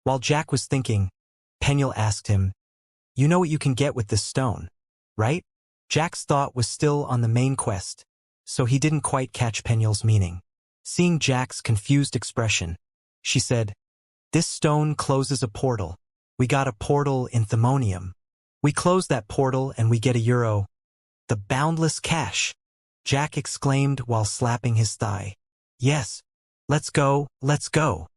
While Jack was thinking, Peniel asked him, "You know what you can get with this stone, right?" Jack's thought was still on the main quest, so he didn't quite catch Peniel's meaning. Seeing Jack's confused expression, she said, "This stone closes a portal. We got a portal in Themonium. We close that portal and we get €1. The boundless cash!" Jack exclaimed while slapping his thigh. "Yes, let's go, let's go,"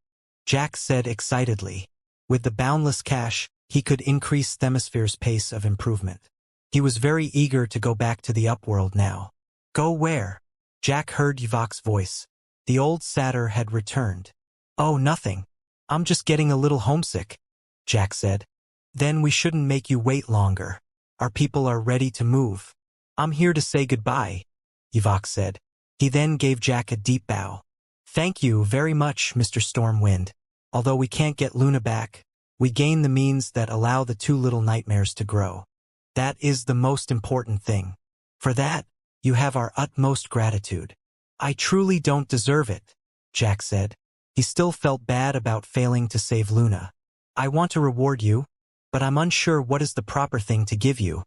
Jack said excitedly. With the boundless cash, he could increase Themisphere's pace of improvement. He was very eager to go back to the Upworld now. "Go where?" Jack heard Yvok's voice. The old satyr had returned. "Oh, nothing. I'm just getting a little homesick," Jack said. "Then we shouldn't make you wait longer. Our people are ready to move. I'm here to say goodbye," Yvok said. He then gave Jack a deep bow. "Thank you very much, Mr. Stormwind. Although we can't get Luna back, we gain the means that allow the two little nightmares to grow. That is the most important thing. For that, you have our utmost gratitude." "I truly don't deserve it," Jack said. He still felt bad about failing to save Luna. "I want to reward you, but I'm unsure what is the proper thing to give you,"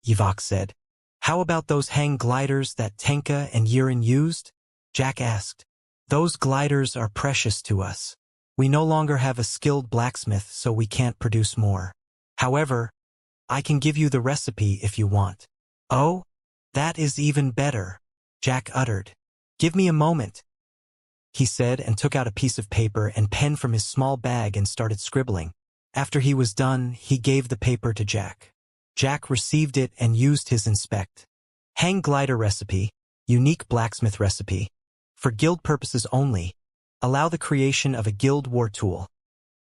Yvok said. "How about those hang gliders that Tenka and Yiren used?" Jack asked. "Those gliders are precious to us. We no longer have a skilled blacksmith, so we can't produce more. However, I can give you the recipe if you want." "Oh, that is even better," Jack uttered. "Give me a moment," he said, and took out a piece of paper and pen from his small bag and started scribbling. After he was done, he gave the paper to Jack. Jack received it and used his inspect. "Hang glider recipe, unique blacksmith recipe. For guild purposes only. Allow the creation of a guild war tool."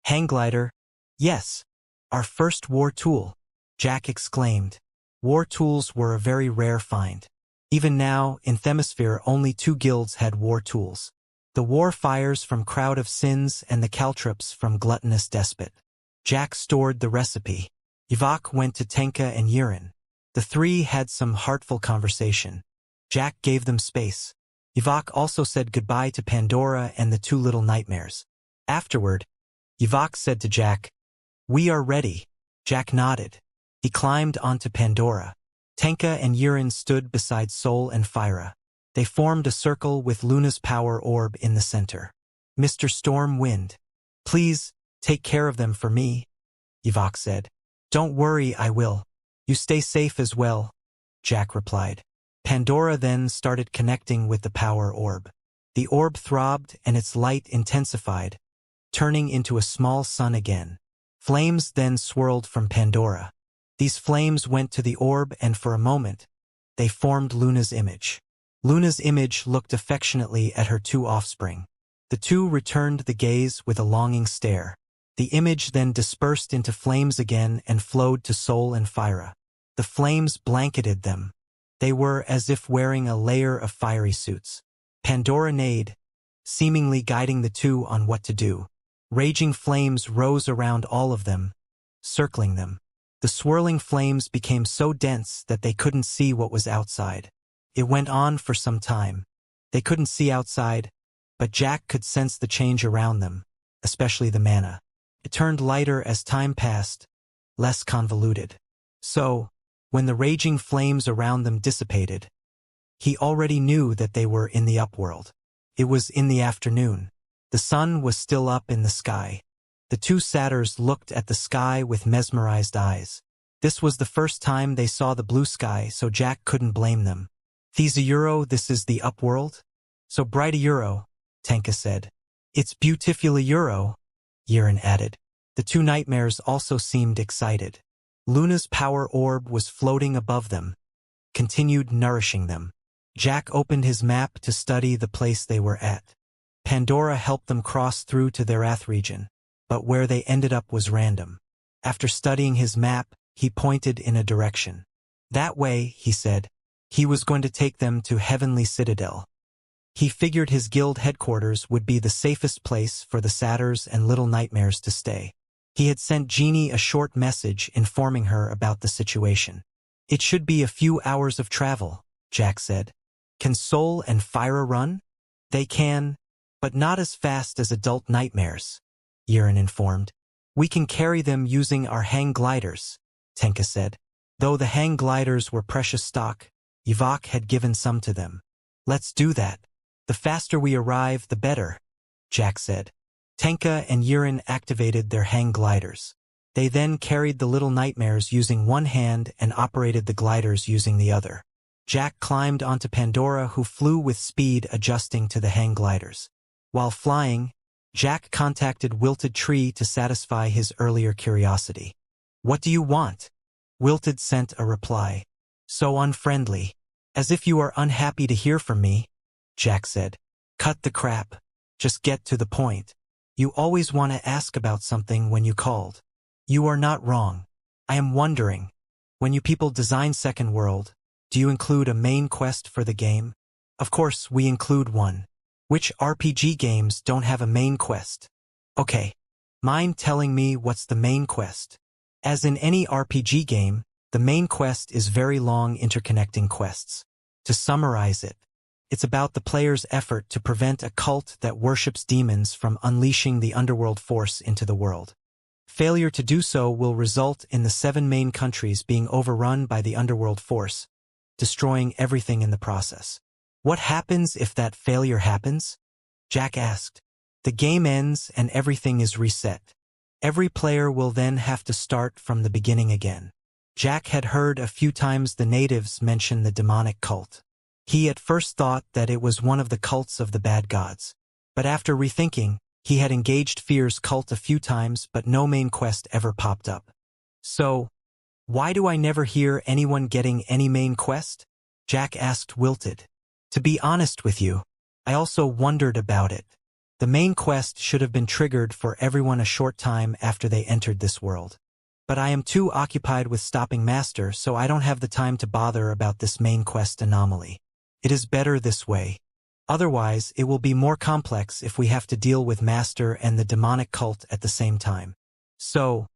"Hang glider? Yes, our first war tool," Jack exclaimed. War tools were a very rare find. Even now, in Themisphere, only 2 guilds had war tools. The War Fires from Crowd of Sins and the Caltrops from Gluttonous Despot. Jack stored the recipe. Yvok went to Tenka and Yiren. The three had some heartful conversation. Jack gave them space. Yvok also said goodbye to Pandora and the two little nightmares. Afterward, Yvok said to Jack, "We are ready." Jack nodded. He climbed onto Pandora. Tenka and Yiren stood beside Sol and Fyra. They formed a circle with Luna's power orb in the center. "Mr. Stormwind, please take care of them for me," Yvok said. "Don't worry, I will. You stay safe as well," Jack replied. Pandora then started connecting with the power orb. The orb throbbed and its light intensified, turning into a small sun again. Flames then swirled from Pandora. These flames went to the orb and for a moment, they formed Luna's image. Luna's image looked affectionately at her 2 offspring. The 2 returned the gaze with a longing stare. The image then dispersed into flames again and flowed to Sol and Fyra. The flames blanketed them. They were as if wearing a layer of fiery suits. Pandora neighed, seemingly guiding the 2 on what to do. Raging flames rose around all of them, circling them. The swirling flames became so dense that they couldn't see what was outside. It went on for some time. They couldn't see outside, but Jack could sense the change around them, especially the mana. It turned lighter as time passed, less convoluted. So, when the raging flames around them dissipated, he already knew that they were in the Upworld. It was in the afternoon. The sun was still up in the sky. The 2 satyrs looked at the sky with mesmerized eyes. This was the first time they saw the blue sky, so Jack couldn't blame them. "These Euro, this is the Upworld? So bright a Euro," Tenka said. "It's beautiful Euro," Yiren added. The 2 nightmares also seemed excited. Luna's power orb was floating above them, continued nourishing them. Jack opened his map to study the place they were at. Pandora helped them cross through to their Ath region, but where they ended up was random. After studying his map, he pointed in a direction. "That way," he said. He was going to take them to Heavenly Citadel. He figured his guild headquarters would be the safest place for the satyrs and little nightmares to stay. He had sent Jeannie a short message informing her about the situation. "It should be a few hours of travel," Jack said. "Can Sol and Fyra run?" "They can, but not as fast as adult nightmares," Yiren informed. We can carry them using our hang gliders, Tenka said. Though the hang gliders were precious stock, Yvok had given some to them. Let's do that. The faster we arrive, the better, Jack said. Tenka and Yiren activated their hang gliders. They then carried the little nightmares using one hand and operated the gliders using the other. Jack climbed onto Pandora, who flew with speed, adjusting to the hang gliders. While flying, Jack contacted Wilted Tree to satisfy his earlier curiosity. What do you want? Wilted sent a reply. So unfriendly. As if you are unhappy to hear from me, Jack said. Cut the crap. Just get to the point. You always want to ask about something when you called. You are not wrong. I am wondering, when you people design Second World, do you include a main quest for the game? Of course, we include one. Which RPG games don't have a main quest? Okay. Mind telling me what's the main quest? As in any RPG game, the main quest is very long interconnecting quests. To summarize it, it's about the player's effort to prevent a cult that worships demons from unleashing the underworld force into the world. Failure to do so will result in the 7 main countries being overrun by the underworld force, destroying everything in the process. What happens if that failure happens? Jack asked. The game ends and everything is reset. Every player will then have to start from the beginning again. Jack had heard a few times the natives mention the demonic cult. He at first thought that it was one of the cults of the bad gods. But after rethinking, he had engaged Fear's cult a few times, but no main quest ever popped up. So, why do I never hear anyone getting any main quest? Jack asked Wilted. To be honest with you, I also wondered about it. The main quest should have been triggered for everyone a short time after they entered this world. But I am too occupied with stopping Master, so I don't have the time to bother about this main quest anomaly. It is better this way. Otherwise, it will be more complex if we have to deal with Master and the demonic cult at the same time. So,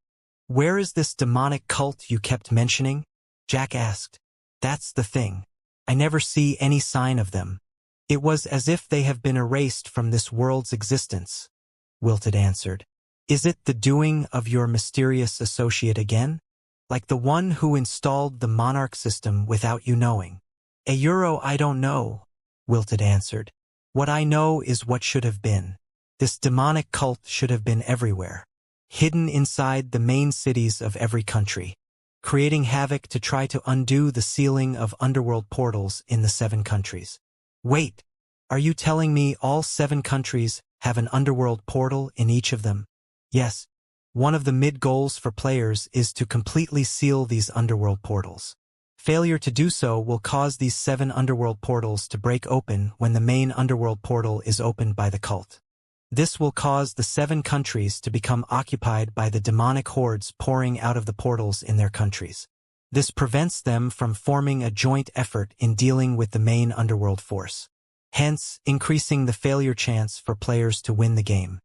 where is this demonic cult you kept mentioning? Jack asked. That's the thing. I never see any sign of them. It was as if they have been erased from this world's existence, Wilted answered. Is it the doing of your mysterious associate again? Like the one who installed the Monarch system without you knowing? I don't know, Wilted answered. What I know is what should have been. This demonic cult should have been everywhere, hidden inside the main cities of every country, creating havoc to try to undo the sealing of underworld portals in the 7 countries. Wait, are you telling me all 7 countries have an underworld portal in each of them? Yes, one of the mid-goals for players is to completely seal these underworld portals. Failure to do so will cause these 7 underworld portals to break open when the main underworld portal is opened by the cult. This will cause the 7 countries to become occupied by the demonic hordes pouring out of the portals in their countries. This prevents them from forming a joint effort in dealing with the main underworld force, hence increasing the failure chance for players to win the game.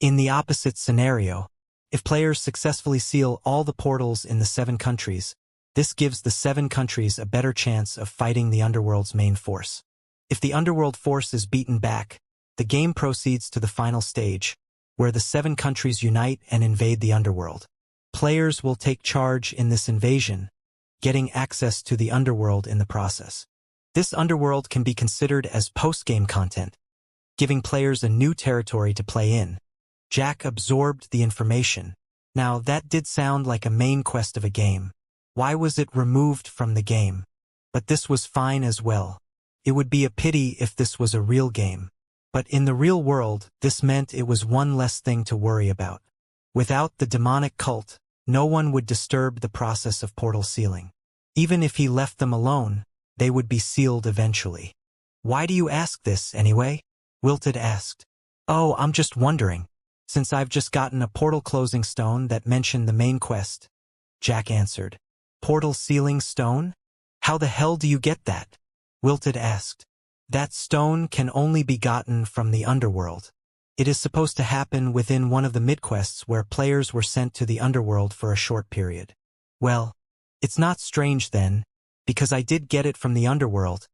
In the opposite scenario, if players successfully seal all the portals in the 7 countries, this gives the 7 countries a better chance of fighting the underworld's main force. If the underworld force is beaten back, the game proceeds to the final stage, where the 7 countries unite and invade the underworld. Players will take charge in this invasion, getting access to the underworld in the process. This underworld can be considered as post-game content, giving players a new territory to play in. Jack absorbed the information. Now that did sound like a main quest of a game. Why was it removed from the game? But this was fine as well. It would be a pity if this was a real game. But in the real world, this meant it was one less thing to worry about. Without the demonic cult, no one would disturb the process of portal sealing. Even if he left them alone, they would be sealed eventually. Why do you ask this, anyway? Wilted asked. Oh, I'm just wondering, since I've just gotten a portal closing stone that mentioned the main quest. Jack answered. Portal sealing stone? How the hell do you get that? Wilted asked. That stone can only be gotten from the underworld. It is supposed to happen within one of the mid-quests where players were sent to the underworld for a short period. Well, it's not strange then, because I did get it from the underworld,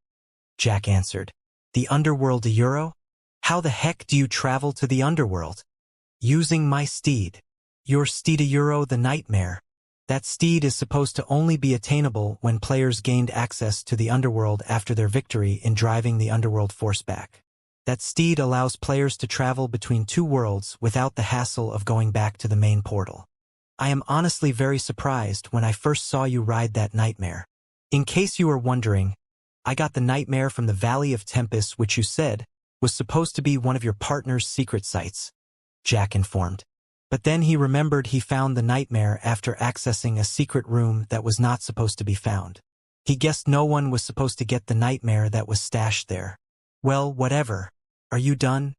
Jack answered. The underworld Euro? How the heck do you travel to the underworld? Using my steed. Your Steed the Nightmare. That steed is supposed to only be attainable when players gained access to the underworld after their victory in driving the underworld force back. That steed allows players to travel between two worlds without the hassle of going back to the main portal. I am honestly very surprised when I first saw you ride that nightmare. In case you were wondering, I got the nightmare from the Valley of Tempest, which you said was supposed to be one of your partner's secret sites, Jack informed. But then he remembered he found the nightmare after accessing a secret room that was not supposed to be found. He guessed no one was supposed to get the nightmare that was stashed there. Well, whatever. Are you done?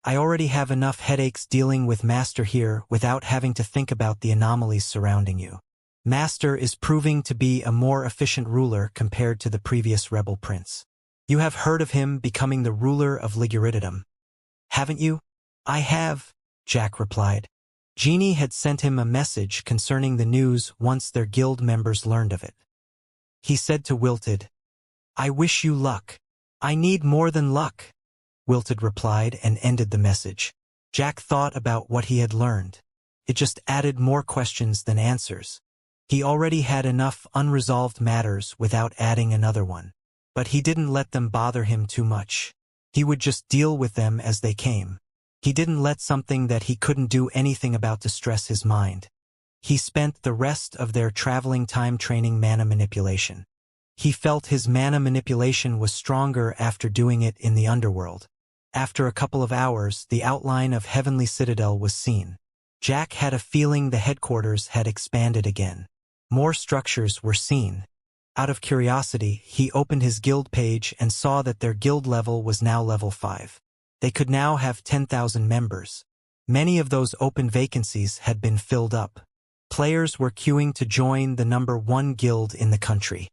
I already have enough headaches dealing with Master here without having to think about the anomalies surrounding you. Master is proving to be a more efficient ruler compared to the previous rebel prince. You have heard of him becoming the ruler of Liguridium, haven't you? I have, Jack replied. Genie had sent him a message concerning the news once their guild members learned of it. He said to Wilted, I wish you luck. I need more than luck, Wilted replied and ended the message. Jack thought about what he had learned. It just added more questions than answers. He already had enough unresolved matters without adding another one. But he didn't let them bother him too much. He would just deal with them as they came. He didn't let something that he couldn't do anything about distress his mind. He spent the rest of their traveling time training mana manipulation. He felt his mana manipulation was stronger after doing it in the underworld. After a couple of hours, the outline of Heavenly Citadel was seen. Jack had a feeling the headquarters had expanded again. More structures were seen. Out of curiosity, he opened his guild page and saw that their guild level was now level 5. They could now have 10,000 members. Many of those open vacancies had been filled up. Players were queuing to join the #1 guild in the country.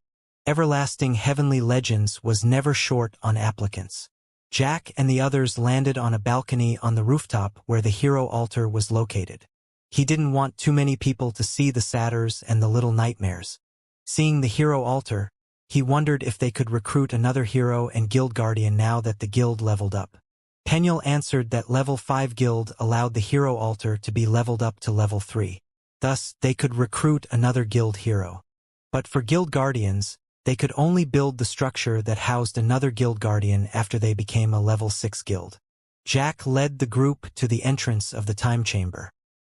Everlasting Heavenly Legends was never short on applicants. Jack and the others landed on a balcony on the rooftop where the hero altar was located. He didn't want too many people to see the satyrs and the little nightmares. Seeing the hero altar, he wondered if they could recruit another hero and guild guardian now that the guild leveled up. Peniel answered that level 5 guild allowed the hero altar to be leveled up to level 3. Thus, they could recruit another guild hero. But for guild guardians, they could only build the structure that housed another guild guardian after they became a level 6 guild. Jack led the group to the entrance of the time chamber.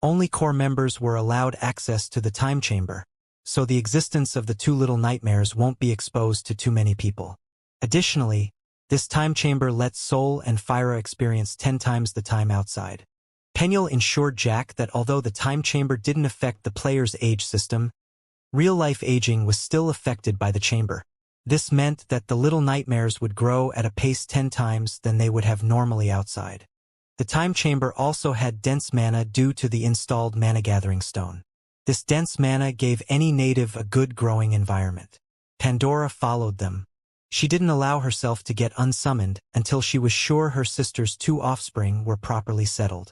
Only core members were allowed access to the time chamber, so the existence of the two little nightmares won't be exposed to too many people. Additionally, this time chamber lets Soul and Fyra experience 10 times the time outside. Peniel ensured Jack that although the time chamber didn't affect the player's age system, real-life aging was still affected by the chamber. This meant that the little nightmares would grow at a pace 10 times than they would have normally outside. The time chamber also had dense mana due to the installed mana-gathering stone. This dense mana gave any native a good growing environment. Pandora followed them. She didn't allow herself to get unsummoned until she was sure her sister's 2 offspring were properly settled.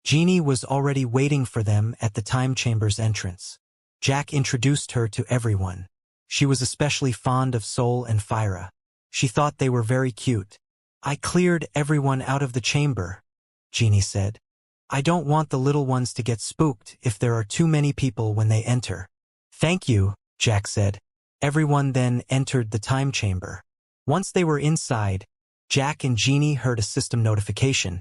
Genie was already waiting for them at the time chamber's entrance. Jack introduced her to everyone. She was especially fond of Soul and Fyra. She thought they were very cute. I cleared everyone out of the chamber, Genie said. I don't want the little ones to get spooked if there are too many people when they enter. Thank you, Jack said. Everyone then entered the time chamber. Once they were inside, Jack and Genie heard a system notification.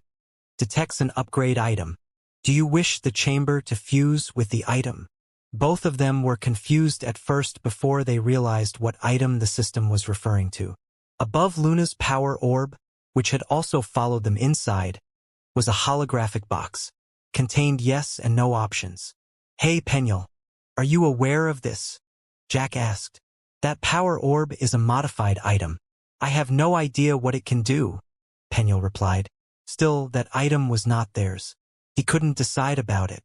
Detects an upgrade item. Do you wish the chamber to fuse with the item? Both of them were confused at first before they realized what item the system was referring to. Above Luna's power orb, which had also followed them inside, was a holographic box. Contained yes and no options. Hey Peniel, are you aware of this? Jack asked. That power orb is a modified item. I have no idea what it can do, Peniel replied. Still, that item was not theirs. He couldn't decide about it.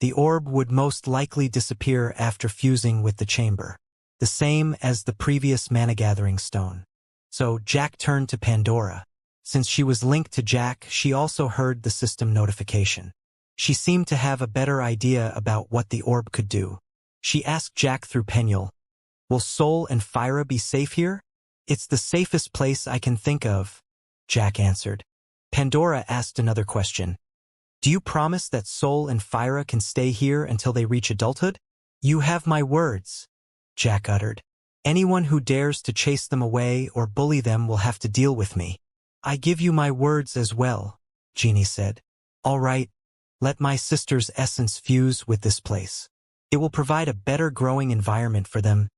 The orb would most likely disappear after fusing with the chamber, the same as the previous mana-gathering stone. So Jack turned to Pandora. Since she was linked to Jack, she also heard the system notification. She seemed to have a better idea about what the orb could do. She asked Jack through Peniel, will Soul and Fyra be safe here? It's the safest place I can think of, Jack answered. Pandora asked another question. Do you promise that Soul and Fyra can stay here until they reach adulthood? You have my words, Jack uttered. Anyone who dares to chase them away or bully them will have to deal with me. I give you my words as well, Genie said. All right, let my sister's essence fuse with this place. It will provide a better growing environment for them.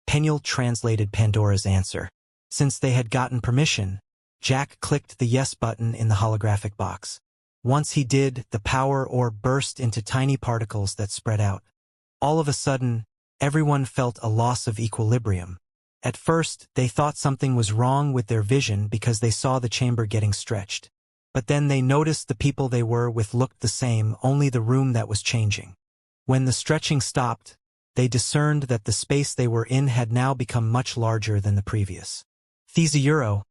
Penuel translated Pandora's answer. Since they had gotten permission, Jack clicked the yes button in the holographic box. Once he did, the power orb burst into tiny particles that spread out. All of a sudden, everyone felt a loss of equilibrium. At first, they thought something was wrong with their vision because they saw the chamber getting stretched. But then they noticed the people they were with looked the same, only the room that was changing. When the stretching stopped, they discerned that the space they were in had now become much larger than the previous. Thesauro.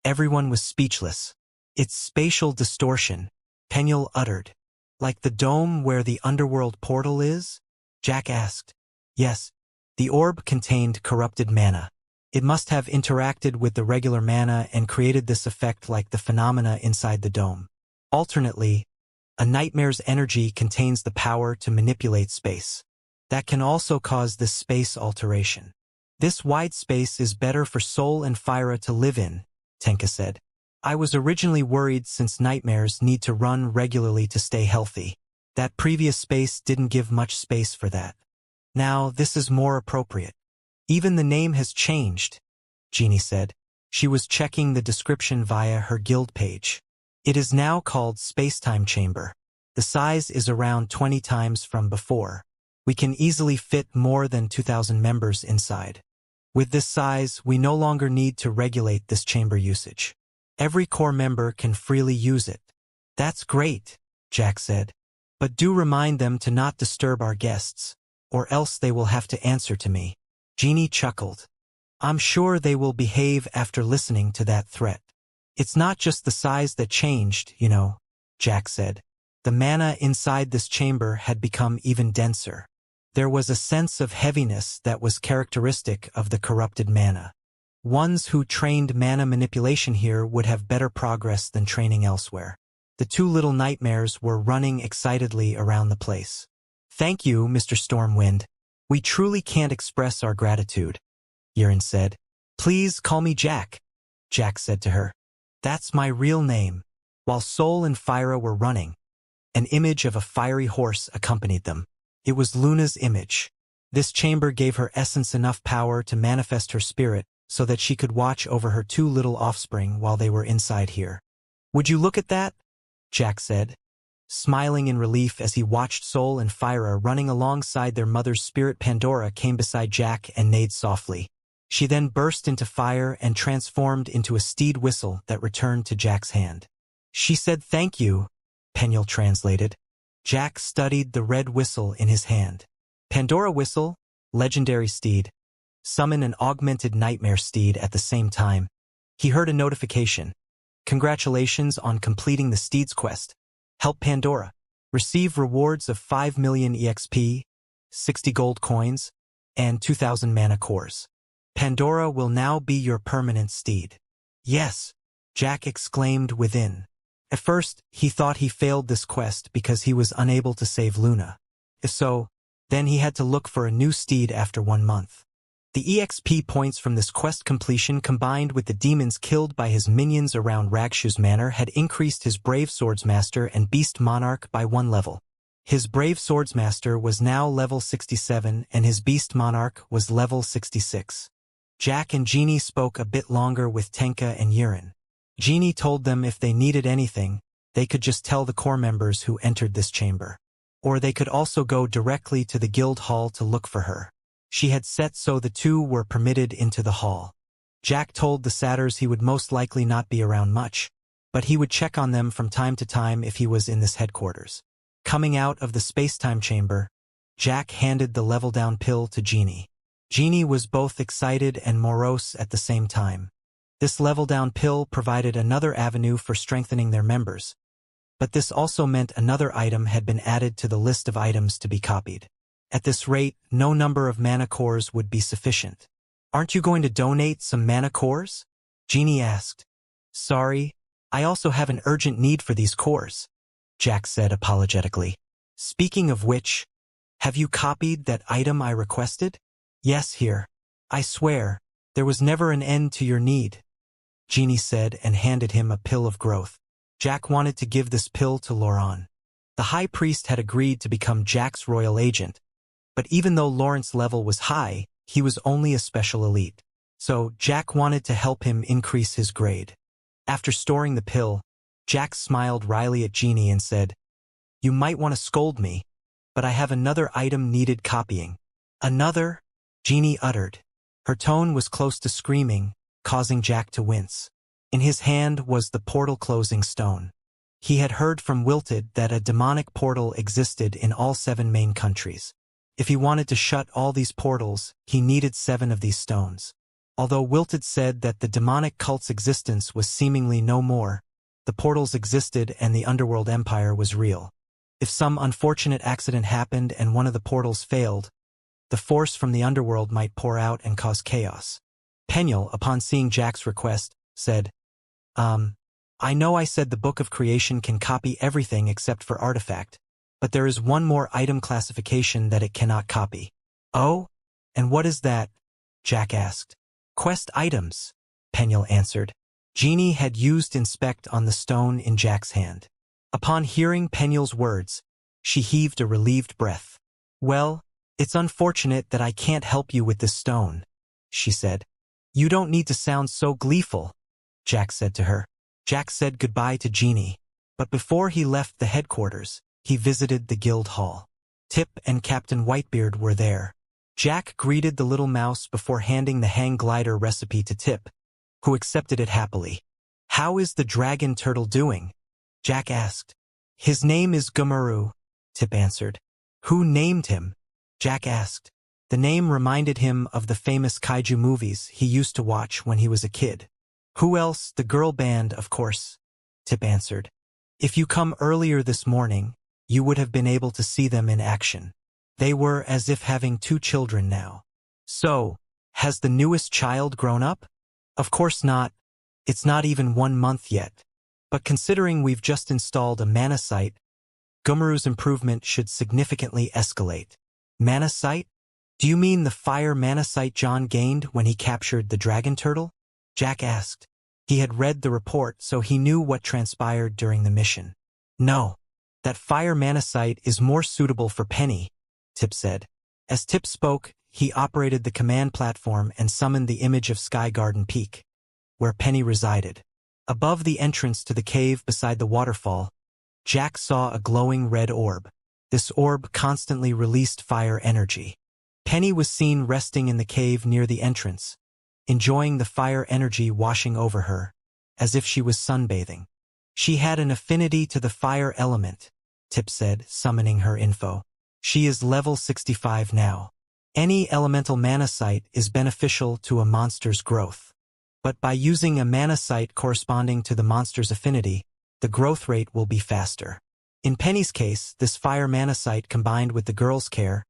Everyone was speechless. It's spatial distortion, Penuel uttered. Like the dome where the underworld portal is? Jack asked. Yes, the orb contained corrupted mana. It must have interacted with the regular mana and created this effect like the phenomena inside the dome. Alternately, a nightmare's energy contains the power to manipulate space. That can also cause this space alteration. This wide space is better for Soul and Fyra to live in, Tenka said. I was originally worried since nightmares need to run regularly to stay healthy. That previous space didn't give much space for that. Now, this is more appropriate. Even the name has changed, Genie said. She was checking the description via her guild page. It is now called Spacetime Chamber. The size is around 20 times from before. We can easily fit more than 2,000 members inside. With this size, we no longer need to regulate this chamber usage. Every core member can freely use it. That's great, Jack said. But do remind them to not disturb our guests, or else they will have to answer to me. Genie chuckled. I'm sure they will behave after listening to that threat. It's not just the size that changed, you know, Jack said. The mana inside this chamber had become even denser. There was a sense of heaviness that was characteristic of the corrupted mana. Ones who trained mana manipulation here would have better progress than training elsewhere. The two little nightmares were running excitedly around the place. Thank you, Mr. Stormwind. We truly can't express our gratitude, Yiren said. Please call me Jack, Jack said to her. That's my real name. While Soul and Fyra were running, an image of a fiery horse accompanied them. It was Luna's image. This chamber gave her essence enough power to manifest her spirit so that she could watch over her two little offspring while they were inside here. Would you look at that? Jack said, smiling in relief as he watched Soul and Fyra running alongside their mother's spirit. Pandora came beside Jack and neighed softly. She then burst into fire and transformed into a steed whistle that returned to Jack's hand. She said thank you, Penuel translated. Jack studied the red whistle in his hand. Pandora whistle, legendary steed. Summon an augmented nightmare steed at the same time. He heard a notification. Congratulations on completing the steed's quest. Help Pandora. Receive rewards of 5 million EXP, 60 gold coins, and 2,000 mana cores. Pandora will now be your permanent steed. Yes, Jack exclaimed within. At first, he thought he failed this quest because he was unable to save Luna. If so, then he had to look for a new steed after 1 month. The EXP points from this quest completion combined with the demons killed by his minions around Ragshu's manor had increased his Brave Swordsmaster and Beast Monarch by 1 level. His Brave Swordsmaster was now level 67 and his Beast Monarch was level 66. Jack and Genie spoke a bit longer with Tenka and Yiren. Genie told them if they needed anything, they could just tell the core members who entered this chamber. Or they could also go directly to the guild hall to look for her. She had set so the two were permitted into the hall. Jack told the satyrs he would most likely not be around much, but he would check on them from time to time if he was in this headquarters. Coming out of the spacetime chamber, Jack handed the level-down pill to Genie. Genie was both excited and morose at the same time. This level-down pill provided another avenue for strengthening their members, but this also meant another item had been added to the list of items to be copied. At this rate, no number of mana cores would be sufficient. Aren't you going to donate some mana cores? Genie asked. Sorry, I also have an urgent need for these cores, Jack said apologetically. Speaking of which, have you copied that item I requested? Yes, here. I swear, there was never an end to your need, Genie said and handed him a pill of growth. Jack wanted to give this pill to Laurent. The high priest had agreed to become Jack's royal agent, but even though Laurent's level was high, he was only a special elite. So Jack wanted to help him increase his grade. After storing the pill, Jack smiled wryly at Genie and said, "You might want to scold me, but I have another item needed copying." "Another?" Genie uttered. Her tone was close to screaming, causing Jack to wince. In his hand was the portal closing stone. He had heard from Wilted that a demonic portal existed in all 7 main countries. If he wanted to shut all these portals, he needed 7 of these stones. Although Wilted said that the demonic cult's existence was seemingly no more, the portals existed and the underworld empire was real. If some unfortunate accident happened and one of the portals failed, the force from the underworld might pour out and cause chaos. Penuel, upon seeing Jack's request, said, I know I said the Book of Creation can copy everything except for artifact, but there is one more item classification that it cannot copy." "Oh? And what is that?" Jack asked. "Quest items," Penuel answered. Genie had used inspect on the stone in Jack's hand. Upon hearing Penuel's words, she heaved a relieved breath. "Well, it's unfortunate that I can't help you with this stone," she said. "You don't need to sound so gleeful," Jack said to her. Jack said goodbye to Genie, but before he left the headquarters, he visited the guild hall. Tip and Captain Whitebeard were there. Jack greeted the little mouse before handing the hang glider recipe to Tip, who accepted it happily. "How is the dragon turtle doing?" Jack asked. "His name is Gumuru," Tip answered. "Who named him?" Jack asked. The name reminded him of the famous kaiju movies he used to watch when he was a kid. "Who else? The girl band, of course," Tip answered. "If you come earlier this morning, you would have been able to see them in action. They were as if having 2 children now." "So, has the newest child grown up?" "Of course not. It's not even 1 month yet. But considering we've just installed a mana site, Gumuru's improvement should significantly escalate." "Mana site? Do you mean the fire mana site John gained when he captured the dragon turtle?" Jack asked. He had read the report, so he knew what transpired during the mission. "No. That fire mana site is more suitable for Penny," Tip said. As Tip spoke, he operated the command platform and summoned the image of Sky Garden Peak, where Penny resided. Above the entrance to the cave beside the waterfall, Jack saw a glowing red orb. This orb constantly released fire energy. Penny was seen resting in the cave near the entrance, enjoying the fire energy washing over her, as if she was sunbathing. "She had an affinity to the fire element," Tip said, summoning her info. "She is level 65 now. Any elemental mana site is beneficial to a monster's growth. But by using a mana site corresponding to the monster's affinity, the growth rate will be faster. In Penny's case, this fire mana site combined with the girl's care,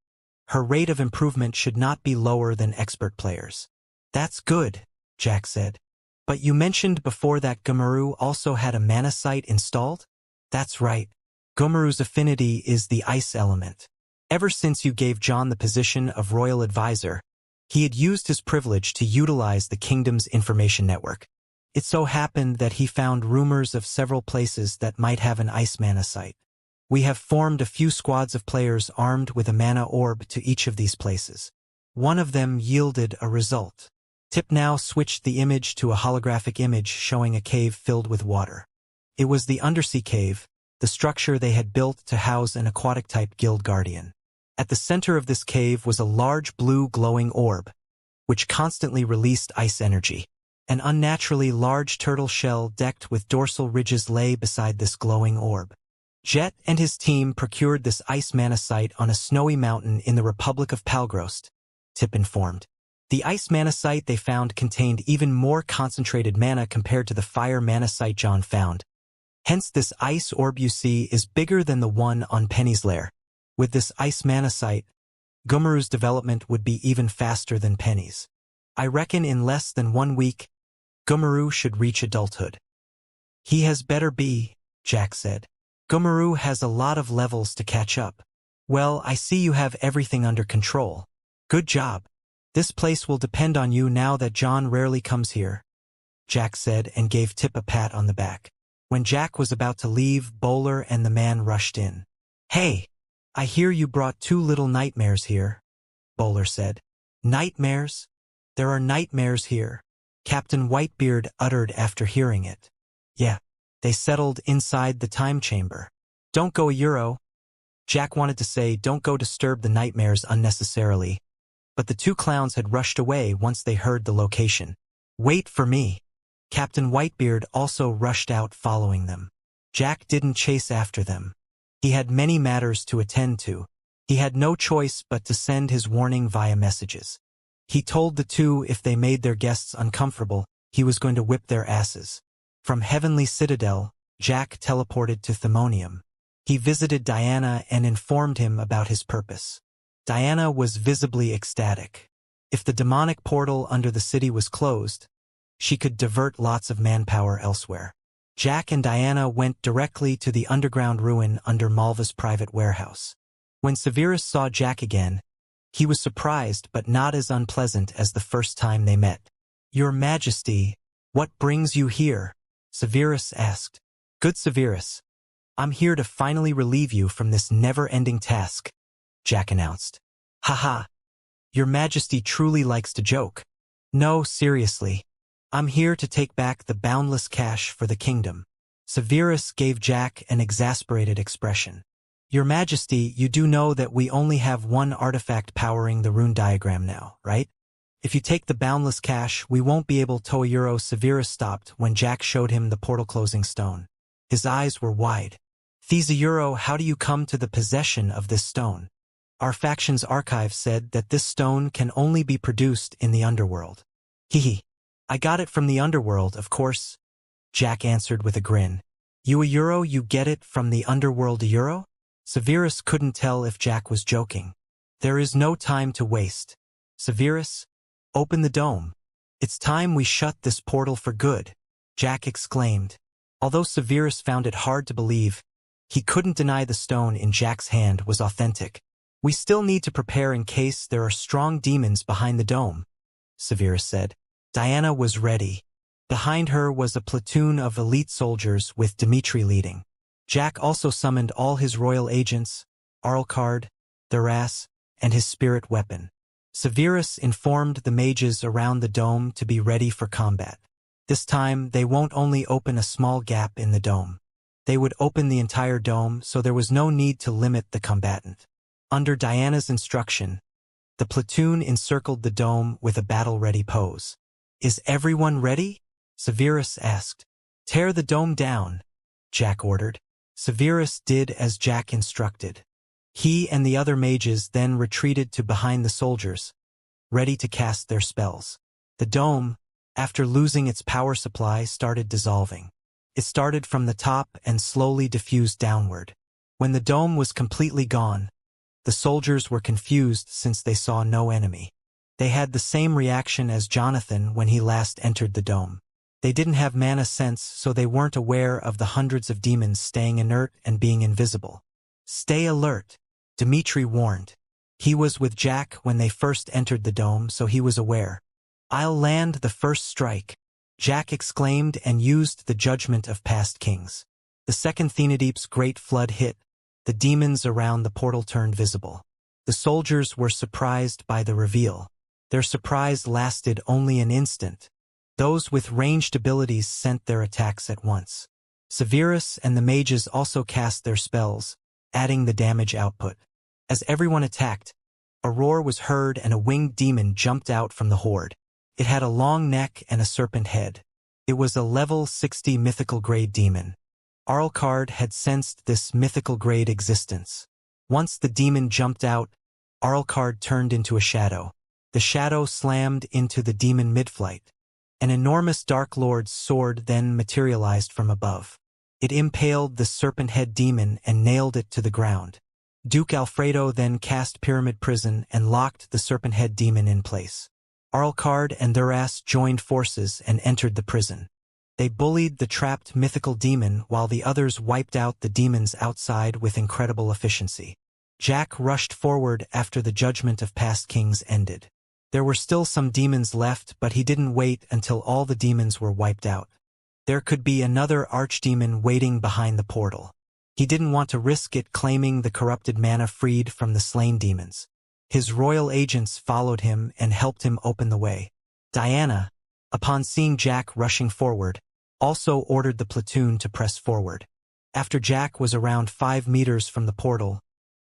her rate of improvement should not be lower than expert players." "That's good," Jack said. "But you mentioned before that Gumuru also had a mana site installed?" "That's right. Gumuru's affinity is the ice element. Ever since you gave John the position of royal advisor, he had used his privilege to utilize the kingdom's information network. It so happened that he found rumors of several places that might have an ice mana site. We have formed a few squads of players armed with a mana orb to each of these places. One of them yielded a result." Tip now switched the image to a holographic image showing a cave filled with water. It was the undersea cave, the structure they had built to house an aquatic-type guild guardian. At the center of this cave was a large blue glowing orb, which constantly released ice energy. An unnaturally large turtle shell decked with dorsal ridges lay beside this glowing orb. Jet and his team procured this ice mana site on a snowy mountain in the Republic of Palgrost, Tip informed. The ice mana site they found contained even more concentrated mana compared to the fire mana site John found. Hence this ice orb you see is bigger than the one on Penny's lair. With this ice mana site, Gumuru's development would be even faster than Penny's. I reckon in less than 1 week, Gumuru should reach adulthood. He has better be, Jack said. Gomaru has a lot of levels to catch up. Well, I see you have everything under control. Good job. This place will depend on you now that John rarely comes here, Jack said and gave Tip a pat on the back. When Jack was about to leave, Bowler and the man rushed in. Hey, I hear you brought 2 little nightmares here, Bowler said. Nightmares? There are nightmares here, Captain Whitebeard uttered after hearing it. Yeah, they settled inside the time chamber. Don't go Euro. Jack wanted to say don't go disturb the nightmares unnecessarily, but the 2 clowns had rushed away once they heard the location. Wait for me. Captain Whitebeard also rushed out following them. Jack didn't chase after them. He had many matters to attend to. He had no choice but to send his warning via messages. He told the 2 if they made their guests uncomfortable, he was going to whip their asses. From Heavenly Citadel, Jack teleported to Themonium. He visited Diana and informed him about his purpose. Diana was visibly ecstatic. If the demonic portal under the city was closed, she could divert lots of manpower elsewhere. Jack and Diana went directly to the underground ruin under Malva's private warehouse. When Severus saw Jack again, he was surprised but not as unpleasant as the first time they met. Your Majesty, what brings you here? Severus asked. Good Severus. I'm here to finally relieve you from this never-ending task, Jack announced. Haha. Your Majesty truly likes to joke. No, seriously. I'm here to take back the boundless cash for the kingdom. Severus gave Jack an exasperated expression. Your Majesty, you do know that we only have 1 artifact powering the rune diagram now, right? If you take the boundless cash, we won't be able to. Euro. Severus stopped when Jack showed him the portal-closing stone. His eyes were wide. Euro, how do you come to the possession of this stone? Our faction's archive said that this stone can only be produced in the underworld. Hehe. I got it from the underworld, of course, Jack answered with a grin. Euro, you get it from the underworld Euro? Severus couldn't tell if Jack was joking. There is no time to waste. Severus, open the dome. It's time we shut this portal for good, Jack exclaimed. Although Severus found it hard to believe, he couldn't deny the stone in Jack's hand was authentic. We still need to prepare in case there are strong demons behind the dome, Severus said. Diana was ready. Behind her was a platoon of elite soldiers with Dimitri leading. Jack also summoned all his royal agents, Arlcard, Thuras, and his spirit weapon. Severus informed the mages around the dome to be ready for combat. This time, they won't only open a small gap in the dome. They would open the entire dome, so there was no need to limit the combatant. Under Diana's instruction, the platoon encircled the dome with a battle-ready pose. Is everyone ready? Severus asked. Tear the dome down, Jack ordered. Severus did as Jack instructed. He and the other mages then retreated to behind the soldiers, ready to cast their spells. The dome, after losing its power supply, started dissolving. It started from the top and slowly diffused downward. When the dome was completely gone, the soldiers were confused since they saw no enemy. They had the same reaction as Jonathan when he last entered the dome. They didn't have mana sense, so they weren't aware of the hundreds of demons staying inert and being invisible. Stay alert, Dimitri warned. He was with Jack when they first entered the dome, so he was aware. I'll land the first strike, Jack exclaimed and used the judgment of past kings. The second Thenodeep's great flood hit. The demons around the portal turned visible. The soldiers were surprised by the reveal. Their surprise lasted only an instant. Those with ranged abilities sent their attacks at once. Severus and the mages also cast their spells, adding the damage output. As everyone attacked, a roar was heard and a winged demon jumped out from the horde. It had a long neck and a serpent head. It was a level 60 mythical grade demon. Arlcard had sensed this mythical grade existence. Once the demon jumped out, Arlcard turned into a shadow. The shadow slammed into the demon mid-flight. An enormous Dark Lord's sword then materialized from above. It impaled the serpent head demon and nailed it to the ground. Duke Alfredo then cast Pyramid Prison and locked the serpent head demon in place. Arlcard and Thuras joined forces and entered the prison. They bullied the trapped mythical demon while the others wiped out the demons outside with incredible efficiency. Jack rushed forward after the judgment of past kings ended. There were still some demons left, but he didn't wait until all the demons were wiped out. There could be another archdemon waiting behind the portal. He didn't want to risk it claiming the corrupted mana freed from the slain demons. His royal agents followed him and helped him open the way. Diana, upon seeing Jack rushing forward, also ordered the platoon to press forward. After Jack was around 5 meters from the portal,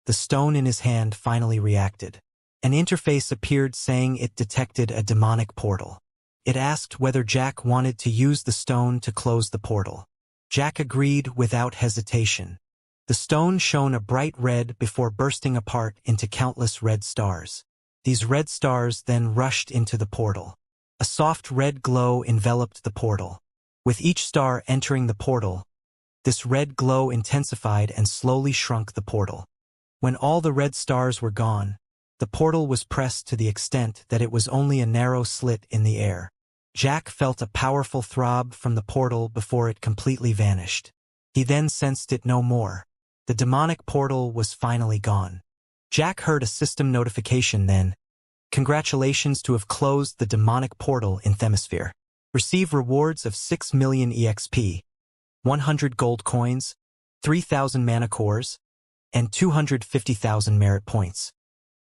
the stone in his hand finally reacted. An interface appeared saying it detected a demonic portal. It asked whether Jack wanted to use the stone to close the portal. Jack agreed without hesitation. The stone shone a bright red before bursting apart into countless red stars. These red stars then rushed into the portal. A soft red glow enveloped the portal. With each star entering the portal, this red glow intensified and slowly shrunk the portal. When all the red stars were gone, the portal was pressed to the extent that it was only a narrow slit in the air. Jack felt a powerful throb from the portal before it completely vanished. He then sensed it no more. The demonic portal was finally gone. Jack heard a system notification then. Congratulations to have closed the demonic portal in Themisphere. Receive rewards of 6 million EXP, 100 gold coins, 3,000 mana cores, and 250,000 merit points.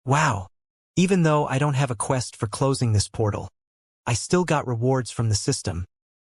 Wow! Even though I don't have a quest for closing this portal, I still got rewards from the system,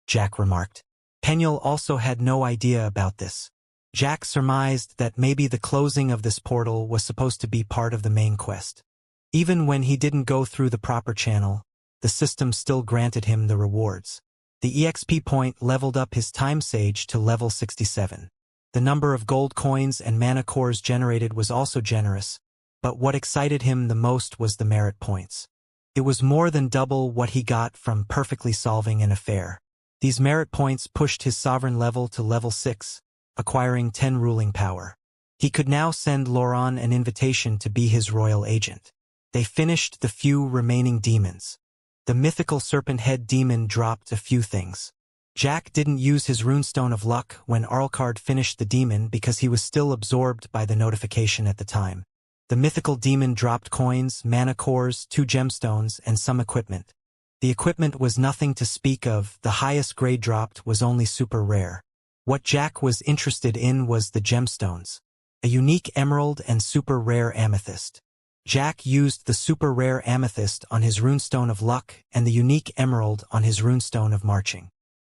Jack remarked. Penuel also had no idea about this. Jack surmised that maybe the closing of this portal was supposed to be part of the main quest. Even when he didn't go through the proper channel, the system still granted him the rewards. The EXP point leveled up his time sage to level 67. The number of gold coins and mana cores generated was also generous, but what excited him the most was the merit points. It was more than double what he got from perfectly solving an affair. These merit points pushed his sovereign level to level 6, acquiring 10 ruling power. He could now send Laurent an invitation to be his royal agent. They finished the few remaining demons. The mythical serpent head demon dropped a few things. Jack didn't use his runestone of luck when Arlcard finished the demon because he was still absorbed by the notification at the time. The mythical demon dropped coins, mana cores, 2 gemstones, and some equipment. The equipment was nothing to speak of. The highest grade dropped was only super rare. What Jack was interested in was the gemstones, a unique emerald and super rare amethyst. Jack used the super rare amethyst on his runestone of luck and the unique emerald on his runestone of marching.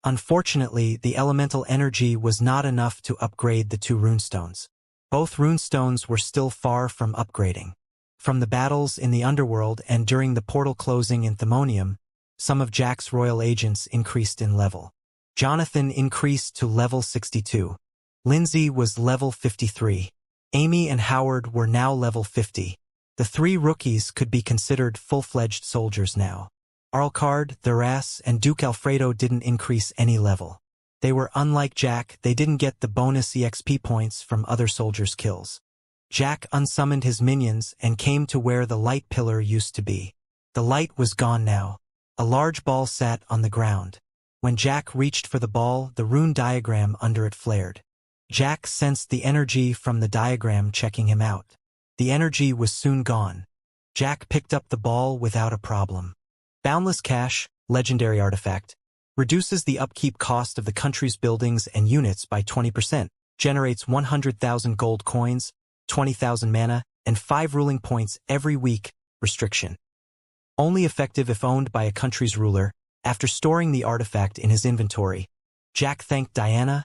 Unfortunately, the elemental energy was not enough to upgrade the 2 runestones. Both runestones were still far from upgrading. From the battles in the underworld and during the portal closing in Themonium, some of Jack's royal agents increased in level. Jonathan increased to level 62. Lindsay was level 53. Amy and Howard were now level 50. The 3 rookies could be considered full-fledged soldiers now. Arlcard, Thuras, and Duke Alfredo didn't increase any level. They were unlike Jack. They didn't get the bonus EXP points from other soldiers' kills. Jack unsummoned his minions and came to where the light pillar used to be. The light was gone now. A large ball sat on the ground. When Jack reached for the ball, the rune diagram under it flared. Jack sensed the energy from the diagram checking him out. The energy was soon gone. Jack picked up the ball without a problem. Boundless Cash, legendary artifact, reduces the upkeep cost of the country's buildings and units by 20%, generates 100,000 gold coins, 20,000 mana, and 5 ruling points every week. Restriction. Only effective if owned by a country's ruler. After storing the artifact in his inventory, Jack thanked Diana,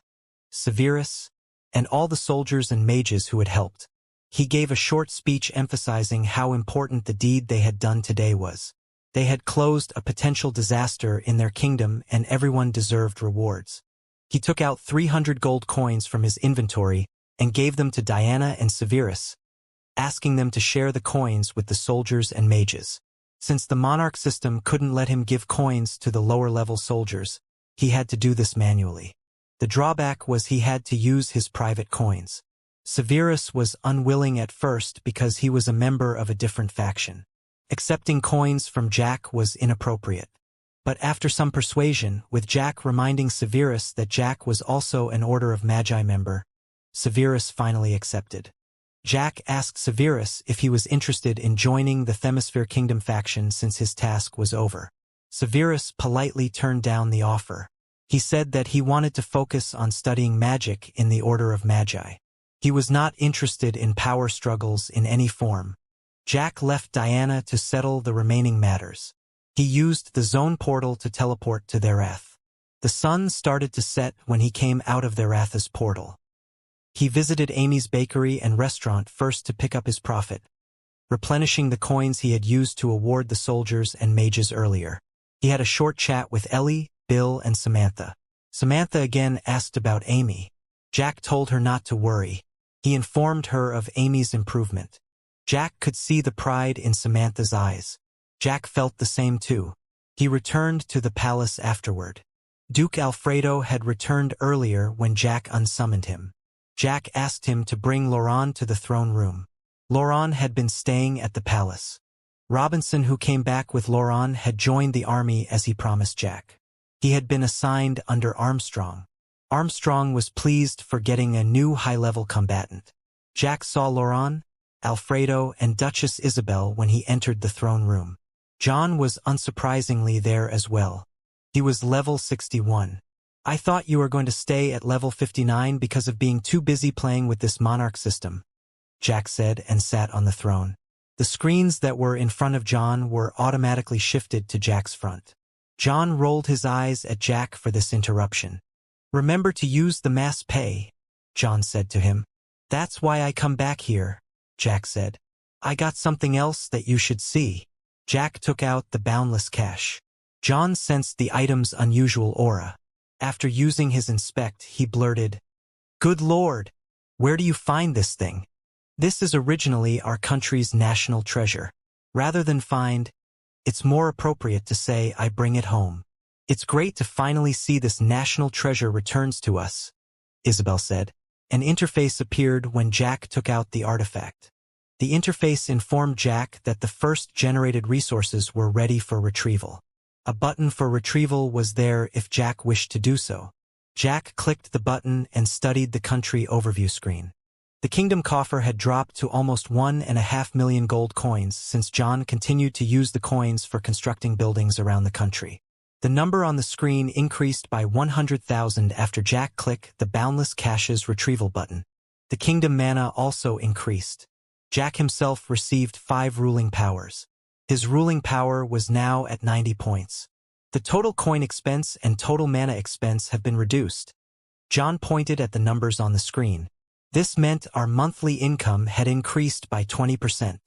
Severus, and all the soldiers and mages who had helped. He gave a short speech emphasizing how important the deed they had done today was. They had closed a potential disaster in their kingdom and everyone deserved rewards. He took out 300 gold coins from his inventory and gave them to Diana and Severus, asking them to share the coins with the soldiers and mages. Since the monarch system couldn't let him give coins to the lower-level soldiers, he had to do this manually. The drawback was he had to use his private coins. Severus was unwilling at first because he was a member of a different faction. Accepting coins from Jack was inappropriate. But after some persuasion, with Jack reminding Severus that Jack was also an Order of Magi member, Severus finally accepted. Jack asked Severus if he was interested in joining the Themisphere Kingdom faction since his task was over. Severus politely turned down the offer. He said that he wanted to focus on studying magic in the Order of Magi. He was not interested in power struggles in any form. Jack left Diana to settle the remaining matters. He used the zone portal to teleport to Therath. The sun started to set when he came out of Therath's portal. He visited Amy's bakery and restaurant first to pick up his profit, replenishing the coins he had used to award the soldiers and mages earlier. He had a short chat with Ellie, Bill, and Samantha. Samantha again asked about Amy. Jack told her not to worry. He informed her of Amy's improvement. Jack could see the pride in Samantha's eyes. Jack felt the same too. He returned to the palace afterward. Duke Alfredo had returned earlier when Jack unsummoned him. Jack asked him to bring Laurent to the throne room. Laurent had been staying at the palace. Robinson, who came back with Laurent, had joined the army as he promised Jack. He had been assigned under Armstrong. Armstrong was pleased for getting a new high-level combatant. Jack saw Laurent, Alfredo, and Duchess Isabel when he entered the throne room. John was unsurprisingly there as well. He was level 61. "I thought you were going to stay at level 59 because of being too busy playing with this monarch system," Jack said and sat on the throne. The screens that were in front of John were automatically shifted to Jack's front. John rolled his eyes at Jack for this interruption. "Remember to use the mass pay," John said to him. "That's why I come back here," Jack said. "I got something else that you should see." Jack took out the boundless cash. John sensed the item's unusual aura. After using his inspect, he blurted, "Good Lord, where do you find this thing? This is originally our country's national treasure. Rather than find, it's more appropriate to say I bring it home. It's great to finally see this national treasure returns to us," Isabel said. An interface appeared when Jack took out the artifact. The interface informed Jack that the first generated resources were ready for retrieval. A button for retrieval was there if Jack wished to do so. Jack clicked the button and studied the country overview screen. The kingdom coffer had dropped to almost 1.5 million gold coins since John continued to use the coins for constructing buildings around the country. The number on the screen increased by 100,000 after Jack clicked the Boundless Cache's retrieval button. The kingdom mana also increased. Jack himself received 5 ruling powers. His ruling power was now at 90 points. The total coin expense and total mana expense have been reduced. John pointed at the numbers on the screen. This meant our monthly income had increased by 20%.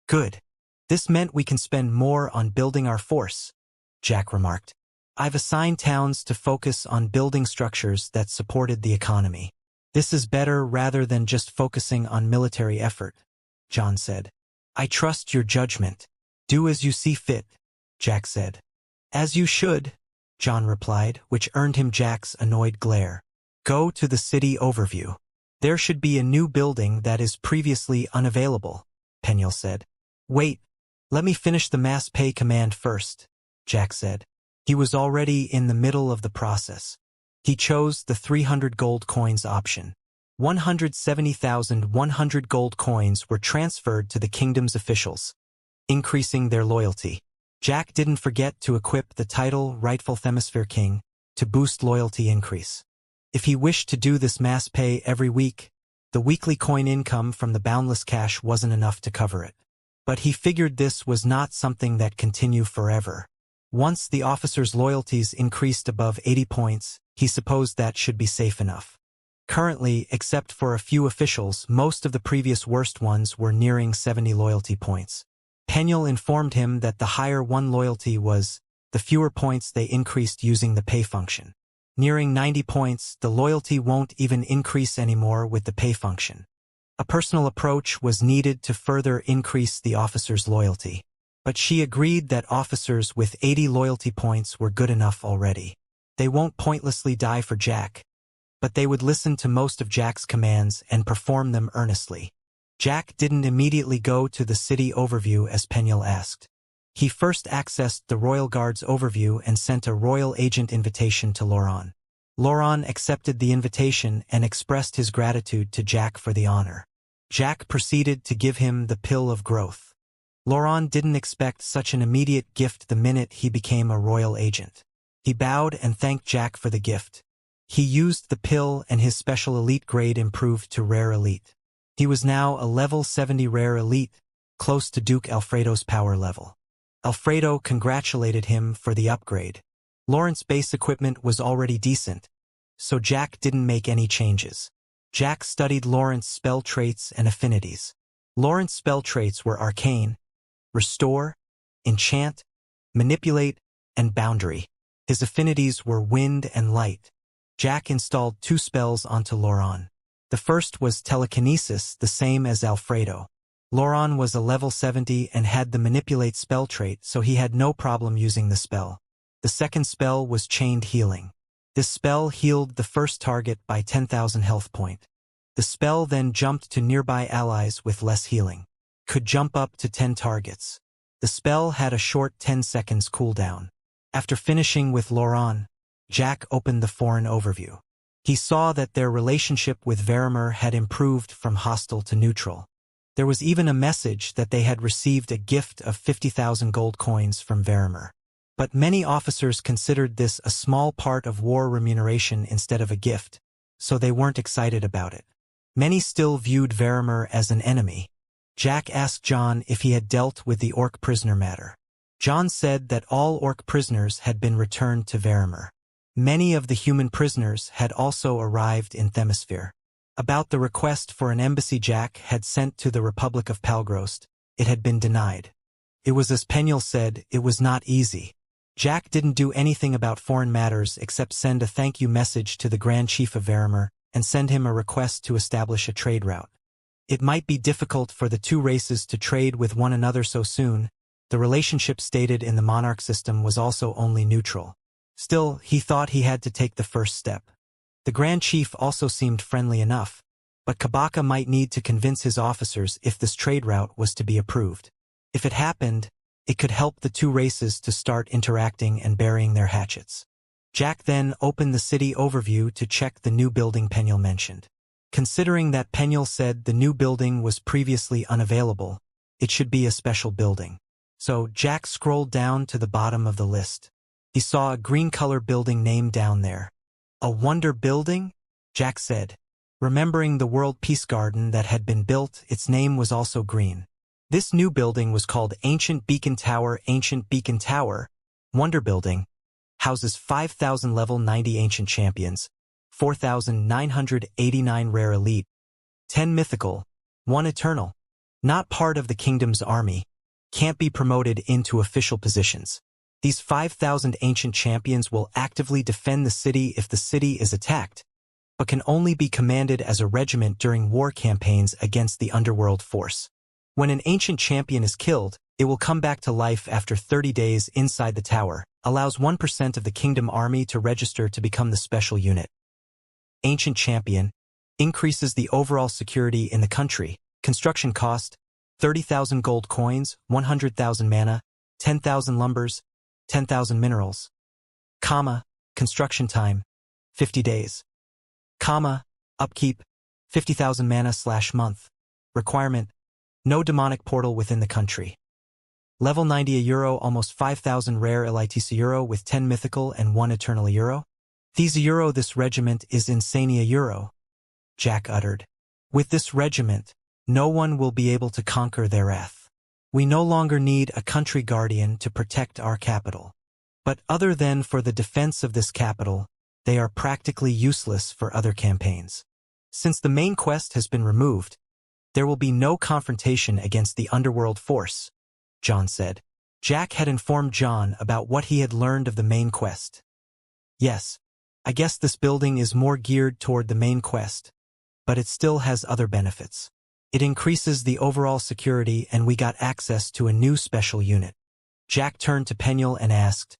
"Good. This meant we can spend more on building our force," Jack remarked. "I've assigned towns to focus on building structures that supported the economy. This is better rather than just focusing on military effort," John said. "I trust your judgment. Do as you see fit," Jack said. "As you should," John replied, which earned him Jack's annoyed glare. "Go to the city overview. There should be a new building that is previously unavailable," Peniel said. "Wait, let me finish the mass pay command first," Jack said. He was already in the middle of the process. He chose the 300 gold coins option. 170,100 gold coins were transferred to the kingdom's officials, increasing their loyalty. Jack didn't forget to equip the title Rightful Themisphere King to boost loyalty increase. If he wished to do this mass pay every week, the weekly coin income from the boundless cash wasn't enough to cover it. But he figured this was not something that continue forever. Once the officer's loyalties increased above 80 points, he supposed that should be safe enough. Currently, except for a few officials, most of the previous worst ones were nearing 70 loyalty points. Peniel informed him that the higher one loyalty was, the fewer points they increased using the pay function. Nearing 90 points, the loyalty won't even increase anymore with the pay function. A personal approach was needed to further increase the officer's loyalty. But she agreed that officers with 80 loyalty points were good enough already. They won't pointlessly die for Jack, but they would listen to most of Jack's commands and perform them earnestly. Jack didn't immediately go to the city overview as Peniel asked. He first accessed the Royal Guard's overview and sent a Royal Agent invitation to Laurent. Laurent accepted the invitation and expressed his gratitude to Jack for the honor. Jack proceeded to give him the pill of growth. Laurent didn't expect such an immediate gift the minute he became a Royal Agent. He bowed and thanked Jack for the gift. He used the pill and his special elite grade improved to Rare Elite. He was now a level 70 Rare Elite, close to Duke Alfredo's power level. Alfredo congratulated him for the upgrade. Laurent's base equipment was already decent, so Jack didn't make any changes. Jack studied Laurent's spell traits and affinities. Laurent's spell traits were Arcane, Restore, Enchant, Manipulate, and Boundary. His affinities were Wind and Light. Jack installed 2 spells onto Laurent. The first was Telekinesis, the same as Alfredo. Laurent was a level 70 and had the Manipulate spell trait, so he had no problem using the spell. The second spell was Chained Healing. This spell healed the first target by 10,000 health point. The spell then jumped to nearby allies with less healing. Could jump up to 10 targets. The spell had a short 10 seconds cooldown. After finishing with Laurent, Jack opened the foreign overview. He saw that their relationship with VRMMO had improved from hostile to neutral. There was even a message that they had received a gift of 50,000 gold coins from VRMMO. But many officers considered this a small part of war remuneration instead of a gift, so they weren't excited about it. Many still viewed VRMMO as an enemy. Jack asked John if he had dealt with the orc prisoner matter. John said that all orc prisoners had been returned to VRMMO. Many of the human prisoners had also arrived in Themisphere. About the request for an embassy Jack had sent to the Republic of Palgrost, it had been denied. It was as Penuel said, it was not easy. Jack didn't do anything about foreign matters except send a thank you message to the Grand Chief of VRMMO and send him a request to establish a trade route. It might be difficult for the 2 races to trade with one another so soon. The relationship stated in the monarch system was also only neutral. Still, he thought he had to take the first step. The Grand Chief also seemed friendly enough, but Kabaka might need to convince his officers if this trade route was to be approved. If it happened, it could help the 2 races to start interacting and burying their hatchets. Jack then opened the city overview to check the new building Penuel mentioned. Considering that Penuel said the new building was previously unavailable, it should be a special building. So Jack scrolled down to the bottom of the list. He saw a green-color building name down there. A wonder building? Jack said. Remembering the World Peace Garden that had been built, its name was also green. This new building was called Ancient Beacon Tower. Ancient Beacon Tower, Wonder Building, houses 5,000 level 90 ancient champions, 4,989 rare elite, 10 mythical, 1 eternal. Not part of the kingdom's army, can't be promoted into official positions. These 5,000 ancient champions will actively defend the city if the city is attacked, but can only be commanded as a regiment during war campaigns against the underworld force. When an ancient champion is killed, it will come back to life after 30 days inside the tower, allows 1% of the kingdom army to register to become the special unit. Ancient champion increases the overall security in the country. Construction cost, 30,000 gold coins, 100,000 mana, 10,000 lumbers, 10,000 minerals. Comma, construction time, 50 days. Comma, upkeep, 50,000 mana/month. Requirement, no demonic portal within the country. Level 90 euro, almost 5,000 rare elites euro with 10 mythical and 1 eternal euro. These euro, this regiment is insania euro, Jack uttered. With this regiment, no one will be able to conquer their wrath. We no longer need a country guardian to protect our capital. But other than for the defense of this capital, they are practically useless for other campaigns. Since the main quest has been removed, there will be no confrontation against the underworld force, John said. Jack had informed John about what he had learned of the main quest. Yes, I guess this building is more geared toward the main quest, but it still has other benefits. It increases the overall security and we got access to a new special unit. Jack turned to Penuel and asked,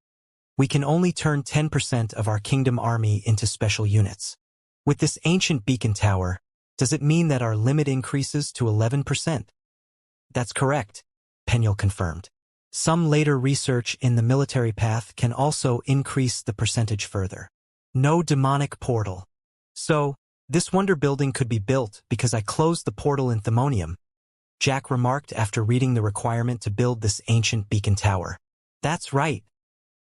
we can only turn 10% of our kingdom army into special units. With this ancient beacon tower, does it mean that our limit increases to 11%? That's correct, Penuel confirmed. Some later research in the military path can also increase the percentage further. No demonic portal. So, this wonder building could be built because I closed the portal in Themonium, Jack remarked after reading the requirement to build this ancient beacon tower. That's right,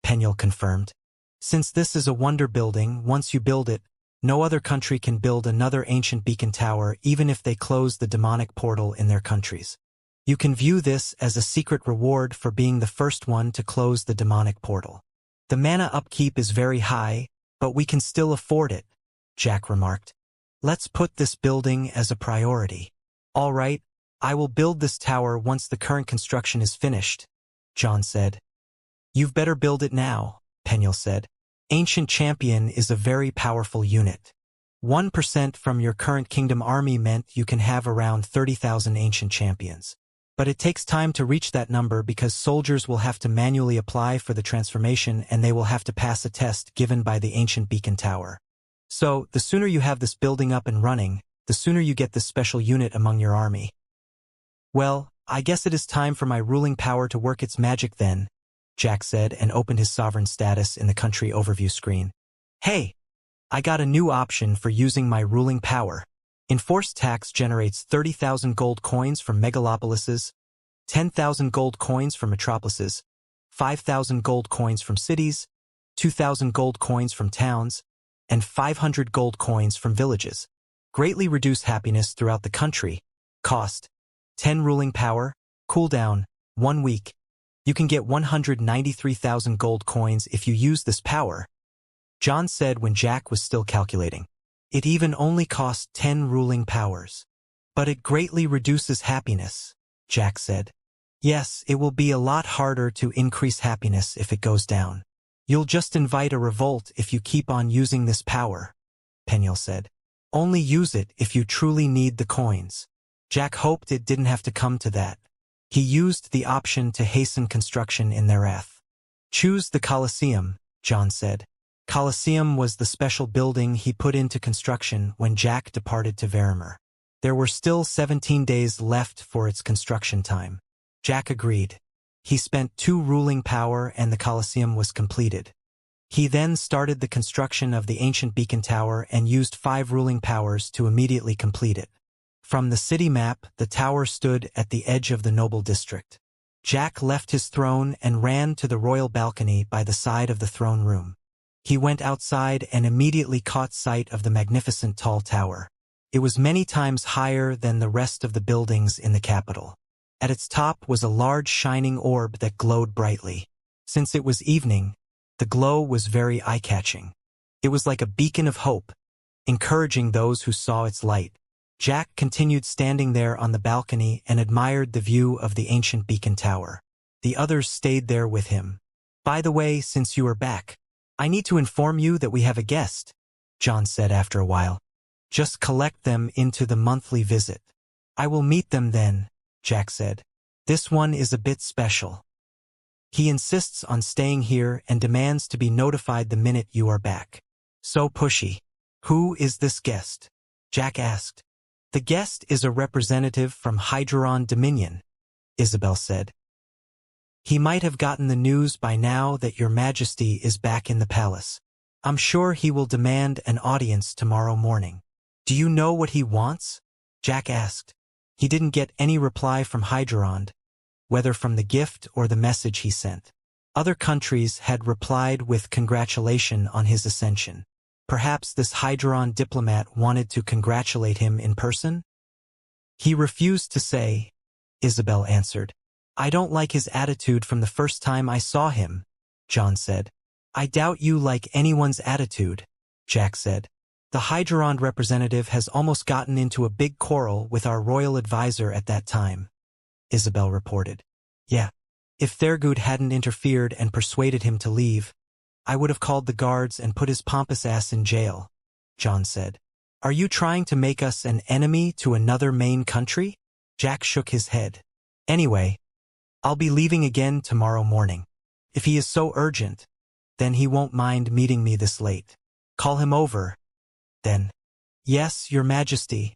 Penuel confirmed. Since this is a wonder building, once you build it, no other country can build another ancient beacon tower even if they close the demonic portal in their countries. You can view this as a secret reward for being the first one to close the demonic portal. The mana upkeep is very high, but we can still afford it, Jack remarked. Let's put this building as a priority. All right, I will build this tower once the current construction is finished, John said. You've better build it now, Penuel said. Ancient Champion is a very powerful unit. 1% from your current kingdom army meant you can have around 30,000 Ancient Champions. But it takes time to reach that number because soldiers will have to manually apply for the transformation and they will have to pass a test given by the Ancient Beacon Tower. So, the sooner you have this building up and running, the sooner you get this special unit among your army. Well, I guess it is time for my ruling power to work its magic then, Jack said and opened his sovereign status in the country overview screen. Hey, I got a new option for using my ruling power. Enforced tax generates 30,000 gold coins from megalopolises, 10,000 gold coins from metropolises, 5,000 gold coins from cities, 2,000 gold coins from towns, and 500 gold coins from villages. Greatly reduce happiness throughout the country. Cost: 10 ruling power. Cooldown: 1 week. You can get 193,000 gold coins if you use this power, John said when Jack was still calculating. It even only costs 10 ruling powers. But it greatly reduces happiness, Jack said. Yes, it will be a lot harder to increase happiness if it goes down. You'll just invite a revolt if you keep on using this power, Penuel said. Only use it if you truly need the coins. Jack hoped it didn't have to come to that. He used the option to hasten construction in their wrath. Choose the Colosseum, John said. Colosseum was the special building he put into construction when Jack departed to VRMMO. There were still 17 days left for its construction time. Jack agreed. He spent 2 ruling power and the Colosseum was completed. He then started the construction of the ancient beacon tower and used 5 ruling powers to immediately complete it. From the city map, the tower stood at the edge of the noble district. Jack left his throne and ran to the royal balcony by the side of the throne room. He went outside and immediately caught sight of the magnificent tall tower. It was many times higher than the rest of the buildings in the capital. At its top was a large shining orb that glowed brightly. Since it was evening, the glow was very eye-catching. It was like a beacon of hope, encouraging those who saw its light. Jack continued standing there on the balcony and admired the view of the ancient beacon tower. The others stayed there with him. By the way, since you are back, I need to inform you that we have a guest, John said after a while. Just collect them into the monthly visit. I will meet them then, Jack said. This one is a bit special. He insists on staying here and demands to be notified the minute you are back. So pushy. Who is this guest? Jack asked. The guest is a representative from Hydron Dominion, Isabel said. He might have gotten the news by now that your majesty is back in the palace. I'm sure he will demand an audience tomorrow morning. Do you know what he wants? Jack asked. He didn't get any reply from Hydron, whether from the gift or the message he sent. Other countries had replied with congratulation on his ascension. Perhaps this Hydron diplomat wanted to congratulate him in person? He refused to say, Isabel answered. I don't like his attitude from the first time I saw him, John said. I doubt you like anyone's attitude, Jack said. The Hydron representative has almost gotten into a big quarrel with our royal advisor at that time, Isabel reported. Yeah. If Thurgood hadn't interfered and persuaded him to leave, I would have called the guards and put his pompous ass in jail, John said. Are you trying to make us an enemy to another main country? Jack shook his head. Anyway, I'll be leaving again tomorrow morning. If he is so urgent, then he won't mind meeting me this late. Call him over, then. Yes, your majesty.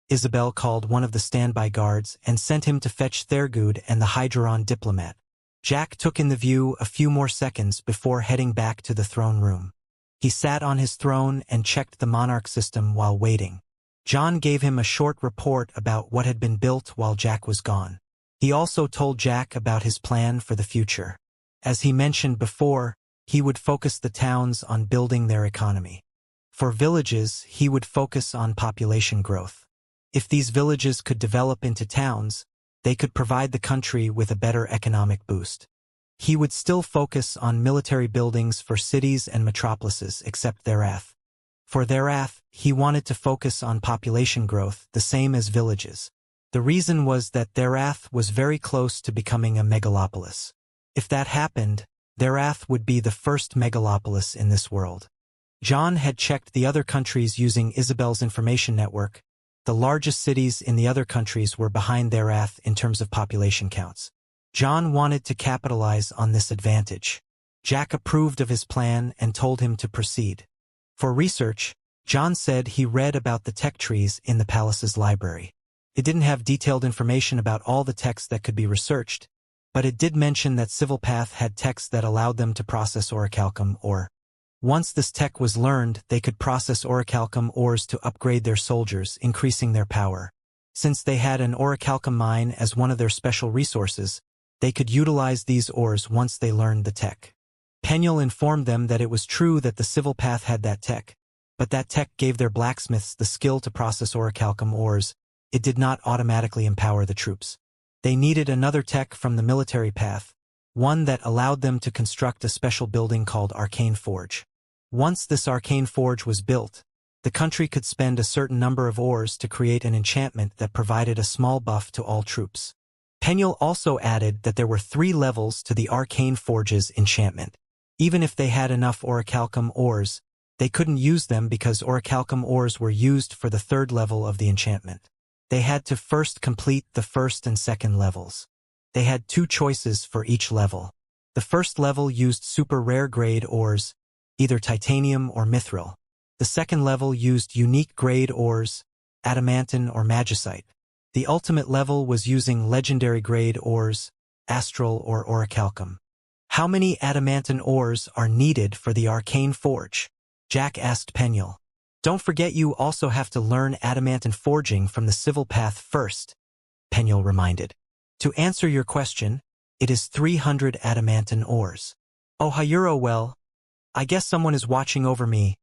Isabel called one of the standby guards and sent him to fetch Thurgood and the Hydron diplomat. Jack took in the view a few more seconds before heading back to the throne room. He sat on his throne and checked the monarch system while waiting. John gave him a short report about what had been built while Jack was gone. He also told Jack about his plan for the future. As he mentioned before, he would focus the towns on building their economy. For villages, he would focus on population growth. If these villages could develop into towns, they could provide the country with a better economic boost. He would still focus on military buildings for cities and metropolises except Therath. For Therath, he wanted to focus on population growth, the same as villages. The reason was that Therath was very close to becoming a megalopolis. If that happened, Therath would be the first megalopolis in this world. John had checked the other countries using Isabel's information network. The largest cities in the other countries were behind Therath in terms of population counts. John wanted to capitalize on this advantage. Jack approved of his plan and told him to proceed. For research, John said he read about the tech trees in the palace's library. It didn't have detailed information about all the techs that could be researched, but it did mention that Civil Path had techs that allowed them to process orichalcum ore. Once this tech was learned, they could process orichalcum ores to upgrade their soldiers, increasing their power. Since they had an orichalcum mine as one of their special resources, they could utilize these ores once they learned the tech. Penuel informed them that it was true that the Civil Path had that tech, but that tech gave their blacksmiths the skill to process orichalcum ores. It did not automatically empower the troops. They needed another tech from the military path, one that allowed them to construct a special building called Arcane Forge. Once this Arcane Forge was built, the country could spend a certain number of ores to create an enchantment that provided a small buff to all troops. Penuel also added that there were 3 levels to the Arcane Forge's enchantment. Even if they had enough orichalcum ores, they couldn't use them because orichalcum ores were used for the 3rd level of the enchantment. They had to first complete the 1st and 2nd levels. They had 2 choices for each level. The 1st level used super rare grade ores, either titanium or mithril. The 2nd level used unique grade ores, adamantine or magicite. The ultimate level was using legendary grade ores, astral or orichalcum. How many adamantine ores are needed for the Arcane Forge? Jack asked Penuel. Don't forget you also have to learn adamantine forging from the Civil Path first, Penuel reminded. To answer your question, it is 300 adamantine ores. Oh, Hayuro, well, I guess someone is watching over me.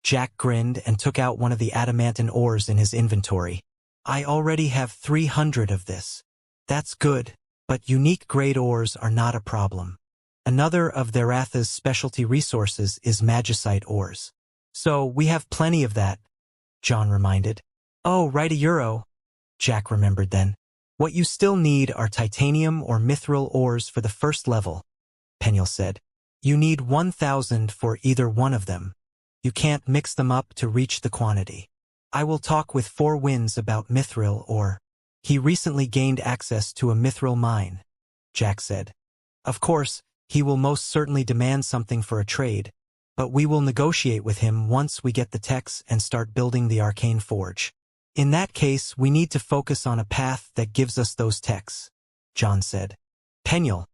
Jack grinned and took out one of the adamantine ores in his inventory. I already have 300 of this. That's good, but unique grade ores are not a problem. Another of Theratha's specialty resources is magicite ores. So we have plenty of that, John reminded. Oh, right, a euro, Jack remembered then. What you still need are titanium or mithril ores for the 1st level, Penuel said. You need 1,000 for either one of them. You can't mix them up to reach the quantity. I will talk with 4 Winds about mithril ore. He recently gained access to a mithril mine, Jack said. Of course, he will most certainly demand something for a trade, but we will negotiate with him once we get the techs and start building the Arcane Forge. In that case, we need to focus on a path that gives us those techs, John said. Penuel,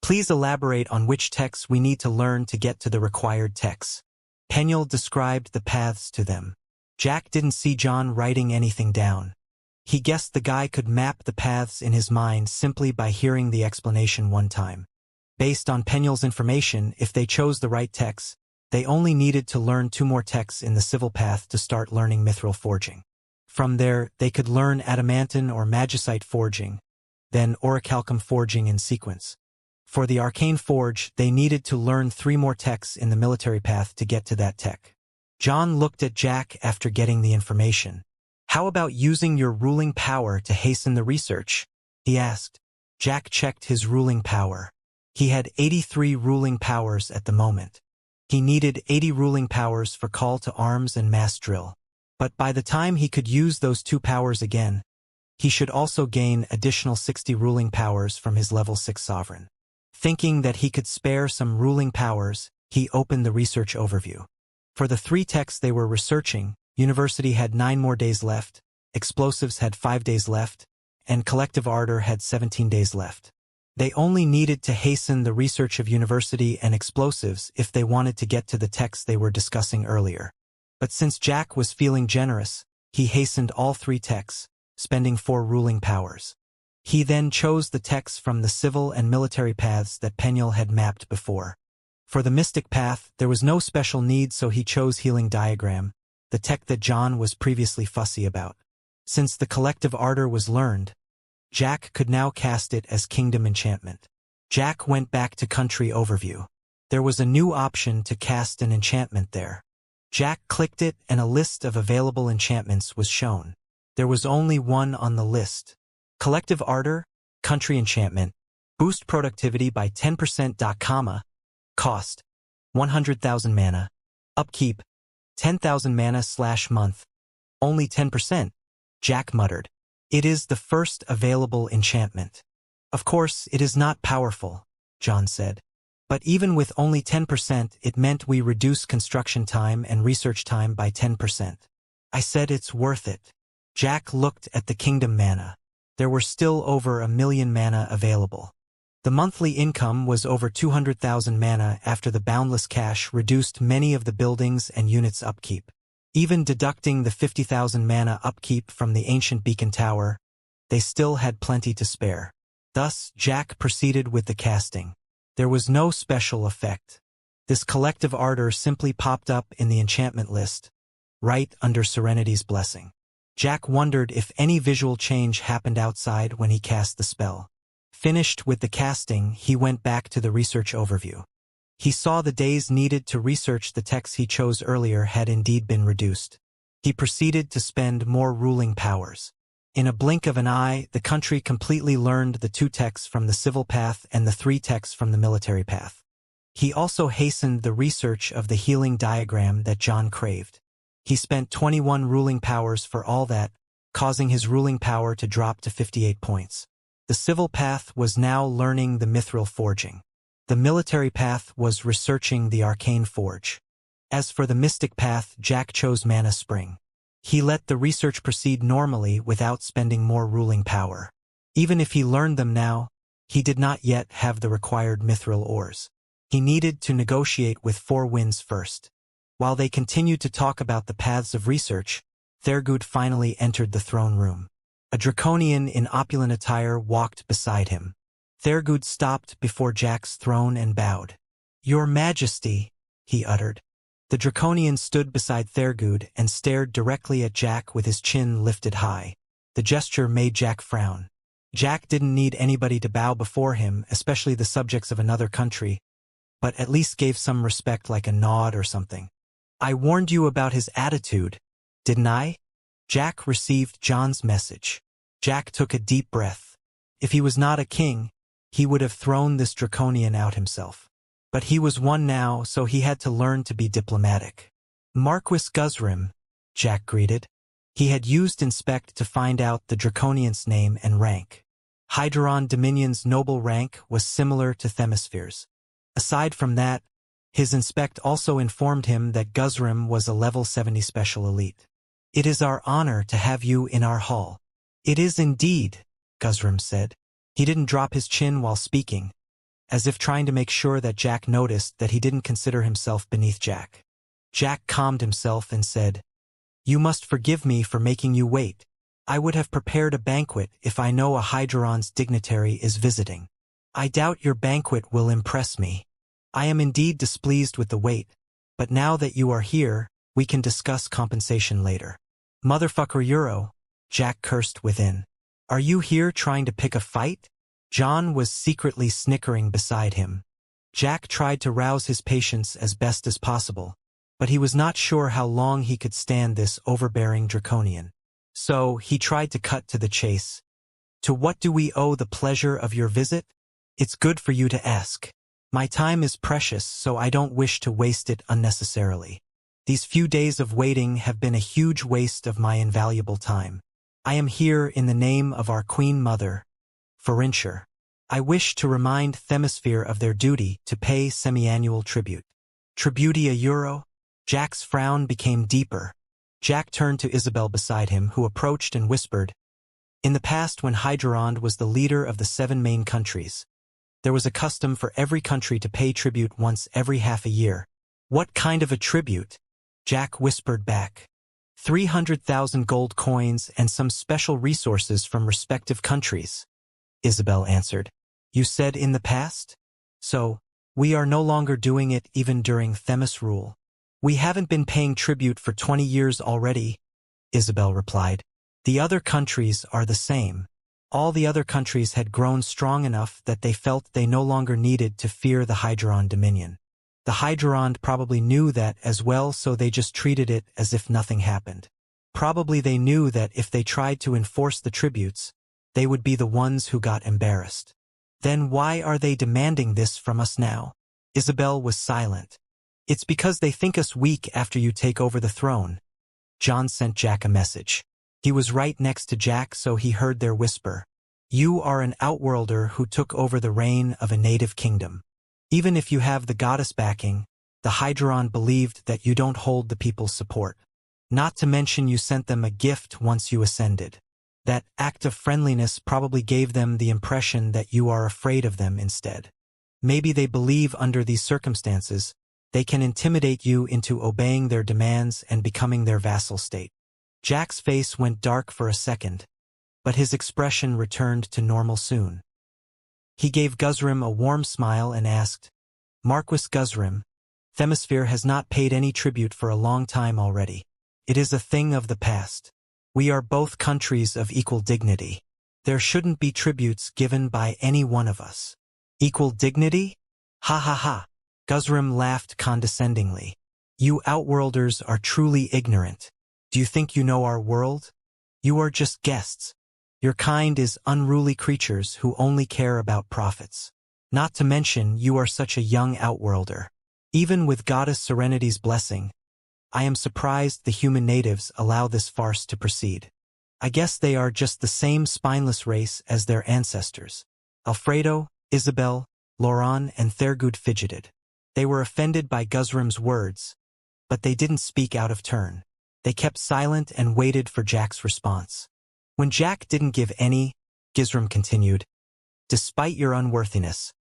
please elaborate on which techs we need to learn to get to the required techs. Penuel described the paths to them. Jack didn't see John writing anything down. He guessed the guy could map the paths in his mind simply by hearing the explanation one time. Based on Penuel's information, if they chose the right techs, they only needed to learn 2 more techs in the Civil Path to start learning mithril forging. From there, they could learn adamantine or magicite forging, then orichalcum forging in sequence. For the Arcane Forge, they needed to learn 3 more techs in the military path to get to that tech. John looked at Jack after getting the information. How about using your ruling power to hasten the research? He asked. Jack checked his ruling power. He had 83 ruling powers at the moment. He needed 80 ruling powers for call to arms and mass drill. But by the time he could use those 2 powers again, he should also gain additional 60 ruling powers from his level 6 sovereign. Thinking that he could spare some ruling powers, he opened the research overview. For the 3 techs they were researching, University had 9 more days left, Explosives had 5 days left, and Collective Ardor had 17 days left. They only needed to hasten the research of university and explosives if they wanted to get to the texts they were discussing earlier. But since Jack was feeling generous, he hastened all 3 texts, spending 4 ruling powers. He then chose the texts from the civil and military paths that Penuel had mapped before. For the mystic path, there was no special need, so he chose Healing Diagram, the tech that John was previously fussy about. Since the collective ardor was learned, Jack could now cast it as Kingdom Enchantment. Jack went back to Country Overview. There was a new option to cast an enchantment there. Jack clicked it and a list of available enchantments was shown. There was only one on the list. Collective Ardor, Country Enchantment, boost productivity by 10%. Cost 100,000 mana. Upkeep 10,000 mana/month. Only 10%, Jack muttered. It is the first available enchantment. Of course, it is not powerful, John said. But even with only 10%, it meant we reduce construction time and research time by 10%. I said it's worth it. Jack looked at the kingdom mana. There were still over 1 million mana available. The monthly income was over 200,000 mana after the boundless cash reduced many of the buildings and units' upkeep. Even deducting the 50,000 mana upkeep from the ancient beacon tower, they still had plenty to spare. Thus, Jack proceeded with the casting. There was no special effect. This collective ardor simply popped up in the enchantment list, right under Serenity's blessing. Jack wondered if any visual change happened outside when he cast the spell. Finished with the casting, he went back to the research overview. He saw the days needed to research the texts he chose earlier had indeed been reduced. He proceeded to spend more ruling powers. In a blink of an eye, the country completely learned the 2 texts from the civil path and the 3 texts from the military path. He also hastened the research of the healing diagram that John craved. He spent 21 ruling powers for all that, causing his ruling power to drop to 58 points. The civil path was now learning the mithril forging. The military path was researching the arcane forge. As for the mystic path, Jack chose Mana Spring. He let the research proceed normally without spending more ruling power. Even if he learned them now, he did not yet have the required mithril ores. He needed to negotiate with 4 Winds first. While they continued to talk about the paths of research, Thurgood finally entered the throne room. A draconian in opulent attire walked beside him. Thurgood stopped before Jack's throne and bowed. "Your Majesty," he uttered. The draconian stood beside Thurgood and stared directly at Jack with his chin lifted high. The gesture made Jack frown. Jack didn't need anybody to bow before him, especially the subjects of another country, but at least gave some respect, like a nod or something. "I warned you about his attitude, didn't I?" Jack received John's message. Jack took a deep breath. If he was not a king, he would have thrown this draconian out himself. But he was one now, so he had to learn to be diplomatic. "Marquis Guzrim," Jack greeted. He had used Inspect to find out the draconian's name and rank. Hydron Dominion's noble rank was similar to Themisphere's. Aside from that, his Inspect also informed him that Guzrim was a level 70 special elite. "It is our honor to have you in our hall." "It is indeed," Guzrim said. He didn't drop his chin while speaking, as if trying to make sure that Jack noticed that he didn't consider himself beneath Jack. Jack calmed himself and said, "You must forgive me for making you wait. I would have prepared a banquet if I know a Hydron's dignitary is visiting. I doubt your banquet will impress me. I am indeed displeased with the wait, but now that you are here, we can discuss compensation later." "Motherfucker Euro," Jack cursed within. "Are you here trying to pick a fight?" John was secretly snickering beside him. Jack tried to rouse his patience as best as possible, but he was not sure how long he could stand this overbearing draconian. So he tried to cut to the chase. "To what do we owe the pleasure of your visit? It's good for you to ask. My time is precious, so I don't wish to waste it unnecessarily. These few days of waiting have been a huge waste of my invaluable time. I am here in the name of our Queen Mother, Farinshire. I wish to remind Themisphere of their duty to pay semi-annual tribute." "Tributia Euro?" Jack's frown became deeper. Jack turned to Isabel beside him, who approached and whispered, "In the past, when Hydron was the leader of the 7 main countries, There was a custom for every country to pay tribute once every half a year. What kind of a tribute? Jack whispered back. 300,000 gold coins and some special resources from respective countries. Isabel answered. You said in the past? So, we are no longer doing it even during Themis rule. We haven't been paying tribute for 20 years already, Isabel replied. The other countries are the same. All the other countries had grown strong enough that they felt they no longer needed to fear the Hydron dominion. The Hydron probably knew that as well, so they just treated it as if nothing happened. Probably they knew that if they tried to enforce the tributes, they would be the ones who got embarrassed. Then why are they demanding this from us now? Isabel was silent. It's because they think us weak after you take over the throne. John sent Jack a message. He was right next to Jack, so he heard their whisper. You are an outworlder who took over the reign of a native kingdom. Even if you have the goddess backing, the Hydron believed that you don't hold the people's support. Not to mention you sent them a gift once you ascended. That act of friendliness probably gave them the impression that you are afraid of them instead. Maybe they believe under these circumstances, they can intimidate you into obeying their demands and becoming their vassal state. Jack's face went dark for a second, but his expression returned to normal soon. He gave Guzrim a warm smile and asked, Marquis Guzrim, Themisphere has not paid any tribute for a long time already. It is a thing of the past. We are both countries of equal dignity. There shouldn't be tributes given by any one of us. Equal dignity? Ha ha ha. Guzrim laughed condescendingly. You outworlders are truly ignorant. Do you think you know our world? You are just guests. Your kind is unruly creatures who only care about profits. Not to mention you are such a young outworlder. Even with Goddess Serenity's blessing, I am surprised the human natives allow this farce to proceed. I guess they are just the same spineless race as their ancestors. Alfredo, Isabel, Laurent, and Thurgood fidgeted. They were offended by Guzrim's words, but they didn't speak out of turn. They kept silent and waited for Jack's response. When Jack didn't give any, Guzrim continued, Despite your unworthiness,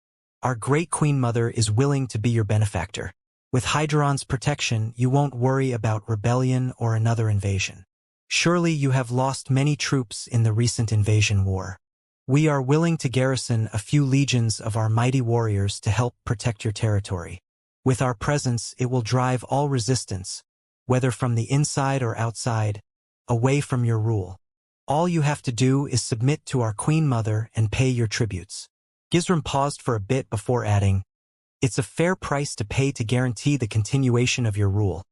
our great Queen Mother is willing to be your benefactor. With Hydron's protection, you won't worry about rebellion or another invasion. Surely you have lost many troops in the recent invasion war. We are willing to garrison a few legions of our mighty warriors to help protect your territory. With our presence, it will drive all resistance, whether from the inside or outside, away from your rule. All you have to do is submit to our Queen Mother and pay your tributes. Guzrim paused for a bit before adding, It's a fair price to pay to guarantee the continuation of your rule.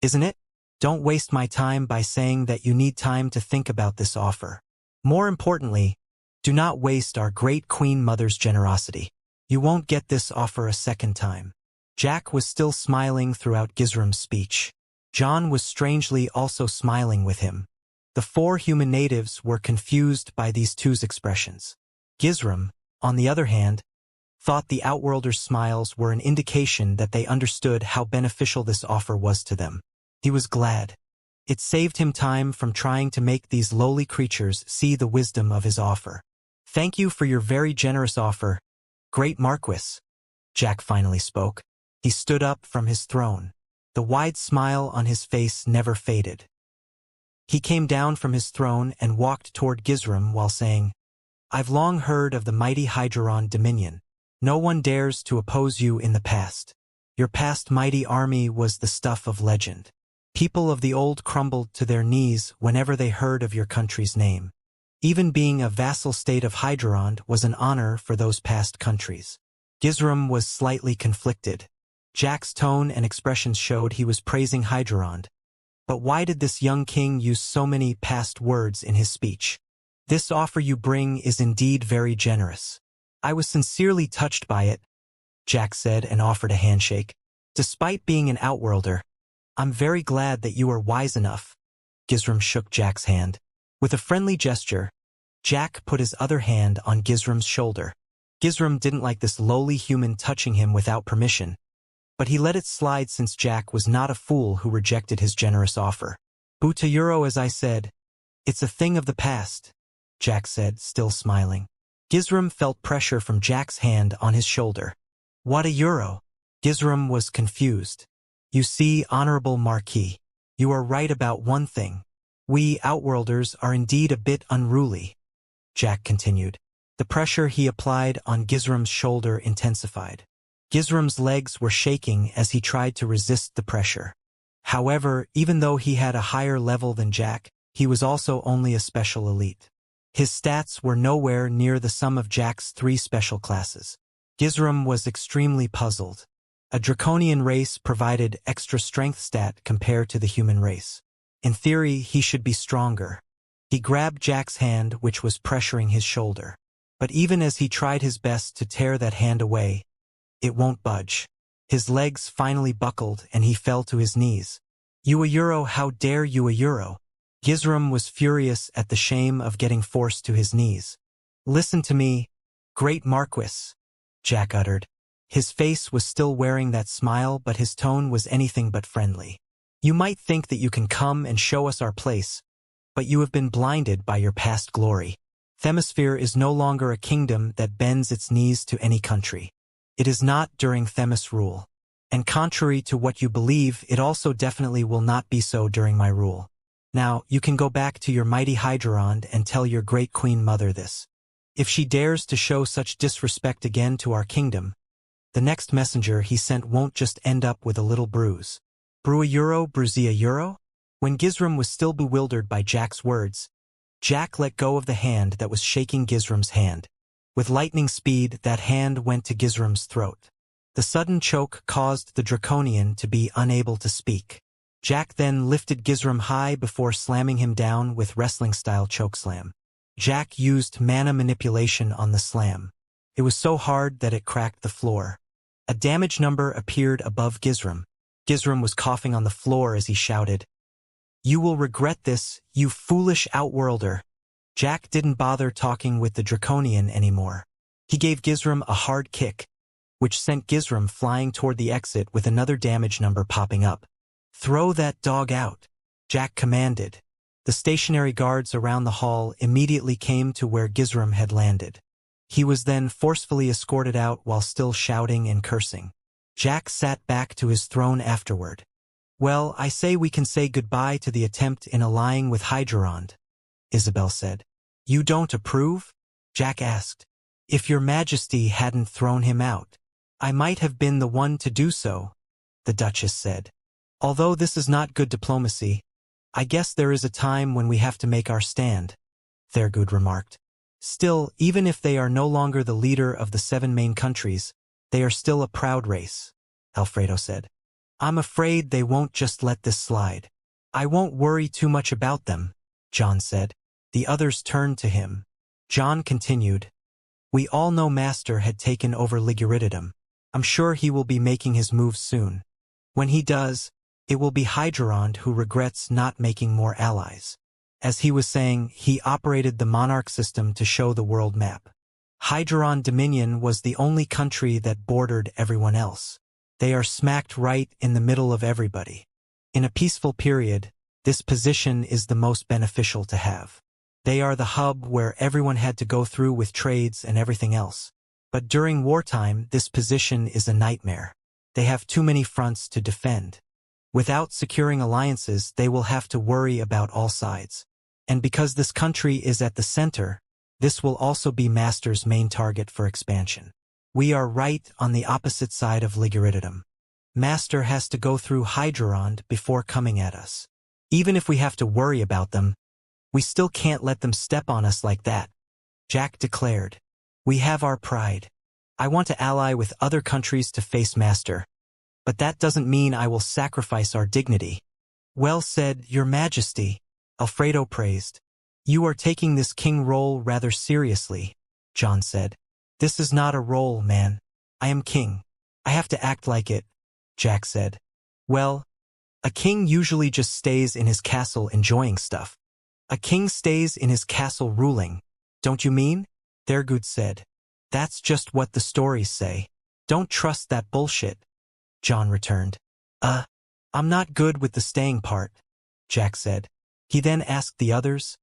Isn't it? Don't waste my time by saying that you need time to think about this offer. More importantly, do not waste our great Queen Mother's generosity. You won't get this offer a second time. Jack was still smiling throughout Guzrim's speech. John was strangely also smiling with him. The four human natives were confused by these two's expressions. Guzrim, on the other hand, thought the Outworlders' smiles were an indication that they understood how beneficial this offer was to them. He was glad. It saved him time from trying to make these lowly creatures see the wisdom of his offer. Thank you for your very generous offer, Great Marquis. Jack finally spoke. He stood up from his throne. The wide smile on his face never faded. He came down from his throne and walked toward Guzrim while saying, I've long heard of the mighty Hydron dominion. No one dares to oppose you in the past. Your past mighty army was the stuff of legend. People of the old crumbled to their knees whenever they heard of your country's name. Even being a vassal state of Hydron was an honor for those past countries. Guzrim was slightly conflicted. Jack's tone and expressions showed he was praising Hydron. But why did this young king use so many past words in his speech? This offer you bring is indeed very generous. I was sincerely touched by it, Jack said and offered a handshake. Despite being an outworlder, I'm very glad that you are wise enough. Guzrim shook Jack's hand. With a friendly gesture, Jack put his other hand on Gizrim's shoulder. Guzrim didn't like this lowly human touching him without permission, but he let it slide since Jack was not a fool who rejected his generous offer. Butayuro, as I said, it's a thing of the past, Jack said, still smiling. Gizram felt pressure from Jack's hand on his shoulder. What a euro? Gizram was confused. You see, Honorable Marquis, you are right about one thing. We Outworlders are indeed a bit unruly, Jack continued. The pressure he applied on Gizram's shoulder intensified. Gizram's legs were shaking as he tried to resist the pressure. However, even though he had a higher level than Jack, he was also only a special elite. His stats were nowhere near the sum of Jack's 3 special classes. Gizram was extremely puzzled. A draconian race provided extra strength stat compared to the human race. In theory, he should be stronger. He grabbed Jack's hand, which was pressuring his shoulder. But even as he tried his best to tear that hand away, it won't budge. His legs finally buckled and he fell to his knees. You a euro, how dare you a euro? Gizram was furious at the shame of getting forced to his knees. Listen to me, great Marquis, Jack uttered. His face was still wearing that smile, but his tone was anything but friendly. You might think that you can come and show us our place, but you have been blinded by your past glory. Themisphere is no longer a kingdom that bends its knees to any country. It is not during Themis rule. And contrary to what you believe, it also definitely will not be so during my rule. Now, you can go back to your mighty Hydrorond and tell your great queen mother this. If she dares to show such disrespect again to our kingdom, the next messenger he sent won't just end up with a little bruise. Brew a euro, bruisey a euro? When Gizram was still bewildered by Jack's words, Jack let go of the hand that was shaking Gizram's hand. With lightning speed, that hand went to Gizram's throat. The sudden choke caused the Draconian to be unable to speak. Jack then lifted Gizram high before slamming him down with wrestling-style chokeslam. Jack used mana manipulation on the slam. It was so hard that it cracked the floor. A damage number appeared above Gizram. Gizram was coughing on the floor as he shouted, "You will regret this, you foolish Outworlder." Jack didn't bother talking with the Draconian anymore. He gave Gizram a hard kick, which sent Gizram flying toward the exit with another damage number popping up. "Throw that dog out," Jack commanded. The stationary guards around the hall immediately came to where Gizram had landed. He was then forcefully escorted out while still shouting and cursing. Jack sat back to his throne afterward. "Well, I say we can say goodbye to the attempt in allying with Hydrorond," Isabel said. "You don't approve?" Jack asked. "If your Majesty hadn't thrown him out, I might have been the one to do so," the Duchess said. "Although this is not good diplomacy, I guess there is a time when we have to make our stand," Thurgood remarked. "Still, even if they are no longer the leader of the 7 main countries, they are still a proud race," Alfredo said. "I'm afraid they won't just let this slide." "I won't worry too much about them," John said. The others turned to him. John continued, "We all know Master had taken over Ligurididum. I'm sure he will be making his move soon. When he does, it will be Hydrorond who regrets not making more allies." As he was saying, he operated the monarch system to show the world map. Hydrorond Dominion was the only country that bordered everyone else. They are smacked right in the middle of everybody. In a peaceful period, this position is the most beneficial to have. They are the hub where everyone had to go through with trades and everything else. But during wartime, this position is a nightmare. They have too many fronts to defend. Without securing alliances, they will have to worry about all sides. And because this country is at the center, this will also be Master's main target for expansion. We are right on the opposite side of Ligurididum. Master has to go through Hydrorond before coming at us. Even if we have to worry about them, we still can't let them step on us like that," Jack declared. "We have our pride. I want to ally with other countries to face Master, but that doesn't mean I will sacrifice our dignity." "Well said, Your Majesty," Alfredo praised. "You are taking this king role rather seriously," John said. "This is not a role, man. I am king. I have to act like it," Jack said. "Well, a king usually just stays in his castle enjoying stuff. A king stays in his castle ruling, don't you mean?" Thurgood said. "That's just what the stories say. Don't trust that bullshit," John returned. I'm not good with the staying part," Jack said. He then asked the others,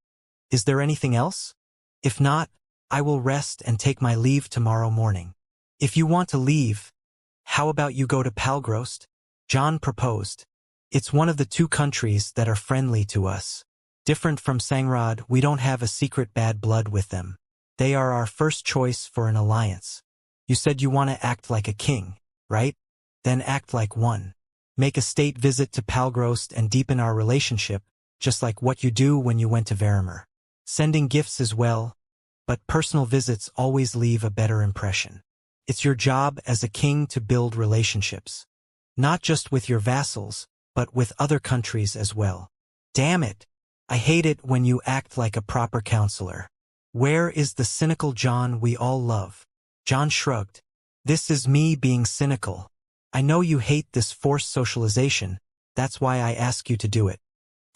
"Is there anything else? If not, I will rest and take my leave tomorrow morning. If you want to leave, how about you go to Palgrost? John proposed. It's one of the two countries that are friendly to us. Different from Sangrad, we don't have a secret bad blood with them. They are our first choice for an alliance. You said you want to act like a king, right? Then act like one. Make a state visit to Palgrost and deepen our relationship, just like what you do when you went to VRMMO. Sending gifts as well, but personal visits always leave a better impression. It's your job as a king to build relationships. Not just with your vassals, but with other countries as well. Damn it! I hate it when you act like a proper counselor. Where is the cynical John we all love? John shrugged. This is me being cynical. I know you hate this forced socialization, that's why I ask you to do it.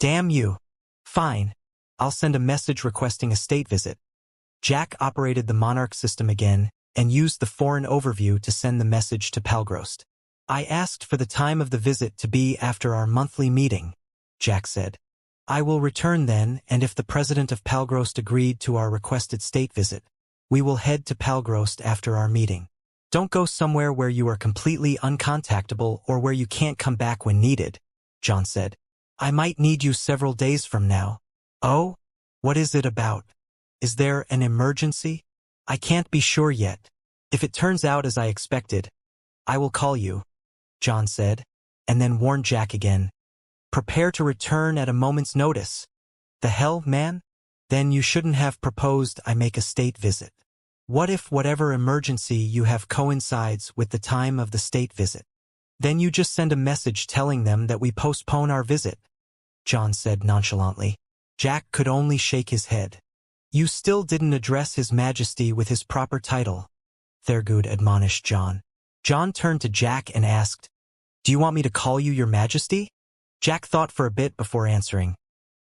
Damn you. Fine. I'll send a message requesting a state visit. Jack operated the Monarch system again and used the foreign overview to send the message to Palgrost. I asked for the time of the visit to be after our monthly meeting, Jack said. I will return then, and if the president of Palgrost agreed to our requested state visit, we will head to Palgrost after our meeting. Don't go somewhere where you are completely uncontactable or where you can't come back when needed, John said. I might need you several days from now. Oh? What is it about? Is there an emergency? I can't be sure yet. If it turns out as I expected, I will call you, John said, and then warned Jack again. Prepare to return at a moment's notice. The hell, man? Then you shouldn't have proposed I make a state visit. What if whatever emergency you have coincides with the time of the state visit? Then you just send a message telling them that we postpone our visit, John said nonchalantly. Jack could only shake his head. You still didn't address His Majesty with his proper title, Thurgood admonished John. John turned to Jack and asked, Do you want me to call you Your Majesty? Jack thought for a bit before answering.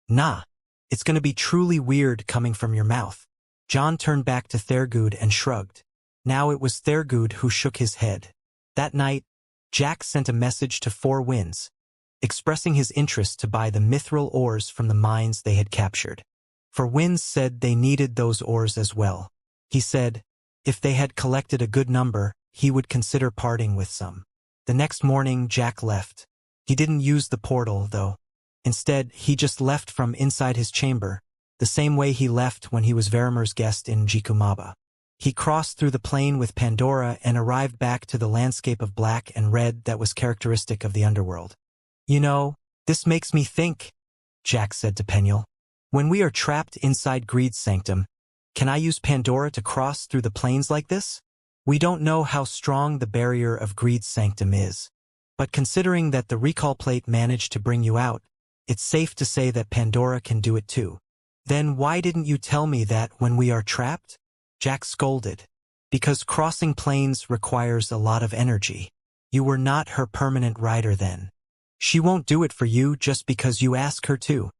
Nah, it's going to be truly weird coming from your mouth. John turned back to Thurgood and shrugged. Now it was Thurgood who shook his head. That night, Jack sent a message to Four Winds, expressing his interest to buy the mithril ores from the mines they had captured. Four Winds said they needed those ores as well. He said, if they had collected a good number, he would consider parting with some. The next morning, Jack left. He didn't use the portal, though. Instead, he just left from inside his chamber, the same way he left when he was VRMMO's guest in Jikumaba. He crossed through the plain with Pandora and arrived back to the landscape of black and red that was characteristic of the underworld. You know, this makes me think, Jack said to Penuel. When we are trapped inside Greed's sanctum, can I use Pandora to cross through the plains like this? We don't know how strong the barrier of Greed's sanctum is. But considering that the recall plate managed to bring you out, it's safe to say that Pandora can do it too. Then why didn't you tell me that when we are trapped? Jack scolded. Because crossing plains requires a lot of energy. You were not her permanent rider then. She won't do it for you just because you ask her to.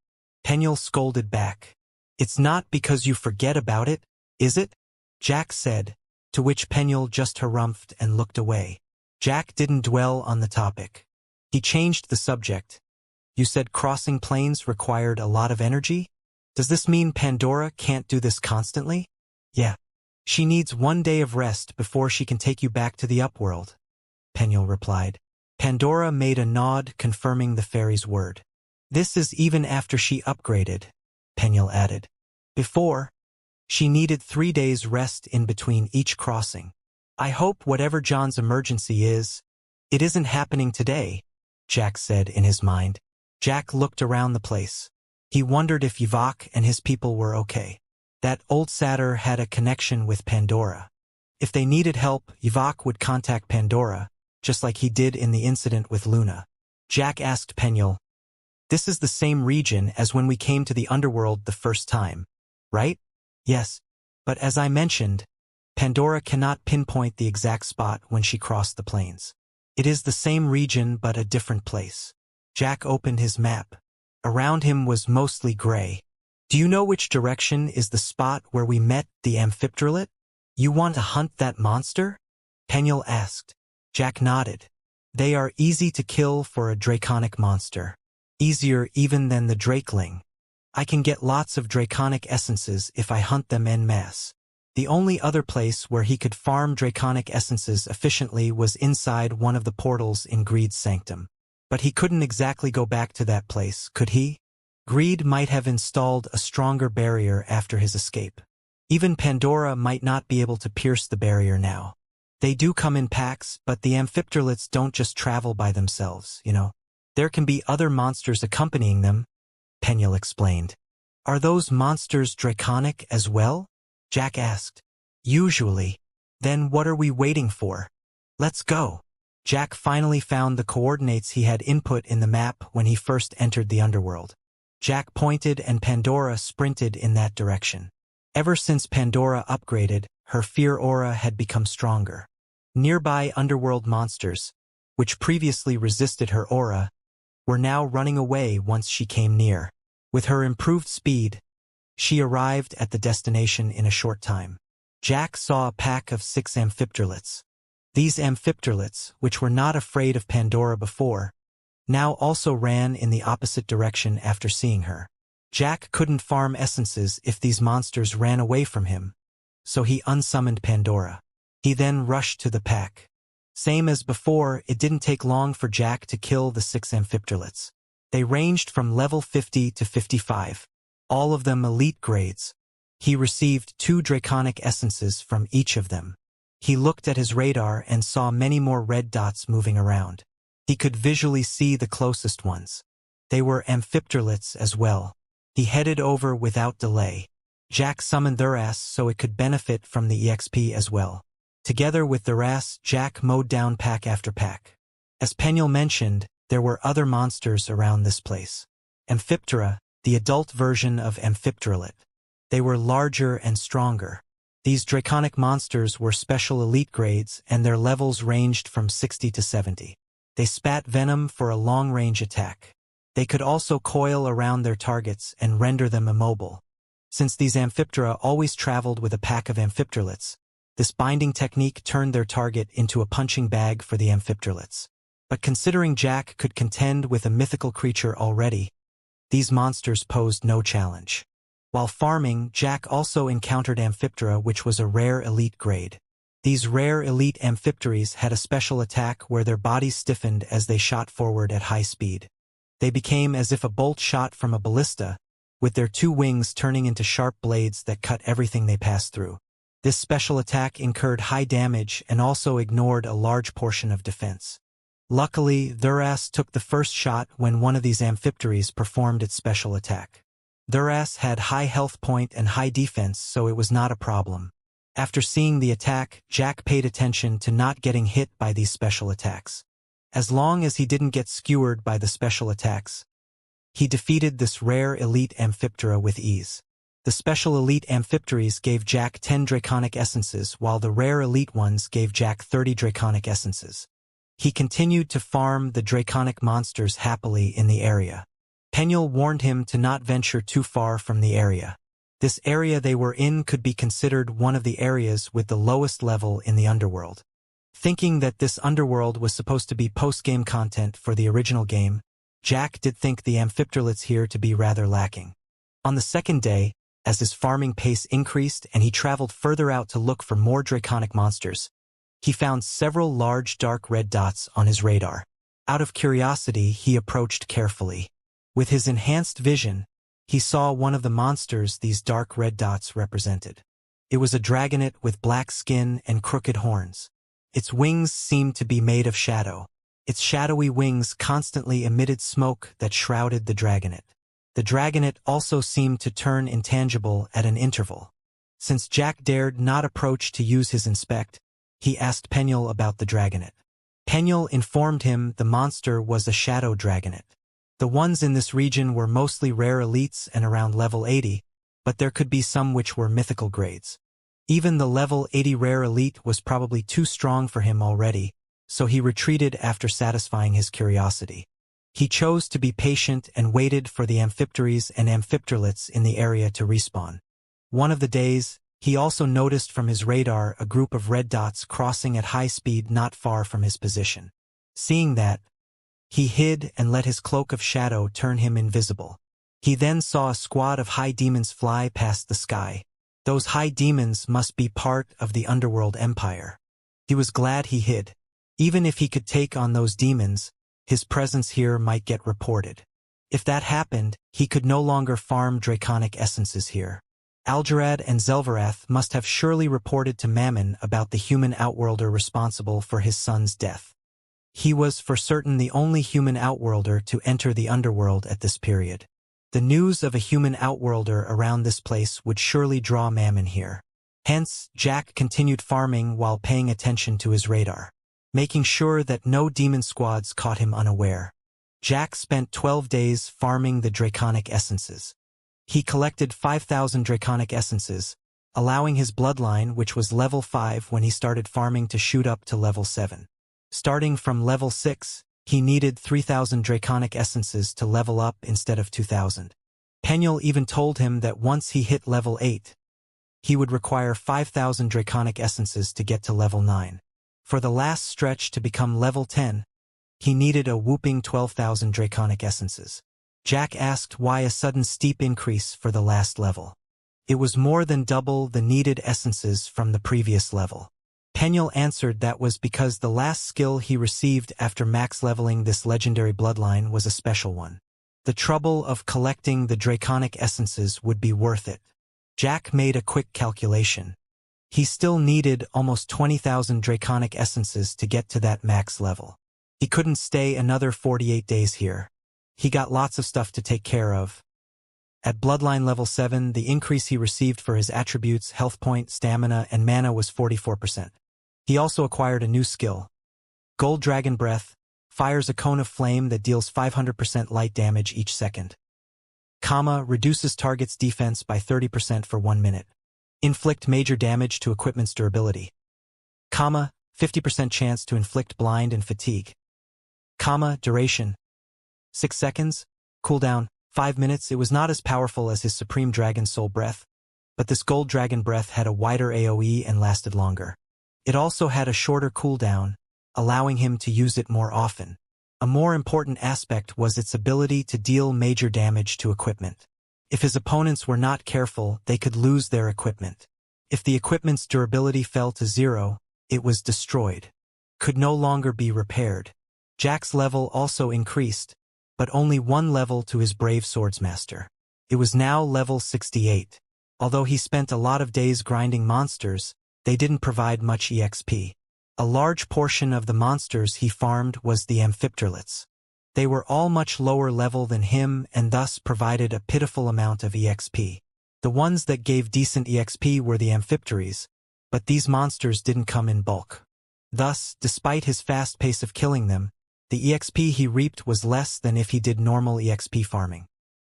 Penuel scolded back. It's not because you forget about it, is it? Jack said, to which Penuel just harumphed and looked away. Jack didn't dwell on the topic. He changed the subject. You said crossing plains required a lot of energy? Does this mean Pandora can't do this constantly? Yeah. She needs 1 day of rest before she can take you back to the upworld, Penuel replied. Pandora made a nod confirming the fairy's word. This is even after she upgraded, Penuel added. Before, she needed 3 days rest in between each crossing. I hope whatever John's emergency is, it isn't happening today, Jack said in his mind. Jack looked around the place. He wondered if Yvok and his people were okay. That old satyr had a connection with Pandora. If they needed help, Yvok would contact Pandora, just like he did in the incident with Luna. Jack asked Penuel, This is the same region as when we came to the underworld the first time, right? Yes, but as I mentioned, Pandora cannot pinpoint the exact spot when she crossed the plains. It is the same region but a different place. Jack opened his map. Around him was mostly gray. Do you know which direction is the spot where we met the Amphipterlit? You want to hunt that monster? Penuel asked. Jack nodded. They are easy to kill for a draconic monster. Easier even than the Drakeling. I can get lots of draconic essences if I hunt them en masse. The only other place where he could farm draconic essences efficiently was inside one of the portals in Greed's sanctum. But he couldn't exactly go back to that place, could he? Greed might have installed a stronger barrier after his escape. Even Pandora might not be able to pierce the barrier now. They do come in packs, but the amphipterlates don't just travel by themselves, you know. There can be other monsters accompanying them, Penuel explained. Are those monsters draconic as well? Jack asked. Usually. Then what are we waiting for? Let's go. Jack finally found the coordinates he had input in the map when he first entered the underworld. Jack pointed and Pandora sprinted in that direction. Ever since Pandora upgraded, her fear aura had become stronger. Nearby underworld monsters, which previously resisted her aura, were now running away once she came near. With her improved speed, she arrived at the destination in a short time. Jack saw a pack of 6 amphipterlates. These amphipterlates, which were not afraid of Pandora before, now also ran in the opposite direction after seeing her. Jack couldn't farm essences if these monsters ran away from him, so he unsummoned Pandora. He then rushed to the pack. Same as before, it didn't take long for Jack to kill the 6 amphipterlates. They ranged from level 50 to 55, all of them elite grades. He received 2 draconic essences from each of them. He looked at his radar and saw many more red dots moving around. He could visually see the closest ones. They were amphipterlates as well. He headed over without delay. Jack summoned Thuras so it could benefit from the EXP as well. Together with Thuras, Jack mowed down pack after pack. As Penuel mentioned, there were other monsters around this place. Amphiptera, the adult version of amphipteralate. They were larger and stronger. These draconic monsters were special elite grades and their levels ranged from 60 to 70. They spat venom for a long-range attack. They could also coil around their targets and render them immobile. Since these amphiptera always traveled with a pack of amphipterlates, this binding technique turned their target into a punching bag for the amphipterlates. But considering Jack could contend with a mythical creature already, these monsters posed no challenge. While farming, Jack also encountered Amphiptera, which was a rare elite grade. These rare elite amphipteries had a special attack where their bodies stiffened as they shot forward at high speed. They became as if a bolt shot from a ballista, with their 2 wings turning into sharp blades that cut everything they passed through. This special attack incurred high damage and also ignored a large portion of defense. Luckily, Thuras took the first shot when one of these amphipteries performed its special attack. Thuras had high health point and high defense, so it was not a problem. After seeing the attack, Jack paid attention to not getting hit by these special attacks. As long as he didn't get skewered by the special attacks, he defeated this rare elite amphiptera with ease. The special elite amphipteries gave Jack 10 draconic essences, while the rare elite ones gave Jack 30 draconic essences. He continued to farm the draconic monsters happily in the area. Penuel warned him to not venture too far from the area. This area they were in could be considered one of the areas with the lowest level in the underworld. Thinking that this underworld was supposed to be post-game content for the original game, Jack did think the amphipterlates here to be rather lacking. On the second day, as his farming pace increased and he traveled further out to look for more draconic monsters, he found several large dark red dots on his radar. Out of curiosity, he approached carefully. With his enhanced vision, he saw one of the monsters these dark red dots represented. It was a dragonet with black skin and crooked horns. Its wings seemed to be made of shadow. Its shadowy wings constantly emitted smoke that shrouded the dragonet. The dragonet also seemed to turn intangible at an interval. Since Jack dared not approach to use his inspect, he asked Penuel about the dragonet. Penuel informed him the monster was a shadow dragonet. The ones in this region were mostly rare elites and around level 80, but there could be some which were mythical grades. Even the level 80 rare elite was probably too strong for him already, so he retreated after satisfying his curiosity. He chose to be patient and waited for the amphipteries and amphipterlates in the area to respawn. One of the days, he also noticed from his radar a group of red dots crossing at high speed not far from his position. Seeing that, he hid and let his cloak of shadow turn him invisible. He then saw a squad of high demons fly past the sky. Those high demons must be part of the underworld empire. He was glad he hid. Even if he could take on those demons, his presence here might get reported. If that happened, he could no longer farm draconic essences here. Algerad and Zelverath must have surely reported to Mammon about the human outworlder responsible for his son's death. He was for certain the only human outworlder to enter the underworld at this period. The news of a human outworlder around this place would surely draw Mammon here. Hence, Jack continued farming while paying attention to his radar, making sure that no demon squads caught him unaware. Jack spent 12 days farming the draconic essences. He collected 5,000 draconic essences, allowing his bloodline, which was level 5 when he started farming, to shoot up to level 7. Starting from level 6, he needed 3,000 draconic essences to level up instead of 2,000. Penuel even told him that once he hit level 8, he would require 5,000 draconic essences to get to level 9. For the last stretch to become level 10, he needed a whooping 12,000 draconic essences. Jack asked why a sudden steep increase for the last level. It was more than double the needed essences from the previous level. Penuel answered that was because the last skill he received after max leveling this legendary bloodline was a special one. The trouble of collecting the draconic essences would be worth it. Jack made a quick calculation. He still needed almost 20,000 draconic essences to get to that max level. He couldn't stay another 48 days here. He got lots of stuff to take care of. At bloodline level 7, the increase he received for his attributes, health point, stamina, and mana was 44%. He also acquired a new skill. Gold Dragon Breath fires a cone of flame that deals 500% light damage each second. Reduces target's defense by 30% for 1 minute. Inflict major damage to equipment's durability. 50% chance to inflict blind and fatigue. Duration 6 seconds. Cooldown 5 minutes. It was not as powerful as his Supreme Dragon Soul Breath, but this Gold Dragon Breath had a wider AoE and lasted longer. It also had a shorter cooldown, allowing him to use it more often. A more important aspect was its ability to deal major damage to equipment. If his opponents were not careful, they could lose their equipment. If the equipment's durability fell to 0, it was destroyed. Could no longer be repaired. Jack's level also increased, but only 1 level to his Brave Swordsmaster. It was now level 68. Although he spent a lot of days grinding monsters, they didn't provide much EXP. A large portion of the monsters he farmed was the amphipterlets. They were all much lower level than him and thus provided a pitiful amount of EXP. The ones that gave decent EXP were the amphipteries, but these monsters didn't come in bulk. Thus, despite his fast pace of killing them, the EXP he reaped was less than if he did normal EXP farming.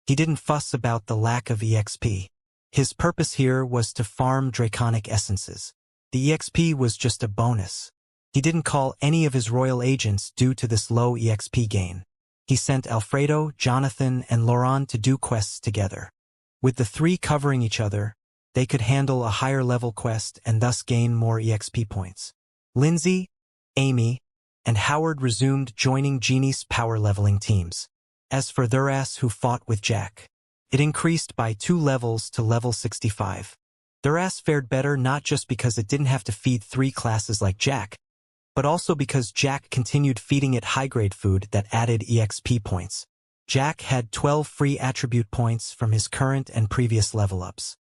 He didn't fuss about the lack of EXP. His purpose here was to farm draconic essences. The EXP was just a bonus. He didn't call any of his royal agents due to this low EXP gain. He sent Alfredo, Jonathan, and Laurent to do quests together. With the 3 covering each other, they could handle a higher level quest and thus gain more EXP points. Lindsay, Amy, and Howard resumed joining Genie's power leveling teams. As for Thuras, who fought with Jack, it increased by 2 levels to level 65. Thuras fared better not just because it didn't have to feed 3 classes like Jack, but also because Jack continued feeding it high-grade food that added EXP points. Jack had 12 free attribute points from his current and previous level-ups.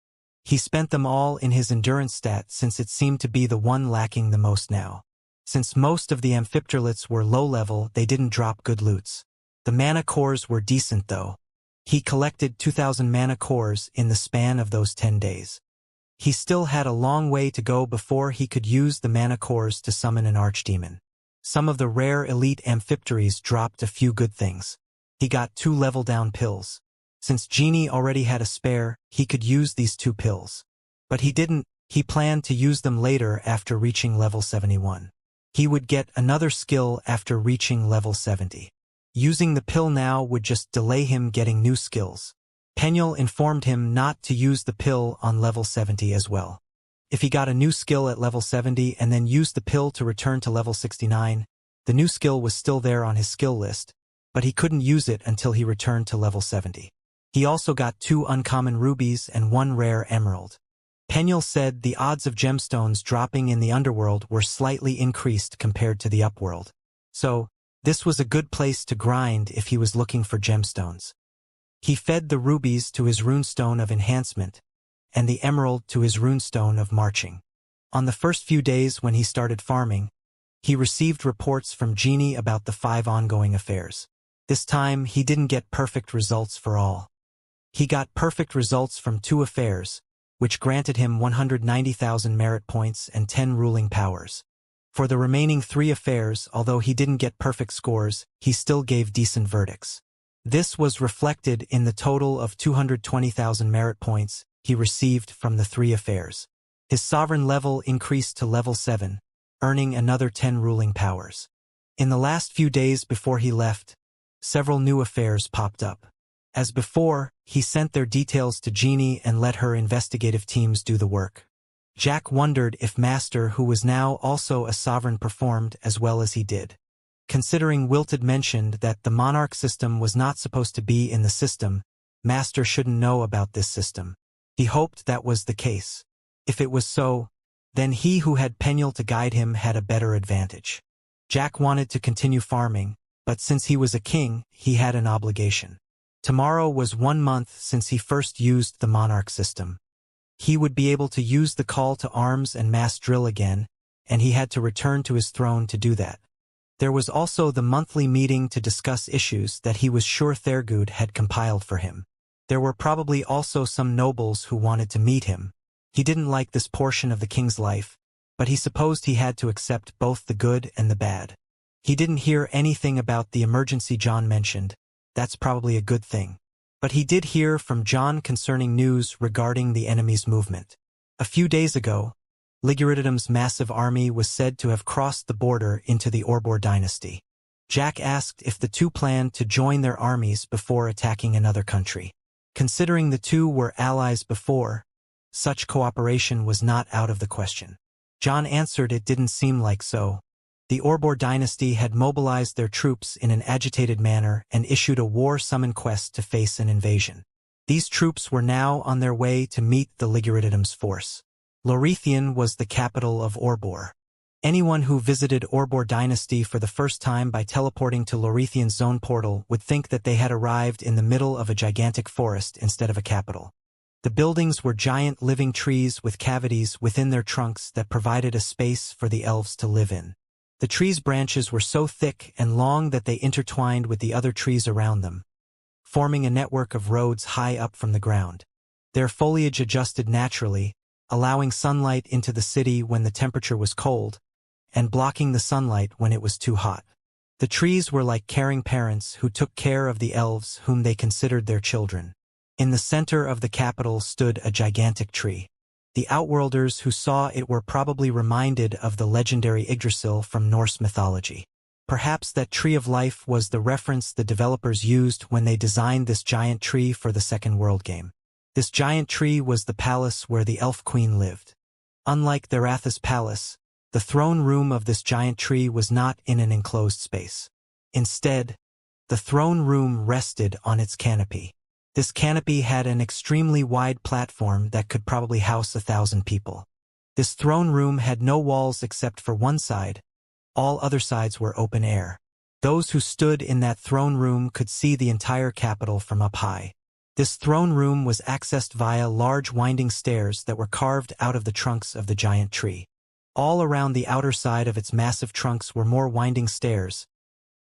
He spent them all in his endurance stat since it seemed to be the one lacking the most now. Since most of the amphipterlets were low-level, they didn't drop good loots. The mana cores were decent though. He collected 2,000 mana cores in the span of those 10 days. He still had a long way to go before he could use the mana cores to summon an archdemon. Some of the rare elite amphipteries dropped a few good things. He got 2 level-down pills. Since Genie already had a spare, he could use these 2 pills. But he didn't. He planned to use them later after reaching level 71. He would get another skill after reaching level 70. Using the pill now would just delay him getting new skills. Penuel informed him not to use the pill on level 70 as well. If he got a new skill at level 70 and then used the pill to return to level 69, the new skill was still there on his skill list, but he couldn't use it until he returned to level 70. He also got 2 uncommon rubies and 1 rare emerald. Penuel said the odds of gemstones dropping in the underworld were slightly increased compared to the upworld. So, this was a good place to grind if he was looking for gemstones. He fed the rubies to his runestone of enhancement, and the emerald to his runestone of marching. On the first few days when he started farming, he received reports from Genie about the 5 ongoing affairs. This time, he didn't get perfect results for all. He got perfect results from 2 affairs, which granted him 190,000 merit points and 10 ruling powers. For the remaining 3 affairs, although he didn't get perfect scores, he still gave decent verdicts. This was reflected in the total of 220,000 merit points he received from the 3 affairs. His sovereign level increased to level 7, earning another 10 ruling powers. In the last few days before he left, several new affairs popped up. As before, he sent their details to Genie and let her investigative teams do the work. Jack wondered if Master, who was now also a sovereign, performed as well as he did. Considering Wilted mentioned that the monarch system was not supposed to be in the system, Master shouldn't know about this system. He hoped that was the case. If it was so, then he who had Penuel to guide him had a better advantage. Jack wanted to continue farming, but since he was a king, he had an obligation. Tomorrow was 1 month since he first used the monarch system. He would be able to use the call to arms and mass drill again, and he had to return to his throne to do that. There was also the monthly meeting to discuss issues that he was sure Thurgood had compiled for him. There were probably also some nobles who wanted to meet him. He didn't like this portion of the king's life, but he supposed he had to accept both the good and the bad. He didn't hear anything about the emergency John mentioned. That's probably a good thing. But he did hear from John concerning news regarding the enemy's movement. A few days ago, Liguriddim's massive army was said to have crossed the border into the Orbor dynasty. Jack asked if the 2 planned to join their armies before attacking another country. Considering the 2 were allies before, such cooperation was not out of the question. John answered it didn't seem like so. The Orbor dynasty had mobilized their troops in an agitated manner and issued a war summon quest to face an invasion. These troops were now on their way to meet the Liguriddim's force. Lorethian was the capital of Orbor. Anyone who visited Orbor dynasty for the first time by teleporting to Lorethian's zone portal would think that they had arrived in the middle of a gigantic forest instead of a capital. The buildings were giant living trees with cavities within their trunks that provided a space for the elves to live in. The trees' branches were so thick and long that they intertwined with the other trees around them, forming a network of roads high up from the ground. Their foliage adjusted naturally, allowing sunlight into the city when the temperature was cold, and blocking the sunlight when it was too hot. The trees were like caring parents who took care of the elves whom they considered their children. In the center of the capital stood a gigantic tree. The Outworlders who saw it were probably reminded of the legendary Yggdrasil from Norse mythology. Perhaps that tree of life was the reference the developers used when they designed this giant tree for the second world game. This giant tree was the palace where the elf queen lived. Unlike Theratha's palace, the throne room of this giant tree was not in an enclosed space. Instead, the throne room rested on its canopy. This canopy had an extremely wide platform that could probably house 1,000 people. This throne room had no walls except for one side. All other sides were open air. Those who stood in that throne room could see the entire capital from up high. This throne room was accessed via large winding stairs that were carved out of the trunks of the giant tree. All around the outer side of its massive trunks were more winding stairs,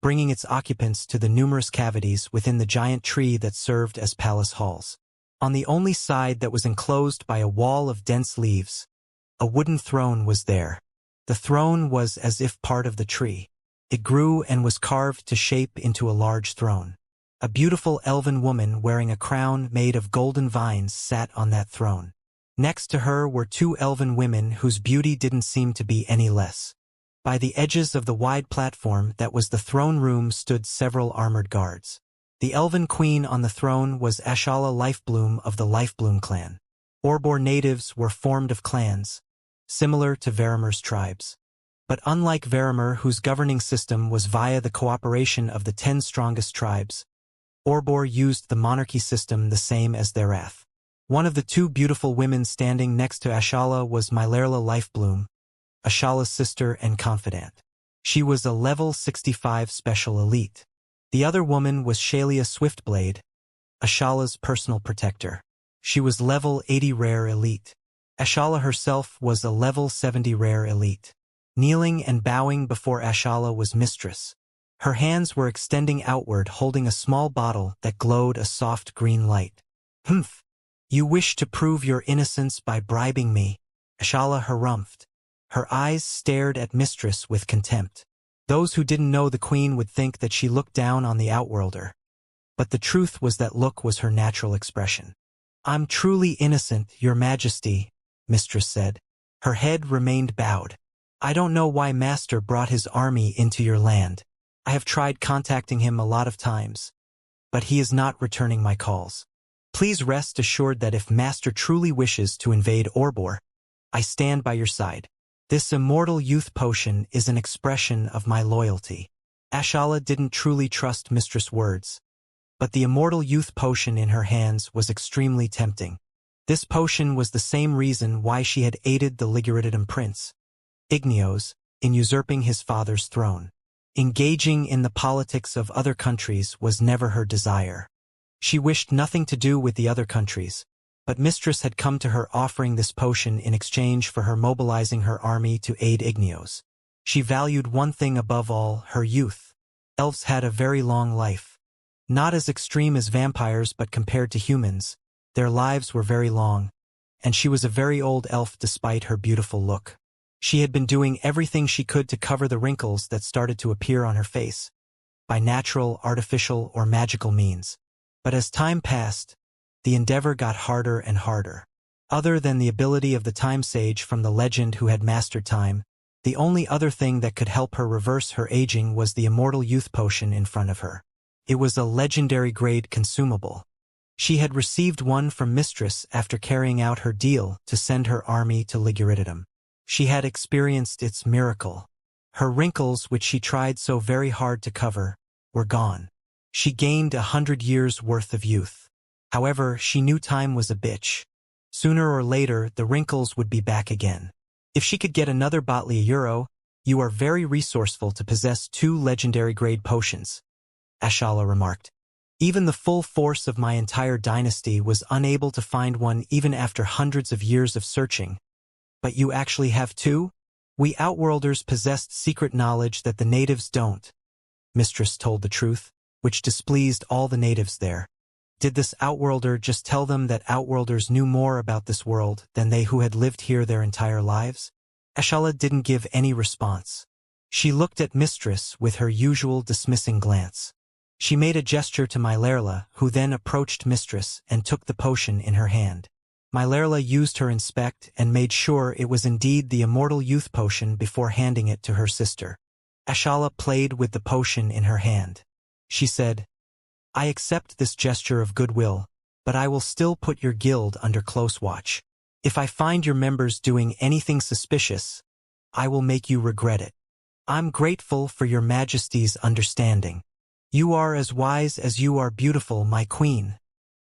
bringing its occupants to the numerous cavities within the giant tree that served as palace halls. On the only side that was enclosed by a wall of dense leaves, a wooden throne was there. The throne was as if part of the tree. It grew and was carved to shape into a large throne. A beautiful elven woman wearing a crown made of golden vines sat on that throne. Next to her were 2 elven women whose beauty didn't seem to be any less. By the edges of the wide platform that was the throne room stood several armored guards. The elven queen on the throne was Ashala Lifebloom of the Lifebloom clan. Orbor natives were formed of clans, similar to VRMMO's tribes. But unlike VRMMO, whose governing system was via the cooperation of the 10 strongest tribes, Orbor used the monarchy system the same as Therath. One of the two beautiful women standing next to Ashala was Mylerla Lifebloom, Ashala's sister and confidant. She was a level 65 special elite. The other woman was Shalia Swiftblade, Ashala's personal protector. She was level 80 rare elite. Ashala herself was a level 70 rare elite. Kneeling and bowing before Ashala was Mistress. Her hands were extending outward holding a small bottle that glowed a soft green light. "Humph! You wish to prove your innocence by bribing me," Ashala harumphed. Her eyes stared at Mistress with contempt. Those who didn't know the queen would think that she looked down on the outworlder. But the truth was that look was her natural expression. "I'm truly innocent, your majesty," Mistress said. Her head remained bowed. "I don't know why Master brought his army into your land. I have tried contacting him a lot of times, but he is not returning my calls. Please rest assured that if Master truly wishes to invade Orbor, I stand by your side. This immortal youth potion is an expression of my loyalty." Ashala didn't truly trust Mistress' words, but the immortal youth potion in her hands was extremely tempting. This potion was the same reason why she had aided the Liguridium prince, Igneos, in usurping his father's throne. Engaging in the politics of other countries was never her desire. She wished nothing to do with the other countries, but Mistress had come to her offering this potion in exchange for her mobilizing her army to aid Igneos. She valued one thing above all, her youth. Elves had a very long life. Not as extreme as vampires, but compared to humans, their lives were very long, and she was a very old elf despite her beautiful look. She had been doing everything she could to cover the wrinkles that started to appear on her face, by natural, artificial, or magical means. But as time passed, the endeavor got harder and harder. Other than the ability of the time sage from the legend who had mastered time, the only other thing that could help her reverse her aging was the immortal youth potion in front of her. It was a legendary grade consumable. She had received one from Mistress after carrying out her deal to send her army to Liguridium. She had experienced its miracle. Her wrinkles, which she tried so very hard to cover, were gone. She gained 100 years' worth of youth. However, she knew time was a bitch. Sooner or later, the wrinkles would be back again. If she could get another Botley euro, "You are very resourceful to possess 2 legendary grade potions," Ashala remarked. "Even the full force of my entire dynasty was unable to find one even after hundreds of years of searching. But you actually have 2? We Outworlders possessed secret knowledge that the natives don't." Mistress told the truth, which displeased all the natives there. Did this Outworlder just tell them that Outworlders knew more about this world than they who had lived here their entire lives? Ashala didn't give any response. She looked at Mistress with her usual dismissing glance. She made a gesture to Mylerla, who then approached Mistress and took the potion in her hand. Mylerla used her inspect and made sure it was indeed the immortal youth potion before handing it to her sister. Ashala played with the potion in her hand. She said, "I accept this gesture of goodwill, but I will still put your guild under close watch. If I find your members doing anything suspicious, I will make you regret it. I'm grateful for your majesty's understanding." "You are as wise as you are beautiful, my queen,"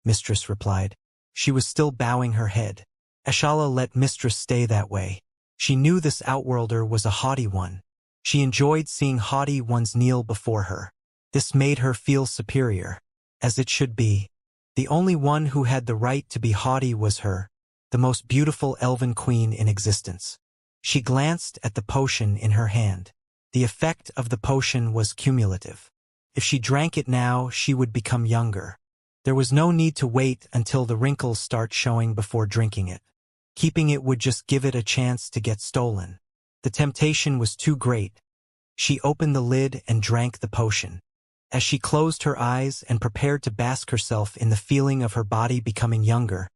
Mistress replied. She was still bowing her head. Ashala let Mistress stay that way. She knew this Outworlder was a haughty one. She enjoyed seeing haughty ones kneel before her. This made her feel superior, as it should be. The only one who had the right to be haughty was her, the most beautiful elven queen in existence. She glanced at the potion in her hand. The effect of the potion was cumulative. If she drank it now, she would become younger. There was no need to wait until the wrinkles start showing before drinking it. Keeping it would just give it a chance to get stolen. The temptation was too great. She opened the lid and drank the potion. As she closed her eyes and prepared to bask herself in the feeling of her body becoming younger,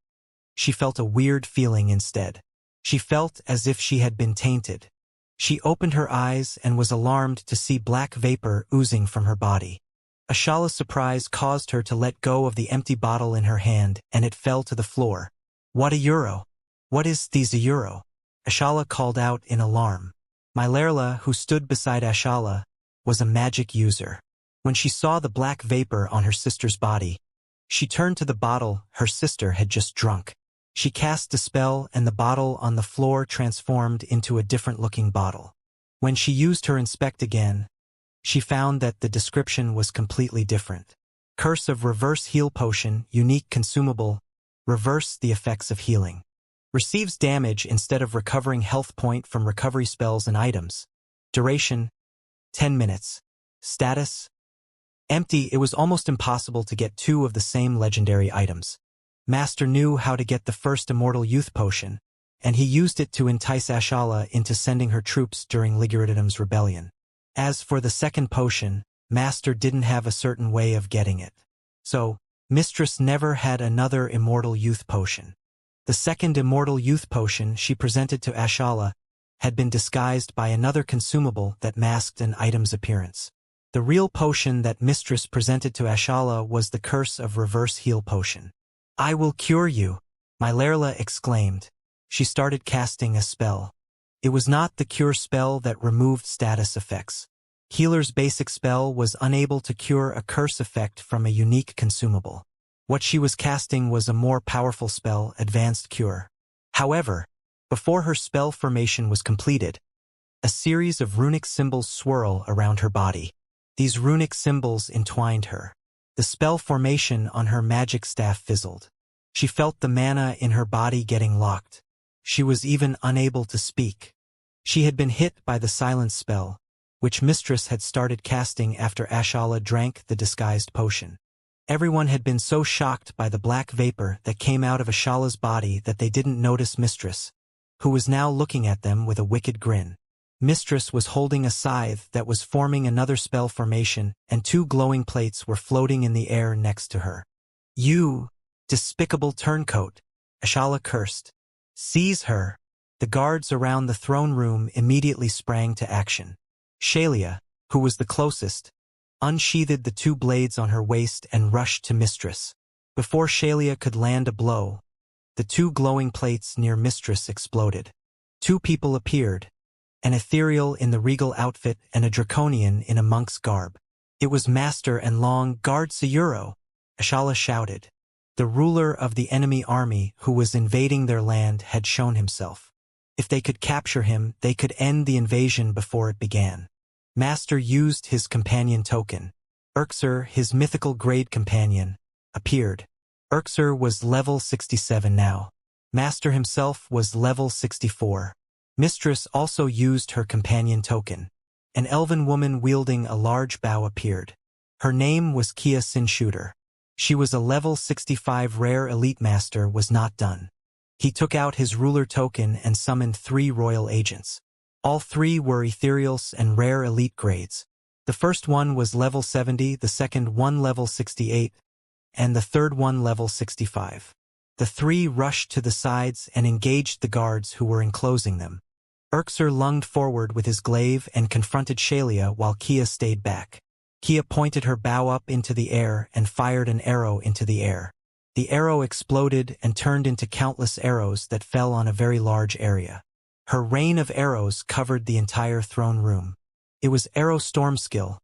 she felt a weird feeling instead. She felt as if she had been tainted. She opened her eyes and was alarmed to see black vapor oozing from her body. Ashala's surprise caused her to let go of the empty bottle in her hand, and it fell to the floor. "What a euro! What is these a euro?" Ashala called out in alarm. Mylerla, who stood beside Ashala, was a magic user. When she saw the black vapor on her sister's body, She turned to the bottle her sister had just drunk. She cast a spell and the bottle on the floor transformed into a different-looking bottle. When she used her inspect again, she found that the description was completely different. Curse of Reverse Heal Potion, unique consumable, reverse the effects of healing. Receives damage instead of recovering health point from recovery spells and items. Duration, 10 minutes. Status, empty. It was almost impossible to get two of the same legendary items. Master knew how to get the first Immortal Youth Potion, and he used it to entice Ashala into sending her troops during Liguridium's rebellion. As for the second potion, Master didn't have a certain way of getting it. So, Mistress never had another Immortal Youth Potion. The second Immortal Youth Potion she presented to Ashala had been disguised by another consumable that masked an item's appearance. The real potion that Mistress presented to Ashala was the Curse of Reverse Heal Potion. "I will cure you," Mylerla exclaimed. She started casting a spell. It was not the cure spell that removed status effects. Healer's basic spell was unable to cure a curse effect from a unique consumable. What she was casting was a more powerful spell, Advanced Cure. However, before her spell formation was completed, a series of runic symbols swirl around her body. These runic symbols entwined her. The spell formation on her magic staff fizzled. She felt the mana in her body getting locked. She was even unable to speak. She had been hit by the silence spell, which Mistress had started casting after Ashala drank the disguised potion. Everyone had been so shocked by the black vapor that came out of Ashala's body that they didn't notice Mistress, who was now looking at them with a wicked grin. Mistress was holding a scythe that was forming another spell formation, and two glowing plates were floating in the air next to her. "You despicable turncoat," Ashala cursed. "Seize her." The guards around the throne room immediately sprang to action. Xianxia, who was the closest, unsheathed the two blades on her waist and rushed to Mistress. Before Xianxia could land a blow, the two glowing plates near Mistress exploded. Two people appeared, an ethereal in the regal outfit and a draconian in a monk's garb. It was Master and Long Guard Sayuro, Ashala shouted. The ruler of the enemy army who was invading their land had shown himself. If they could capture him, they could end the invasion before it began. Master used his companion token. Urxer, his mythical grade companion, appeared. Urxer was level 67 now. Master himself was level 64. Mistress also used her companion token. An elven woman wielding a large bow appeared. Her name was Kia Sin-Shooter. She was a level 65 rare elite. Master was not done. He took out his ruler token and summoned 3 royal agents. All 3 were ethereals and rare elite grades. The first one was level 70, the second one level 68, and the third one level 65. The 3 rushed to the sides and engaged the guards who were enclosing them. Urxer lunged forward with his glaive and confronted Xianxia while Kia stayed back. Kia pointed her bow up into the air and fired an arrow into the air. The arrow exploded and turned into countless arrows that fell on a very large area. Her rain of arrows covered the entire throne room. It was Arrow Storm skill,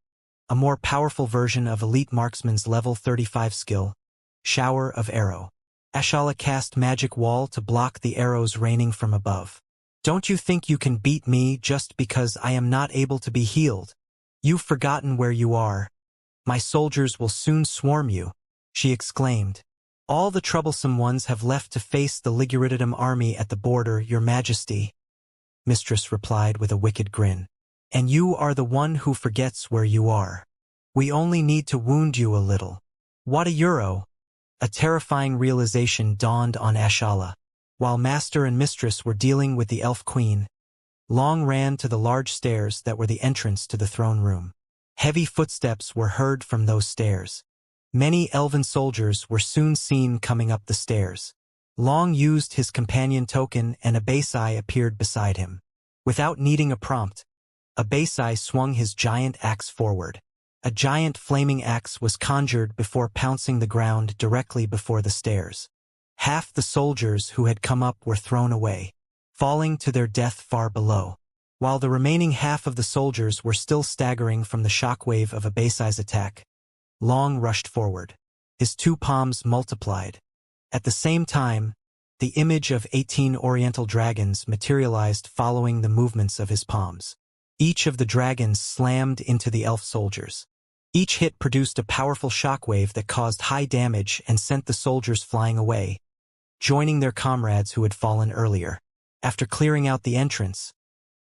a more powerful version of Elite Marksman's level 35 skill, Shower of Arrow. Ashala cast Magic Wall to block the arrows raining from above. "Don't you think you can beat me just because I am not able to be healed? You've forgotten where you are. My soldiers will soon swarm you," she exclaimed. "All the troublesome ones have left to face the Liguridium army at the border, Your Majesty," Mistress replied with a wicked grin. "And you are the one who forgets where you are. We only need to wound you a little." What a euro! A terrifying realization dawned on Ashala. While Master and Mistress were dealing with the Elf Queen, Long ran to the large stairs that were the entrance to the throne room. Heavy footsteps were heard from those stairs. Many elven soldiers were soon seen coming up the stairs. Long used his companion token and a Baisai appeared beside him. Without needing a prompt, a Baisai swung his giant axe forward. A giant flaming axe was conjured before pouncing the ground directly before the stairs. Half the soldiers who had come up were thrown away, falling to their death far below, while the remaining half of the soldiers were still staggering from the shockwave of a Baisai's attack. Long rushed forward. His 2 palms multiplied. At the same time, the image of 18 oriental dragons materialized following the movements of his palms. Each of the dragons slammed into the elf soldiers. Each hit produced a powerful shockwave that caused high damage and sent the soldiers flying away, joining their comrades who had fallen earlier. After clearing out the entrance,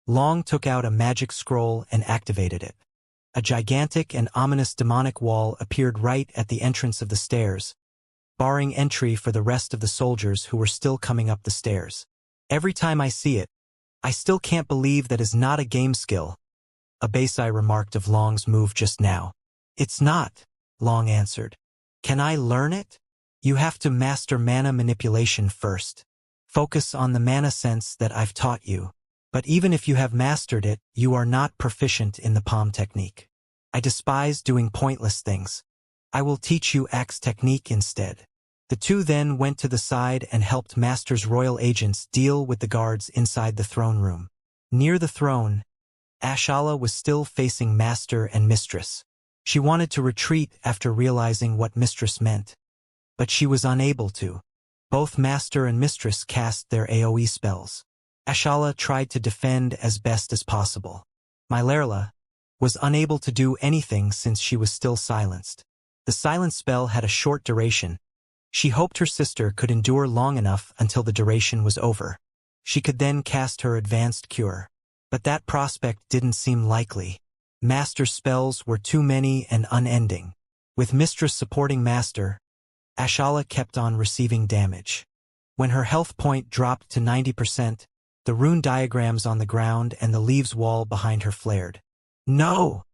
Long took out a magic scroll and activated it. A gigantic and ominous demonic wall appeared right at the entrance of the stairs, barring entry for the rest of the soldiers who were still coming up the stairs. Every time I see it, I still can't believe that is not a game skill, Abasai remarked of Long's move just now. It's not, Long answered. Can I learn it? You have to master mana manipulation first. Focus on the mana sense that I've taught you. But even if you have mastered it, you are not proficient in the palm technique. I despise doing pointless things. I will teach you axe technique instead. The 2 then went to the side and helped Master's royal agents deal with the guards inside the throne room. Near the throne, Ashala was still facing Master and Mistress. She wanted to retreat after realizing what Mistress meant, but she was unable to. Both Master and Mistress cast their AoE spells. Ashala tried to defend as best as possible. Mylerla was unable to do anything since she was still silenced. The silence spell had a short duration. She hoped her sister could endure long enough until the duration was over. She could then cast her advanced cure. But that prospect didn't seem likely. Master's spells were too many and unending. With Mistress supporting Master, Ashala kept on receiving damage. When her health point dropped to 90%, the rune diagrams on the ground and the leaves wall behind her flared. No!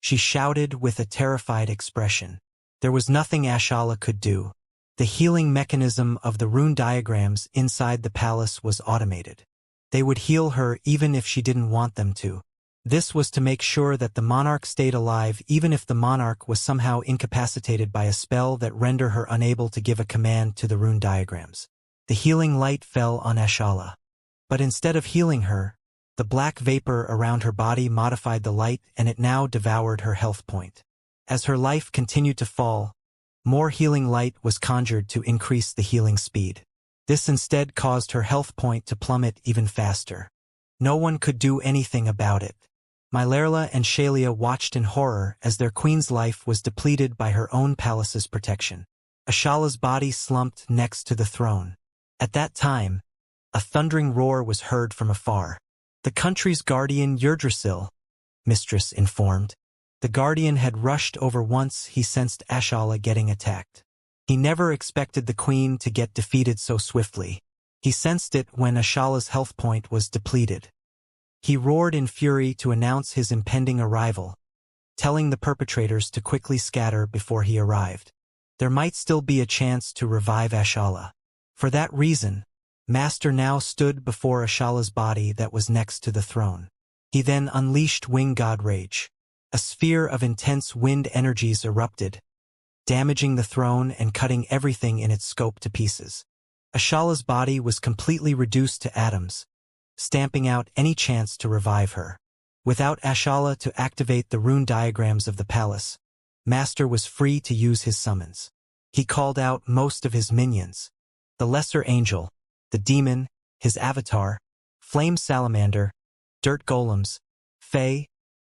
She shouted with a terrified expression. There was nothing Ashala could do. The healing mechanism of the rune diagrams inside the palace was automated. They would heal her even if she didn't want them to. This was to make sure that the monarch stayed alive even if the monarch was somehow incapacitated by a spell that rendered her unable to give a command to the rune diagrams. The healing light fell on Ashala. But instead of healing her, the black vapor around her body modified the light and it now devoured her health point. As her life continued to fall, more healing light was conjured to increase the healing speed. This instead caused her health point to plummet even faster. No one could do anything about it. Mylerla and Shalia watched in horror as their queen's life was depleted by her own palace's protection. Ashala's body slumped next to the throne. At that time, a thundering roar was heard from afar. The country's guardian Yggdrasil, Mistress informed. The guardian had rushed over once he sensed Ashala getting attacked. He never expected the queen to get defeated so swiftly. He sensed it when Ashala's health point was depleted. He roared in fury to announce his impending arrival, telling the perpetrators to quickly scatter before he arrived. There might still be a chance to revive Ashala. For that reason, Master now stood before Ashala's body that was next to the throne. He then unleashed Wing God Rage. A sphere of intense wind energies erupted, damaging the throne and cutting everything in its scope to pieces. Ashala's body was completely reduced to atoms, stamping out any chance to revive her. Without Ashala to activate the rune diagrams of the palace, Master was free to use his summons. He called out most of his minions. The Lesser Angel, the Demon, his Avatar, Flame Salamander, Dirt Golems, Fae,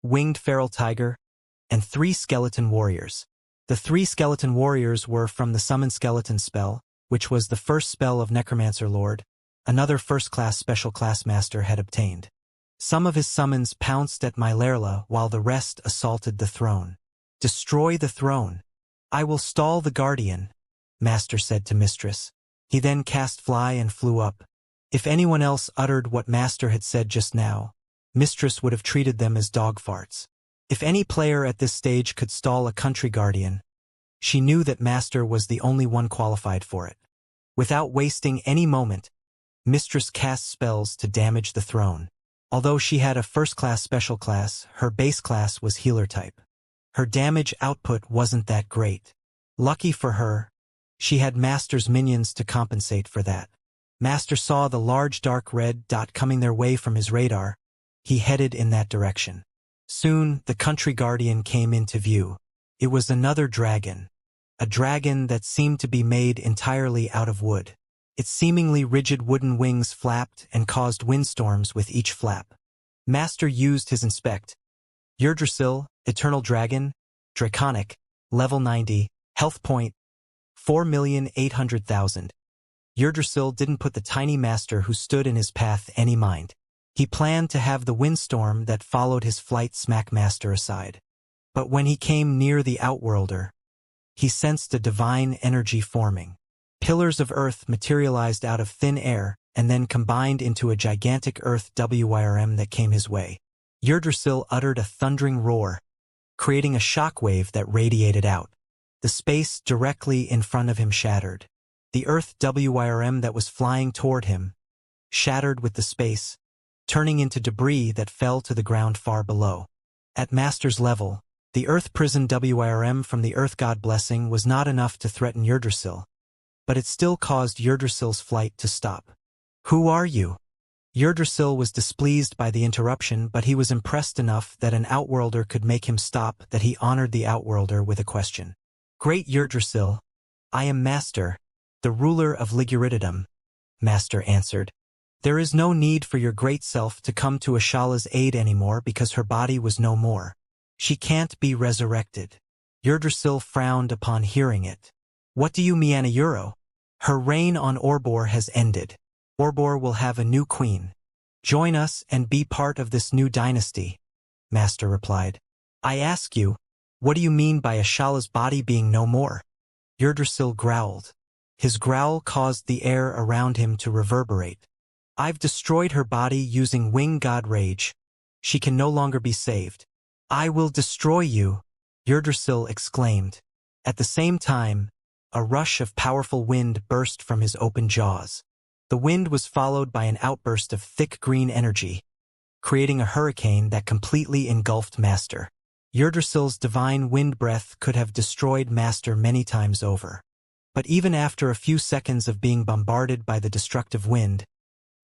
Winged Feral Tiger, and 3 Skeleton Warriors. The 3 Skeleton Warriors were from the Summon Skeleton spell, which was the first spell of Necromancer Lord, another first-class special class master had obtained. Some of his summons pounced at Mylerla while the rest assaulted the throne. Destroy the throne. I will stall the guardian, Master said to Mistress. He then cast Fly and flew up. If anyone else uttered what Master had said just now, Mistress would have treated them as dog farts. If any player at this stage could stall a country guardian, she knew that Master was the only one qualified for it. Without wasting any moment, Mistress cast spells to damage the throne. Although she had a first-class special class, her base class was healer type. Her damage output wasn't that great. Lucky for her, she had Master's minions to compensate for that. Master saw the large dark red dot coming their way from his radar. He headed in that direction. Soon, the country guardian came into view. It was another dragon. a dragon that seemed to be made entirely out of wood. Its seemingly rigid wooden wings flapped and caused windstorms with each flap. Master used his inspect. Yggdrasil, Eternal Dragon, Draconic, Level 90, Health Point, 4,800,000. Yggdrasil didn't put the tiny master who stood in his path any mind. He planned to have the windstorm that followed his flight smack Master aside. But when he came near the Outworlder, he sensed a divine energy forming. Pillars of earth materialized out of thin air and then combined into a gigantic earth VRMMO that came his way. Yggdrasil uttered a thundering roar, creating a shockwave that radiated out. The space directly in front of him shattered. The earth VRMMO that was flying toward him shattered with the space, turning into debris that fell to the ground far below. At Master's level, the earth prison VRMMO from the earth god blessing was not enough to threaten Yggdrasil, but it still caused Yggdrasil's flight to stop. "Who are you?" Yggdrasil was displeased by the interruption, but he was impressed enough that an Outworlder could make him stop that he honored the Outworlder with a question. "Great Yggdrasil, I am Master, the ruler of Ligurididum," Master answered. "There is no need for your great self to come to Ashala's aid anymore because her body was no more. She can't be resurrected." Yggdrasil frowned upon hearing it. "What do you mean, Euro? Her reign on Orbor has ended. Orbor will have a new queen. Join us and be part of this new dynasty," Master replied. "I ask you, what do you mean by Ashala's body being no more?" Yggdrasil growled. His growl caused the air around him to reverberate. "I've destroyed her body using Wing God Rage. She can no longer be saved." "I will destroy you," Yggdrasil exclaimed. At the same time, a rush of powerful wind burst from his open jaws. The wind was followed by an outburst of thick green energy, creating a hurricane that completely engulfed Master. Yggdrasil's divine wind breath could have destroyed Master many times over. But even after a few seconds of being bombarded by the destructive wind,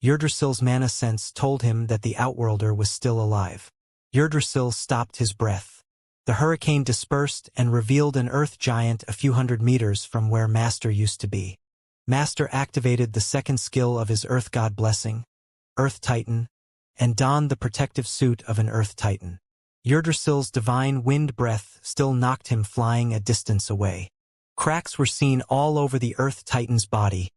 Yggdrasil's mana sense told him that the Outworlder was still alive. Yggdrasil stopped his breath. The hurricane dispersed and revealed an earth giant a few hundred meters from where Master used to be. Master activated the second skill of his Earth God Blessing, Earth Titan, and donned the protective suit of an Earth Titan. Yggdrasil's divine wind breath still knocked him flying a distance away. Cracks were seen all over the Earth Titan's body.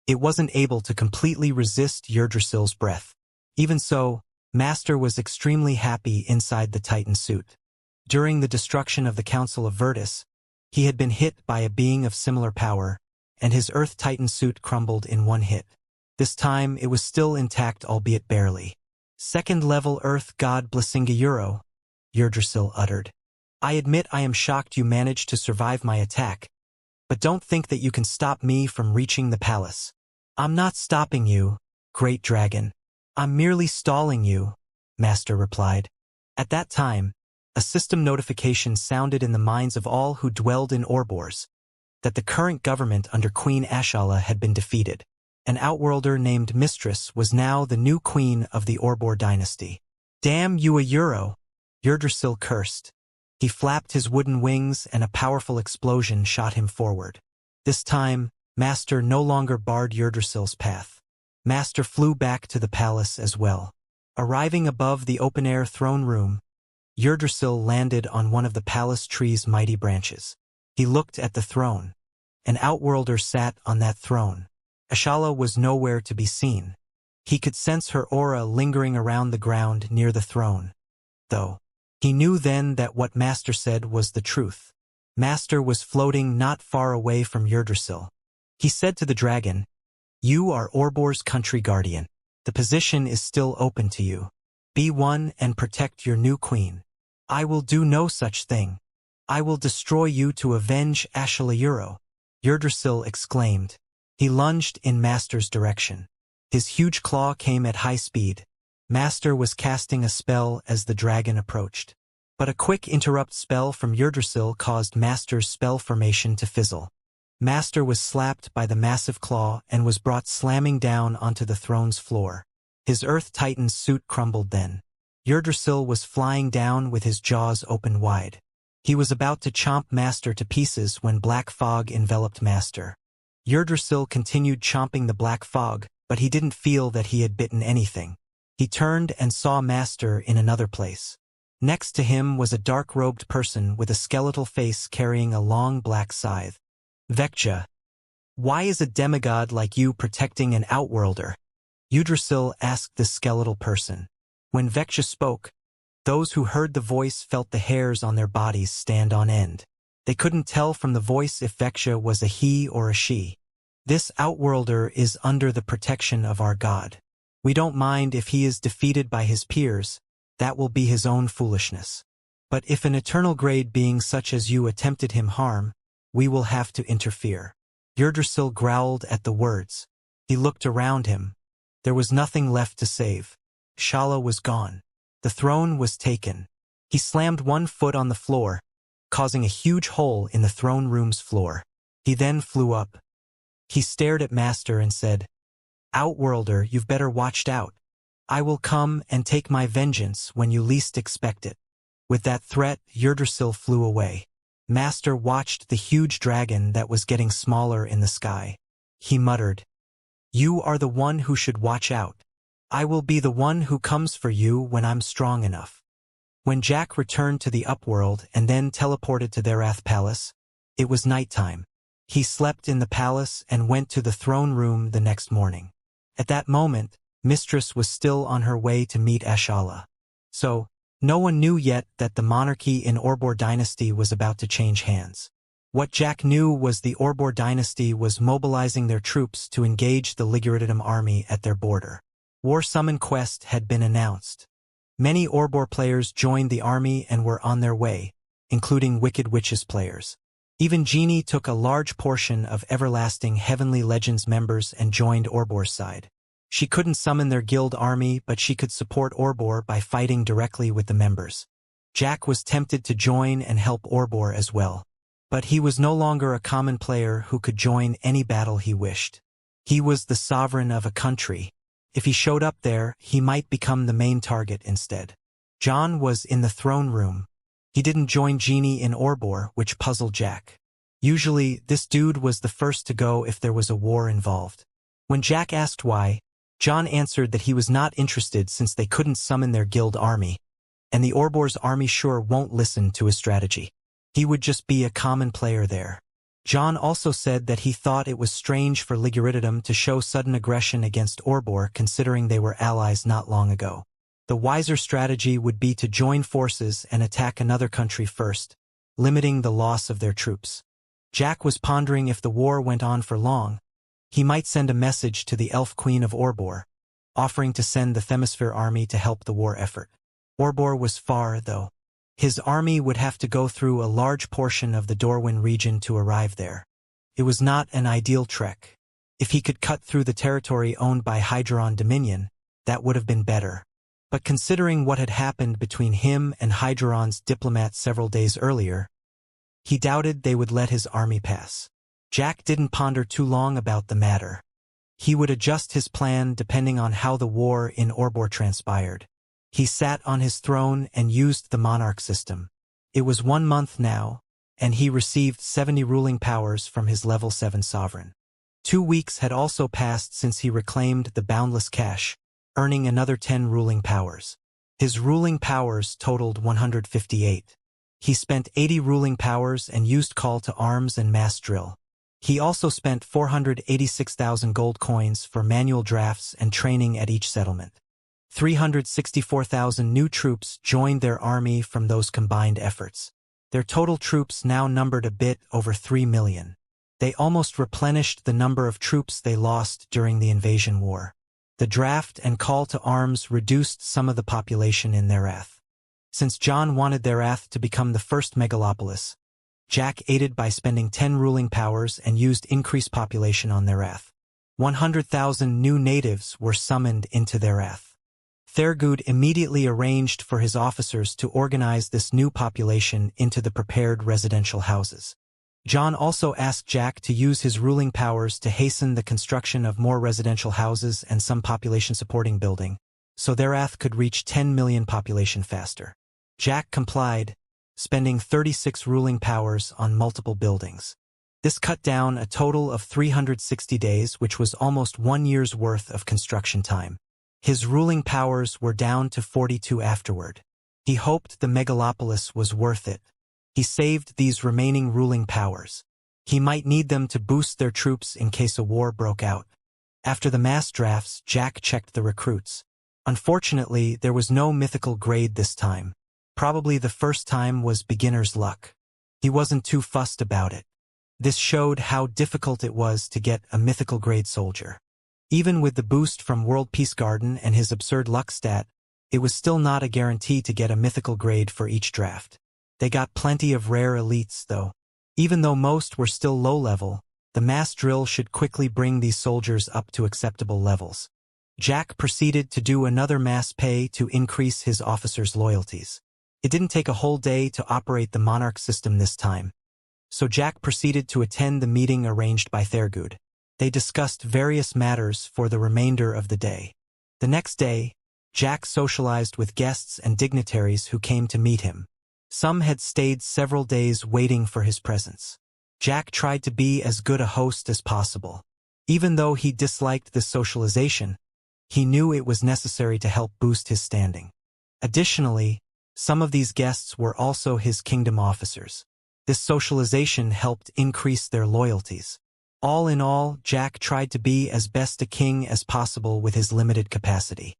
It wasn't able to completely resist Yggdrasil's breath. Even so, Master was extremely happy inside the Titan suit. During the destruction of the Council of Virtus, he had been hit by a being of similar power, and his Earth Titan suit crumbled in one hit. This time it was still intact, albeit barely. "Second-level Earth God Blessinga Euro," Yggdrasil uttered. "I admit I am shocked you managed to survive my attack, but don't think that you can stop me from reaching the palace." "I'm not stopping you, Great Dragon. I'm merely stalling you," Master replied. At that time, a system notification sounded in the minds of all who dwelled in Orbors, that the current government under Queen Ashala had been defeated. An Outworlder named Mistress was now the new queen of the Orbor dynasty. "Damn you, a Euro!" Yggdrasil cursed. He flapped his wooden wings and a powerful explosion shot him forward. This time, Master no longer barred Yggdrasil's path. Master flew back to the palace as well. Arriving above the open-air throne room, Yggdrasil landed on one of the palace tree's mighty branches. He looked at the throne. An Outworlder sat on that throne. Ashala was nowhere to be seen. He could sense her aura lingering around the ground near the throne, though. He knew then that what Master said was the truth. Master was floating not far away from Yggdrasil. He said to the dragon, "You are Orbor's country guardian. The position is still open to you. Be one and protect your new queen." "I will do no such thing. I will destroy you to avenge Ashala Euro," Yggdrasil exclaimed. He lunged in Master's direction. His huge claw came at high speed. Master was casting a spell as the dragon approached. But a quick interrupt spell from Yggdrasil caused Master's spell formation to fizzle. Master was slapped by the massive claw and was brought slamming down onto the throne's floor. His Earth Titan's suit crumbled then. Yggdrasil was flying down with his jaws open wide. He was about to chomp Master to pieces when black fog enveloped Master. Yggdrasil continued chomping the black fog, but he didn't feel that he had bitten anything. He turned and saw Master in another place. Next to him was a dark-robed person with a skeletal face carrying a long black scythe. Wuxia. Why is a demigod like you protecting an outworlder? Yggdrasil asked the skeletal person. When Wuxia spoke, those who heard the voice felt the hairs on their bodies stand on end. They couldn't tell from the voice if Wuxia was a he or a she. This outworlder is under the protection of our god. We don't mind if he is defeated by his peers, that will be his own foolishness. But if an eternal grade being such as you attempted him harm, we will have to interfere. Yggdrasil growled at the words. He looked around him. There was nothing left to save. Shala was gone. The throne was taken. He slammed one foot on the floor, causing a huge hole in the throne room's floor. He then flew up. He stared at Master and said, Outworlder, you've better watched out. I will come and take my vengeance when you least expect it. With that threat, Yggdrasil flew away. Master watched the huge dragon that was getting smaller in the sky. He muttered, You are the one who should watch out. I will be the one who comes for you when I'm strong enough. When Jack returned to the Upworld and then teleported to their Ath Palace, it was nighttime. He slept in the palace and went to the throne room the next morning. At that moment, Mistress was still on her way to meet Ashala. So, no one knew yet that the monarchy in Orbor dynasty was about to change hands. What Jack knew was the Orbor dynasty was mobilizing their troops to engage the Liguridium army at their border. War Summon Quest had been announced. Many Orbor players joined the army and were on their way, including Wicked Witches players. Even Genie took a large portion of Everlasting Heavenly Legends members and joined Orbor's side. She couldn't summon their guild army, but she could support Orbor by fighting directly with the members. Jack was tempted to join and help Orbor as well. But he was no longer a common player who could join any battle he wished. He was the sovereign of a country. If he showed up there, he might become the main target instead. John was in the throne room. He didn't join Genie in Orbor, which puzzled Jack. Usually, this dude was the first to go if there was a war involved. When Jack asked why, John answered that he was not interested since they couldn't summon their guild army, and the Orbor's army sure won't listen to his strategy. He would just be a common player there. John also said that he thought it was strange for Liguridium to show sudden aggression against Orbor considering they were allies not long ago. The wiser strategy would be to join forces and attack another country first, limiting the loss of their troops. Jack was pondering if the war went on for long, he might send a message to the Elf Queen of Orbor, offering to send the Themisphere army to help the war effort. Orbor was far, though. His army would have to go through a large portion of the Dorwin region to arrive there. It was not an ideal trek. If he could cut through the territory owned by Hydron Dominion, that would have been better. But considering what had happened between him and Hydron's diplomat several days earlier, he doubted they would let his army pass. Jack didn't ponder too long about the matter. He would adjust his plan depending on how the war in Orbor transpired. He sat on his throne and used the monarch system. It was 1 month now, and he received 70 ruling powers from his level 7 sovereign. 2 weeks had also passed since he reclaimed the boundless cache, earning another 10 ruling powers. His ruling powers totaled 158. He spent 80 ruling powers and used call to arms and mass drill. He also spent 486,000 gold coins for manual drafts and training at each settlement. 364,000 new troops joined their army from those combined efforts. Their total troops now numbered a bit over 3 million. They almost replenished the number of troops they lost during the invasion war. The draft and call to arms reduced some of the population in Therath. Since John wanted Therath to become the first megalopolis, Jack aided by spending 10 ruling powers and used increased population on Therath. 100,000 new natives were summoned into Therath. Thurgood immediately arranged for his officers to organize this new population into the prepared residential houses. John also asked Jack to use his ruling powers to hasten the construction of more residential houses and some population-supporting building, so Therath could reach 10 million population faster. Jack complied, spending 36 ruling powers on multiple buildings. This cut down a total of 360 days, which was almost 1 year's worth of construction time. His ruling powers were down to 42 afterward. He hoped the megalopolis was worth it. He saved these remaining ruling powers. He might need them to boost their troops in case a war broke out. After the mass drafts, Jack checked the recruits. Unfortunately, there was no mythical grade this time. Probably the first time was beginner's luck. He wasn't too fussed about it. This showed how difficult it was to get a mythical grade soldier. Even with the boost from World Peace Garden and his absurd luck stat, it was still not a guarantee to get a mythical grade for each draft. They got plenty of rare elites, though. Even though most were still low-level, the mass drill should quickly bring these soldiers up to acceptable levels. Jack proceeded to do another mass pay to increase his officers' loyalties. It didn't take a whole day to operate the Monarch system this time. So Jack proceeded to attend the meeting arranged by Thurgood. They discussed various matters for the remainder of the day. The next day, Jack socialized with guests and dignitaries who came to meet him. Some had stayed several days waiting for his presence. Jack tried to be as good a host as possible. Even though he disliked this socialization, he knew it was necessary to help boost his standing. Additionally, some of these guests were also his kingdom officers. This socialization helped increase their loyalties. All in all, Jack tried to be as best a king as possible with his limited capacity.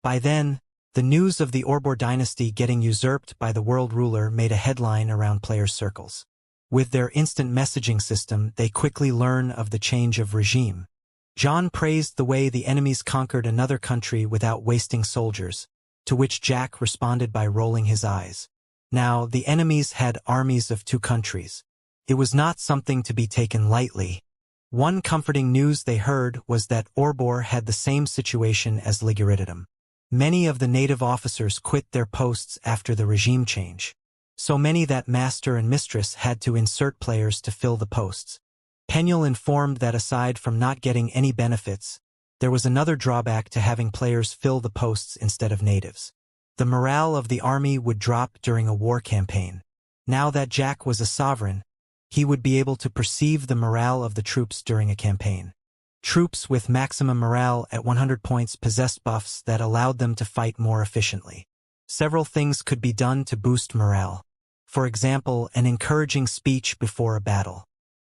By then, the news of the Orbor dynasty getting usurped by the world ruler made a headline around players' circles. With their instant messaging system, they quickly learn of the change of regime. John praised the way the enemies conquered another country without wasting soldiers, to which Jack responded by rolling his eyes. Now, the enemies had armies of 2 countries. It was not something to be taken lightly. One comforting news they heard was that Orbor had the same situation as Liguridium. Many of the native officers quit their posts after the regime change. So many that master and mistress had to insert players to fill the posts. Penuel informed that aside from not getting any benefits, there was another drawback to having players fill the posts instead of natives. The morale of the army would drop during a war campaign. Now that Jack was a sovereign, he would be able to perceive the morale of the troops during a campaign. Troops with maximum morale at 100 points possessed buffs that allowed them to fight more efficiently. Several things could be done to boost morale. For example, an encouraging speech before a battle.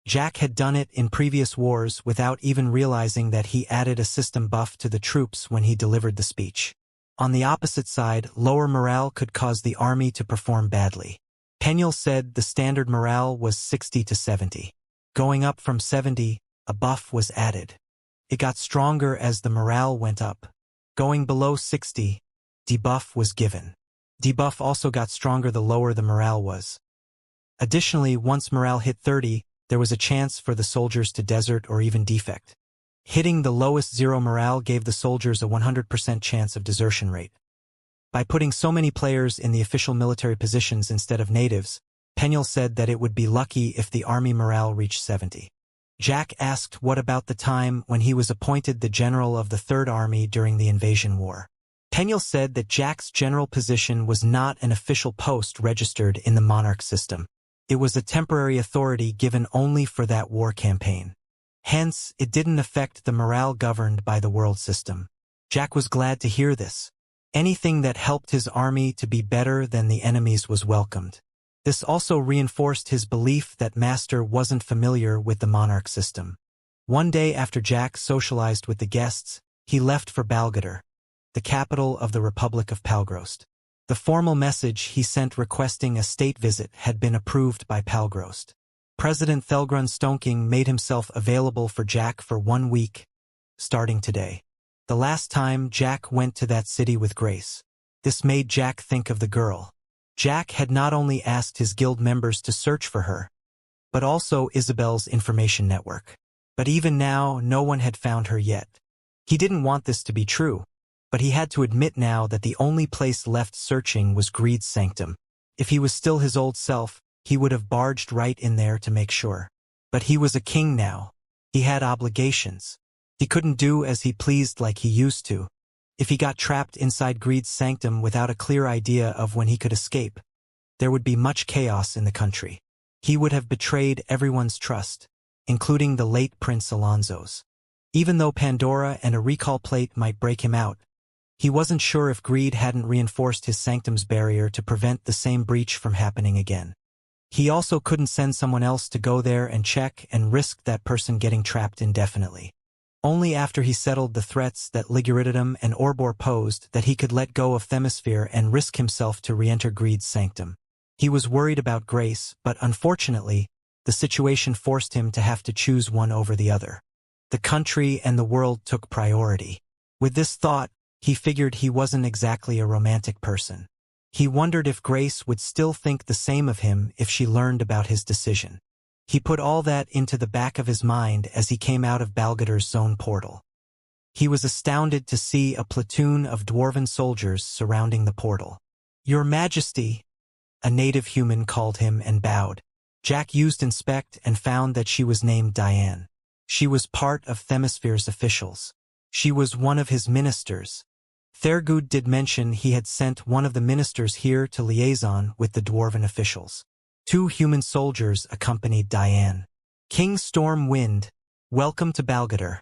Jack had done it in previous wars without even realizing that he added a system buff to the troops when he delivered the speech. On the opposite side, lower morale could cause the army to perform badly. Penuel said the standard morale was 60 to 70. Going up from 70, a buff was added. It got stronger as the morale went up. Going below 60, debuff was given. Debuff also got stronger the lower the morale was. Additionally, once morale hit 30, there was a chance for the soldiers to desert or even defect. Hitting the lowest 0 morale gave the soldiers a 100% chance of desertion rate. By putting so many players in the official military positions instead of natives, Penuel said that it would be lucky if the army morale reached 70. Jack asked what about the time when he was appointed the general of the Third Army during the invasion war. Penuel said that Jack's general position was not an official post registered in the monarch system. It was a temporary authority given only for that war campaign. Hence, it didn't affect the morale governed by the world system. Jack was glad to hear this. Anything that helped his army to be better than the enemies was welcomed. This also reinforced his belief that Master wasn't familiar with the monarch system. One day after Jack socialized with the guests, he left for Balgador, the capital of the Republic of Palgrost. The formal message he sent requesting a state visit had been approved by Palgrost. President Thelgrun Stonking made himself available for Jack for 1 week, starting today. The last time Jack went to that city with Grace. This made Jack think of the girl. Jack had not only asked his guild members to search for her, but also Isabel's information network. But even now, no one had found her yet. He didn't want this to be true, but he had to admit now that the only place left searching was Greed's sanctum. If he was still his old self, he would have barged right in there to make sure. But he was a king now. He had obligations. He couldn't do as he pleased like he used to. If he got trapped inside Greed's sanctum without a clear idea of when he could escape, there would be much chaos in the country. He would have betrayed everyone's trust, including the late Prince Alonso's. Even though Pandora and a recall plate might break him out, he wasn't sure if greed hadn't reinforced his sanctum's barrier to prevent the same breach from happening again. He also couldn't send someone else to go there and check and risk that person getting trapped indefinitely. Only after he settled the threats that Liguridium and Orbor posed that he could let go of Themisphere and risk himself to re-enter greed's sanctum. He was worried about Grace, but unfortunately, the situation forced him to have to choose one over the other. The country and the world took priority. With this thought, he figured he wasn't exactly a romantic person. He wondered if Grace would still think the same of him if she learned about his decision. He put all that into the back of his mind as he came out of Balgador's zone portal. He was astounded to see a platoon of dwarven soldiers surrounding the portal. "Your Majesty," a native human called him and bowed. Jack used Inspect and found that she was named Diane. She was part of Themisphere's officials. She was one of his ministers. Thurgood did mention he had sent one of the ministers here to liaison with the dwarven officials. 2 human soldiers accompanied Diane. "King Stormwind, welcome to Balgador."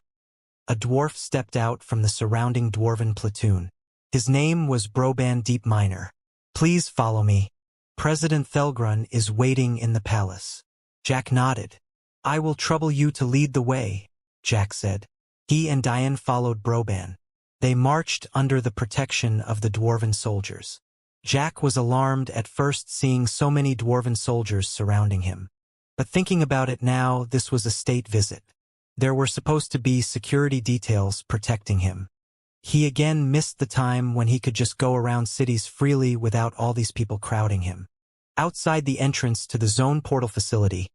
A dwarf stepped out from the surrounding dwarven platoon. His name was Broban Deepminer. "Please follow me. President Thelgrun is waiting in the palace." Jack nodded. "I will trouble you to lead the way," Jack said. He and Diane followed Broban. They marched under the protection of the dwarven soldiers. Jack was alarmed at first seeing so many dwarven soldiers surrounding him. But thinking about it now, this was a state visit. There were supposed to be security details protecting him. He again missed the time when he could just go around cities freely without all these people crowding him. Outside the entrance to the zone portal facility,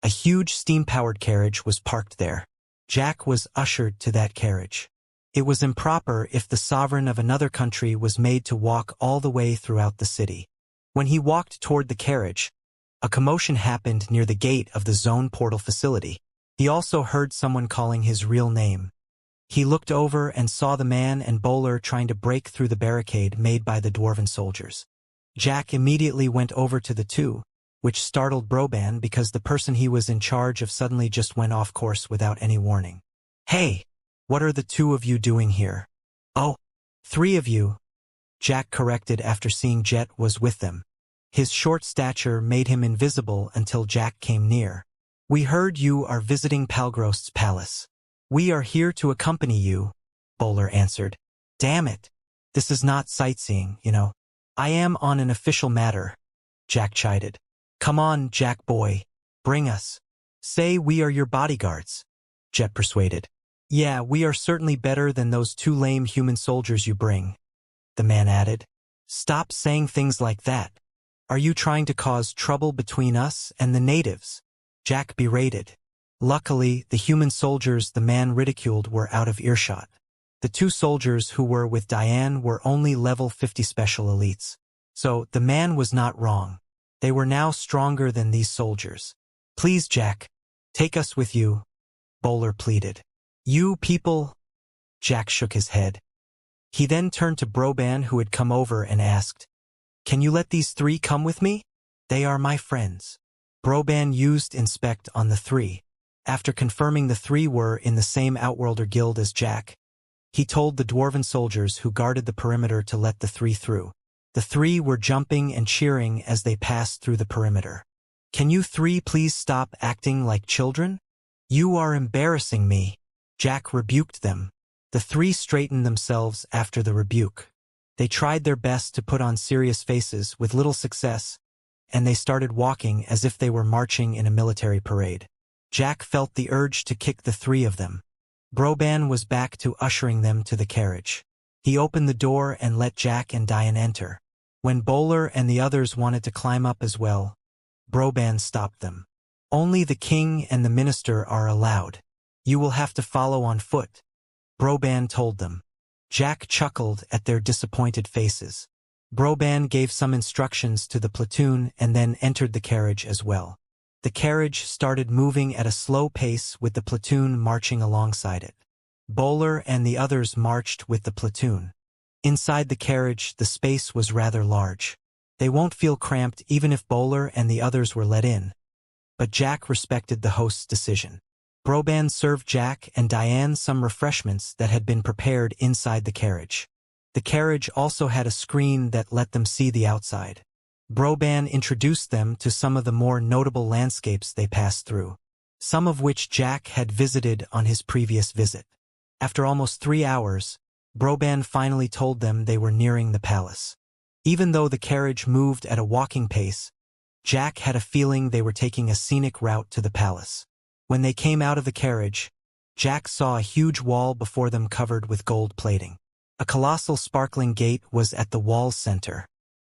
a huge steam-powered carriage was parked there. Jack was ushered to that carriage. It was improper if the sovereign of another country was made to walk all the way throughout the city. When he walked toward the carriage, a commotion happened near the gate of the zone portal facility. He also heard someone calling his real name. He looked over and saw the man and bowler trying to break through the barricade made by the dwarven soldiers. Jack immediately went over to the two, which startled Broban because the person he was in charge of suddenly just went off course without any warning. "Hey! What are the 2 of you doing here?" "Oh, 3 of you," Jack corrected after seeing Jet was with them. His short stature made him invisible until Jack came near. "We heard you are visiting Palgrost's palace. We are here to accompany you," Bowler answered. "Damn it. This is not sightseeing, you know. I am on an official matter," Jack chided. "Come on, Jack boy. Bring us." "Say we are your bodyguards," Jet persuaded. "Yeah, we are certainly better than those 2 lame human soldiers you bring," the man added. "Stop saying things like that. Are you trying to cause trouble between us and the natives?" Jack berated. Luckily, the human soldiers the man ridiculed were out of earshot. The 2 soldiers who were with Diane were only level 50 special elites. So, the man was not wrong. They were now stronger than these soldiers. "Please, Jack, take us with you," Bowler pleaded. "You people?" Jack shook his head. He then turned to Broban, who had come over, and asked, "Can you let these 3 come with me? They are my friends." Broban used Inspect on the 3. After confirming the 3 were in the same Outworlder guild as Jack, he told the dwarven soldiers who guarded the perimeter to let the 3 through. The 3 were jumping and cheering as they passed through the perimeter. "Can you 3 please stop acting like children? You are embarrassing me," Jack rebuked them. The 3 straightened themselves after the rebuke. They tried their best to put on serious faces with little success, and they started walking as if they were marching in a military parade. Jack felt the urge to kick the 3 of them. Broban was back to ushering them to the carriage. He opened the door and let Jack and Diane enter. When Bowler and the others wanted to climb up as well, Broban stopped them. "Only the king and the minister are allowed. You will have to follow on foot," Broban told them. Jack chuckled at their disappointed faces. Broban gave some instructions to the platoon and then entered the carriage as well. The carriage started moving at a slow pace with the platoon marching alongside it. Bowler and the others marched with the platoon. Inside the carriage, the space was rather large. They won't feel cramped even if Bowler and the others were let in. But Jack respected the host's decision. Broban served Jack and Diane some refreshments that had been prepared inside the carriage. The carriage also had a screen that let them see the outside. Broban introduced them to some of the more notable landscapes they passed through, some of which Jack had visited on his previous visit. After almost 3 hours, Broban finally told them they were nearing the palace. Even though the carriage moved at a walking pace, Jack had a feeling they were taking a scenic route to the palace. When they came out of the carriage, Jack saw a huge wall before them covered with gold plating. A colossal sparkling gate was at the wall's center.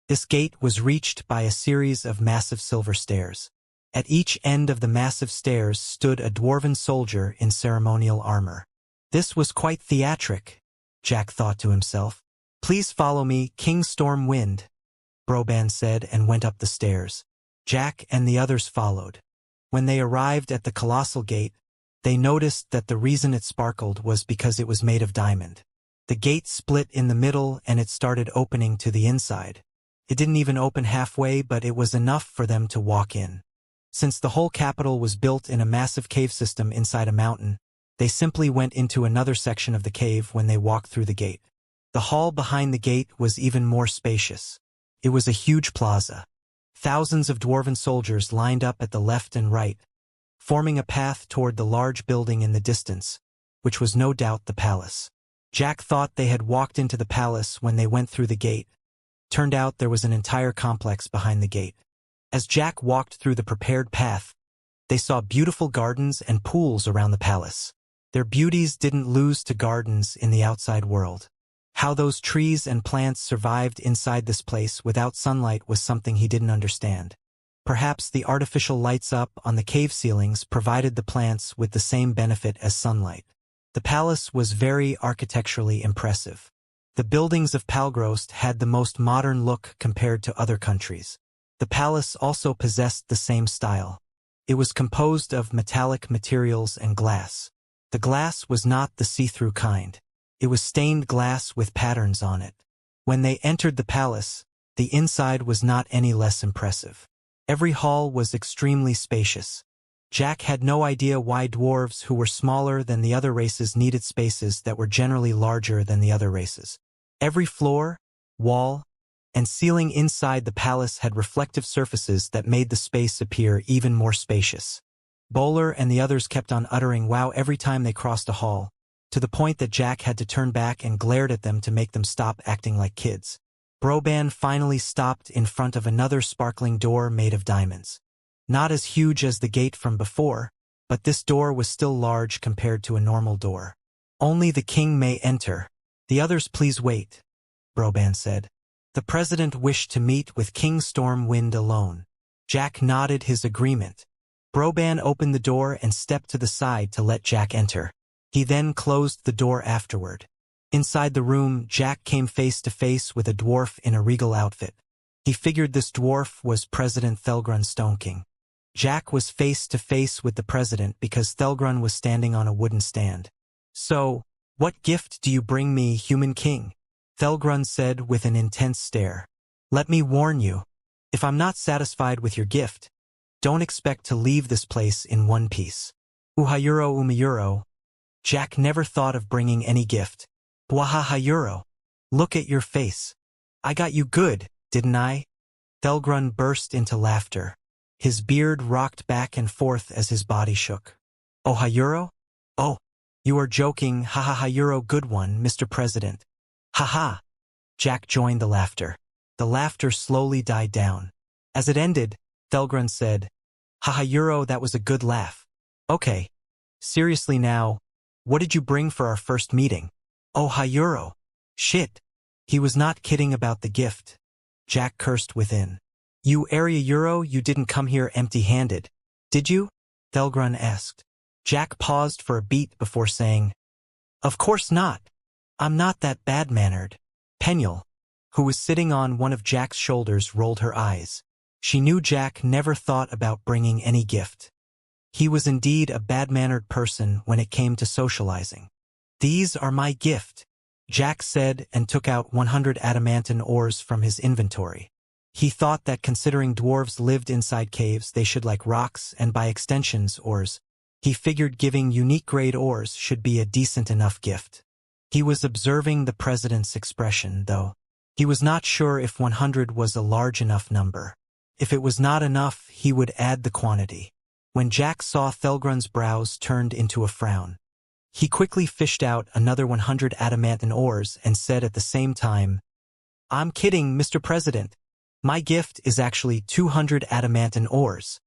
This gate was reached by a series of massive silver stairs. At each end of the massive stairs stood a dwarven soldier in ceremonial armor. This was quite theatric, Jack thought to himself. "Please follow me, King Stormwind," Broban said and went up the stairs. Jack and the others followed. When they arrived at the colossal gate, they noticed that the reason it sparkled was because it was made of diamond. The gate split in the middle and it started opening to the inside. It didn't even open halfway, but it was enough for them to walk in. Since the whole capital was built in a massive cave system inside a mountain, they simply went into another section of the cave when they walked through the gate. The hall behind the gate was even more spacious. It was a huge plaza. Thousands of dwarven soldiers lined up at the left and right, forming a path toward the large building in the distance, which was no doubt the palace. Jack thought they had walked into the palace when they went through the gate. Turned out there was an entire complex behind the gate. As Jack walked through the prepared path, they saw beautiful gardens and pools around the palace. Their beauties didn't lose to gardens in the outside world. How those trees and plants survived inside this place without sunlight was something he didn't understand. Perhaps the artificial lights up on the cave ceilings provided the plants with the same benefit as sunlight. The palace was very architecturally impressive. The buildings of Palgrost had the most modern look compared to other countries. The palace also possessed the same style. It was composed of metallic materials and glass. The glass was not the see-through kind. It was stained glass with patterns on it. When they entered the palace, the inside was not any less impressive. Every hall was extremely spacious. Jack had no idea why dwarves who were smaller than the other races needed spaces that were generally larger than the other races. Every floor, wall, and ceiling inside the palace had reflective surfaces that made the space appear even more spacious. Bowler and the others kept on uttering wow every time they crossed a hall, to the point that Jack had to turn back and glared at them to make them stop acting like kids. Broban finally stopped in front of another sparkling door made of diamonds. Not as huge as the gate from before, but this door was still large compared to a normal door. "Only the king may enter. The others please wait," Broban said. The president wished to meet with King Stormwind alone. Jack nodded his agreement. Broban opened the door and stepped to the side to let Jack enter. He then closed the door afterward. Inside the room, Jack came face to face with a dwarf in a regal outfit. He figured this dwarf was President Thelgrun Stoneking. Jack was face to face with the president because Thelgrun was standing on a wooden stand. "So, what gift do you bring me, human king?" Thelgrun said with an intense stare. "Let me warn you, if I'm not satisfied with your gift, don't expect to leave this place in one piece." "Uhayuro umayuro." Jack never thought of bringing any gift. "Bwahahayuro. Look at your face. I got you good, didn't I?" Thelgrun burst into laughter. His beard rocked back and forth as his body shook. "Ohayuro? Oh, you are joking, ha-ha-ha-yuro good one, Mr. President. Ha-ha." Jack joined the laughter. The laughter slowly died down. As it ended, Thelgrun said, "Ha-ha-yuro, that was a good laugh. Okay. Seriously now, what did you bring for our first meeting?" "Oh, Hayuro. Shit." He was not kidding about the gift. Jack cursed within. "You area Euro, you didn't come here empty-handed, did you?" Thelgrun asked. Jack paused for a beat before saying, "Of course not. I'm not that bad-mannered." Penuel, who was sitting on one of Jack's shoulders, rolled her eyes. She knew Jack never thought about bringing any gift. He was indeed a bad-mannered person when it came to socializing. "These are my gift," Jack said and took out 100 adamantine ores from his inventory. He thought that considering dwarves lived inside caves, they should like rocks and by extensions ores. He figured giving unique grade ores should be a decent enough gift. He was observing the president's expression, though. He was not sure if 100 was a large enough number. If it was not enough, he would add the quantity. When Jack saw Thelgrun's brows turned into a frown, he quickly fished out another 100 adamantine ores and said at the same time, "I'm kidding, Mr. President. My gift is actually 200 adamantine ores."